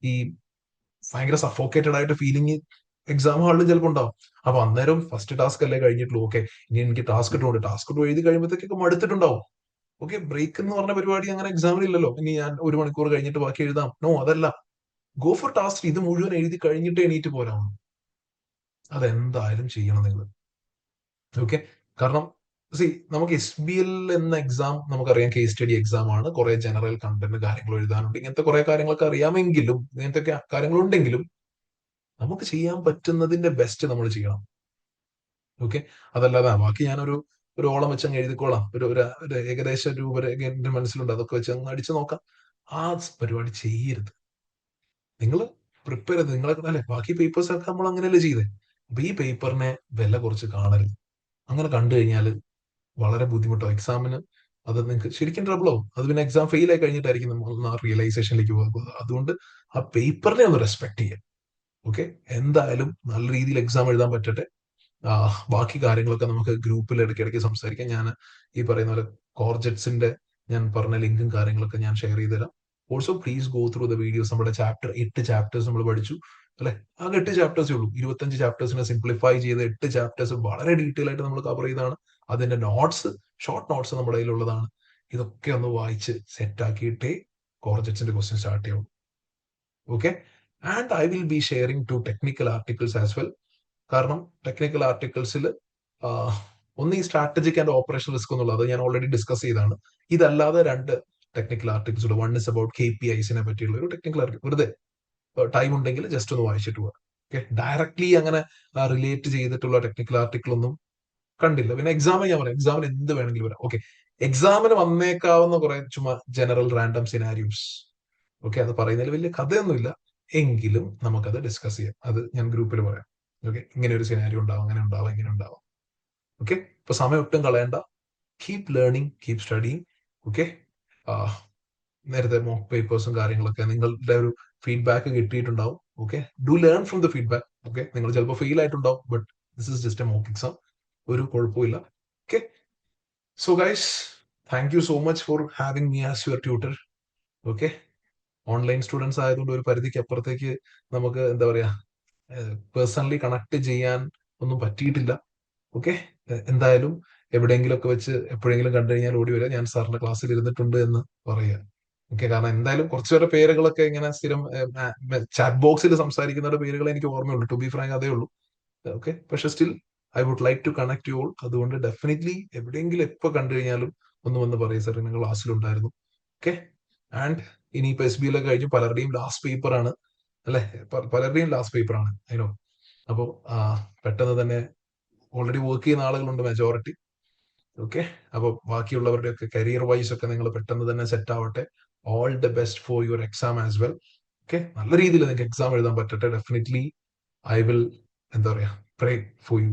ഈ ഭയങ്കര സഫോക്കേറ്റഡ് ആയിട്ട് ഫീലിംഗ് എക്സാം ഹാളിൽ ചിലപ്പോൾ ഉണ്ടാവും. അപ്പൊ അന്നേരം ഫസ്റ്റ് ടാസ്ക് അല്ലേ കഴിഞ്ഞിട്ടുള്ളൂ, ഓക്കെ ഇനി എനിക്ക് ടാസ്ക് 2 ഉണ്ട്, ടാസ്ക് 2 എഴുതി കഴിയുമ്പോഴത്തേക്കൊക്കെ മടുത്തിട്ടുണ്ടാവും. ഓക്കെ, ബ്രേക്ക് എന്ന് പറഞ്ഞ പരിപാടി അങ്ങനെ എക്സാമിൽ ഇല്ലല്ലോ, ഇനി ഞാൻ 1 മണിക്കൂർ കഴിഞ്ഞിട്ട് ബാക്കി എഴുതാം. നോ, അതല്ല. Go for task. ഇത് മുഴുവൻ എഴുതി കഴിഞ്ഞിട്ട് എണീറ്റ് പോരാം. അതെന്തായാലും ചെയ്യണം നിങ്ങൾ. ഓക്കെ, കാരണം സി നമുക്ക് SBL എന്ന എക്സാം നമുക്കറിയാം, കേസ് സ്റ്റഡി എക്സാം ആണ്. കുറെ ജനറൽ കണ്ടന്റ് കാര്യങ്ങൾ എഴുതാനുണ്ട്. ഇങ്ങനത്തെ കുറെ കാര്യങ്ങളൊക്കെ അറിയാമെങ്കിലും, ഇങ്ങനത്തെ കാര്യങ്ങളുണ്ടെങ്കിലും നമുക്ക് ചെയ്യാൻ പറ്റുന്നതിന്റെ ബെസ്റ്റ് നമ്മൾ ചെയ്യണം. ഓക്കെ, അതല്ലാതെ ബാക്കി ഒരു ഓളം വെച്ച് അങ്ങ് എഴുതിക്കോളാം, ഒരു ഏകദേശ രൂപരേഖ എന്റെ മനസ്സിലുണ്ട്, അതൊക്കെ വെച്ച് അങ്ങ് അടിച്ചു നോക്കാം. ആ പരിപാടി ചെയ്യരുത്. നിങ്ങൾ പ്രിപ്പയർ ചെയ്ത് നിങ്ങളെ അല്ലെ, ബാക്കി പേപ്പേഴ്സ് ഒക്കെ നമ്മൾ അങ്ങനെയല്ലേ ചെയ്തേ. അപ്പൊ ഈ പേപ്പറിനെ വില കുറച്ച് കാണരുത്. അങ്ങനെ കണ്ടു കഴിഞ്ഞാൽ വളരെ ബുദ്ധിമുട്ടാവും എക്സാമിന്. അത് നിങ്ങൾക്ക് ശരിക്കും ട്രബിൾ ആവും. അത് പിന്നെ എക്സാം ഫെയിൽ ആയി കഴിഞ്ഞിട്ടായിരിക്കും നമ്മൾ ആ റിയലൈസേഷനിലേക്ക് പോകുന്നത്. അതുകൊണ്ട് ആ പേപ്പറിനെ ഒന്ന് റെസ്പെക്ട് ചെയ്യാം. ഓക്കെ, എന്തായാലും നല്ല രീതിയിൽ എക്സാം എഴുതാൻ പറ്റട്ടെ. ബാക്കി കാര്യങ്ങളൊക്കെ നമുക്ക് ഗ്രൂപ്പിൽ ഇടയ്ക്കിടയ്ക്ക് സംസാരിക്കാം. ഞാൻ ഈ പറയുന്ന പോലെ കോർജറ്റ്സിന്റെ ഞാൻ പറഞ്ഞ ലിങ്കും കാര്യങ്ങളൊക്കെ ഞാൻ ഷെയർ ചെയ്ത് തരാം. Also please go through the videos. നമ്മുടെ 8 ചാപ്റ്റേഴ്സ് നമ്മൾ പഠിച്ചു അല്ലെ. ആകെ 8 ചാപ്റ്റേഴ്സേ ഉള്ളൂ. 25 ചാപ്റ്റേഴ്സിനെ സിംപ്ലിഫൈ ചെയ്ത് 8 ചാപ്റ്റേഴ്സ് വളരെ ഡീറ്റെയിൽ ആയിട്ട് നമ്മൾ കവർ ചെയ്താണ്. അതിന്റെ നോട്ട്സ്, ഷോർട്ട് നോട്ട്സ് നമ്മുടെ കയ്യിലുള്ളതാണ്. ഇതൊക്കെ ഒന്ന് വായിച്ച് സെറ്റ് ആക്കിയിട്ടേ കോർജറ്റ്സിന്റെ ക്വസ്റ്റ്യൻ സ്റ്റാർട്ട് ചെയ്യുള്ളൂ. Okay, and I will be sharing 2 technical articles as well. കാരണം ടെക്നിക്കൽ ആർട്ടിക്കിൾസിൽ ഒന്ന് ഈ സ്ട്രാറ്റജിക് ആൻഡ് ഓപ്പറേഷൻ റിസ്ക് എന്നുള്ളത് ഞാൻ ഓൾറെഡി ഡിസ്കസ് ചെയ്താണ്. ഇതല്ലാതെ 2 ടെക്നിക്കൽ ആർട്ടിക്കിൾസ് ഉണ്ട്. വൺ ഇസ് അബൌട്ട് KPIസിനെ പറ്റിയുള്ള ഒരു ടെക്നിക്കൽ ആർട്ടിക്കിൾ. വെറുതെ ടൈം ഉണ്ടെങ്കിൽ ജസ്റ്റ് ഒന്ന് വായിച്ചിട്ട് പോവാം. ഓക്കെ, ഡയറക്ട്ലി അങ്ങനെ റിലേറ്റ് ചെയ്തിട്ടുള്ള ടെക്നിക്കൽ ആർട്ടിക്കിൾ ഒന്നും കണ്ടില്ല. പിന്നെ എക്സാമിന് ഞാൻ പറയാം, എക്സാമിന് എന്ത് വേണമെങ്കിലും വരാം. ഓക്കെ, എക്സാമിന് വന്നേക്കാവുന്ന കുറെ ചുമ്മാ ജനറൽ റാൻഡം സിനാരിയോസ്. ഓക്കെ, അത് പറയുന്നതിൽ വലിയ കഥയൊന്നുമില്ല, എങ്കിലും നമുക്കത് ഡിസ്കസ് ചെയ്യാം. അത് ഞാൻ ഗ്രൂപ്പിൽ പറയാം. ഓക്കെ, ഇങ്ങനെ ഒരു സിനാരിയോ ഉണ്ടാവും, അങ്ങനെ ഉണ്ടാവും, ഇങ്ങനെ ഉണ്ടാവും. ഓക്കെ, ഇപ്പൊ സമയം ഒട്ടും കളയണ്ട. Keep learning, keep studying. Okay, നേരത്തെ മോക്ക് പേപ്പേഴ്സും കാര്യങ്ങളൊക്കെ നിങ്ങളുടെ ഒരു ഫീഡ്ബാക്ക് കിട്ടിയിട്ടുണ്ടാവും. Okay, do learn from the feedback. Okay, നിങ്ങൾ ചിലപ്പോൾ ഫെയിൽ ആയിട്ടുണ്ടാവും, but this is just a mock exam. ഒരു കുഴപ്പമില്ല. Okay, so guys, thank you so much for having me as your tutor. Okay, online students ആയതുകൊണ്ട് ഒരു പരിധിക്ക് അപ്പുറത്തേക്ക് നമുക്ക് എന്താ പറയാ പേഴ്സണലി കണക്ട് ചെയ്യാൻ ഒന്നും പറ്റിയിട്ടില്ല. ഓക്കെ, എന്തായാലും എവിടെയെങ്കിലുമൊക്കെ വെച്ച് എപ്പോഴെങ്കിലും കണ്ടു കഴിഞ്ഞാൽ ഓടി വരിക, ഞാൻ സാറിന്റെ ക്ലാസ്സിൽ ഇരുന്നിട്ടുണ്ട് എന്ന് പറയുക. ഓക്കെ, കാരണം എന്തായാലും കുറച്ചുപേരുടെ പേരുകളൊക്കെ ഇങ്ങനെ സ്ഥിരം ചാറ്റ് ബോക്സിൽ സംസാരിക്കുന്നവരുടെ പേരുകൾ എനിക്ക് ഓർമ്മയുള്ളൂ. ടു ബി ഫ്രാങ്ക് അതേ ഉള്ളൂ. ഓക്കെ, പക്ഷെ still I would like to connect you all. അതുകൊണ്ട് ഡെഫിനറ്റ്ലി എവിടെയെങ്കിലും എപ്പോൾ കണ്ടു കഴിഞ്ഞാലും ഒന്ന് വന്ന് പറയും, സാർ നിങ്ങൾ ക്ലാസ്സിലുണ്ടായിരുന്നു. ഓക്കെ, ആൻഡ് ഇനിയിപ്പോ SBL ഒക്കെ കഴിഞ്ഞു പലരുടെയും ലാസ്റ്റ് പേപ്പർ ആണ് അല്ലെ, പലരുടെയും ലാസ്റ്റ് പേപ്പർ ആണ് അതിനോ. അപ്പോൾ പെട്ടെന്ന് തന്നെ ഓൾറെഡി വർക്ക് ചെയ്യുന്ന ആളുകളുണ്ട് മെജോറിറ്റി. ഓക്കെ, അപ്പോൾ ബാക്കിയുള്ളവരുടെ ഒക്കെ കരിയർ വൈസ് ഒക്കെ നിങ്ങൾ പെട്ടെന്ന് തന്നെ സെറ്റ് ആവട്ടെ. All the best for your exam as well. Okay, നല്ല രീതിയിൽ നിങ്ങൾക്ക് എക്സാം എഴുതാൻ പറ്റട്ടെ. ഡെഫിനറ്റ്ലി ഐ വിൽ എന്താ പറയാ pray for you.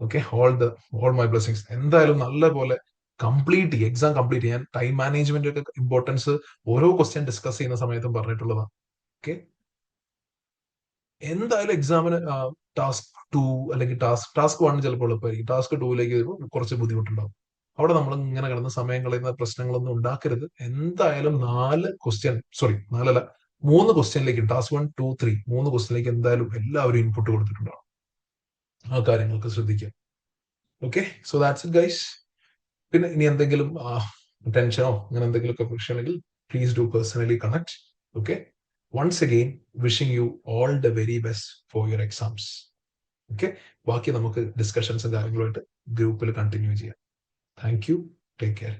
Okay, all my blessings. എന്തായാലും നല്ല പോലെ കംപ്ലീറ്റ് ചെയ്യുക, എക്സാം കംപ്ലീറ്റ് ചെയ്യാൻ. ടൈം മാനേജ്മെന്റ് ഒക്കെ ഇമ്പോർട്ടൻസ് ഓരോ ക്വസ്റ്റ്യൻ ഡിസ്കസ് ചെയ്യുന്ന സമയത്തും പറഞ്ഞിട്ടുള്ളതാണ്. ഓക്കെ, എന്തായാലും എക്സാമിന് ടാസ്ക് 2 അല്ലെങ്കിൽ ടാസ്ക് 1 ചിലപ്പോൾ എളുപ്പമായിരിക്കും. ടാസ്ക് 2ലേക്ക് കുറച്ച് ബുദ്ധിമുട്ടുണ്ടാവും. അവിടെ നമ്മൾ ഇങ്ങനെ കിടന്ന് സമയം കളയുന്ന പ്രശ്നങ്ങളൊന്നും ഉണ്ടാക്കരുത്. എന്തായാലും 4 ക്വസ്റ്റ്യൻ, സോറി 4 അല്ല, 3 ക്വസ്റ്റ്യനിലേക്ക്, ടാസ്ക് 1, 2, 3 3 ക്വസ്റ്റ്യനിലേക്ക് എന്തായാലും എല്ലാവരും ഇൻപുട്ട് കൊടുത്തിട്ടുണ്ടാവും. ആ കാര്യങ്ങളൊക്കെ ശ്രദ്ധിക്കുക. Okay, so that's it guys. പിന്നെ ഇനി എന്തെങ്കിലും ടെൻഷനോ അങ്ങനെ എന്തെങ്കിലുമൊക്കെ പ്രശ്നമുണ്ടെങ്കിൽ please do personally connect. Okay, once again wishing you all the very best for your exams. Okay, ബാക്കി നമുക്ക് ഡിസ്കഷൻസും കാര്യങ്ങളുമായിട്ട് ഗ്രൂപ്പിൽ കണ്ടിന്യൂ ചെയ്യാം. Thank you, take care.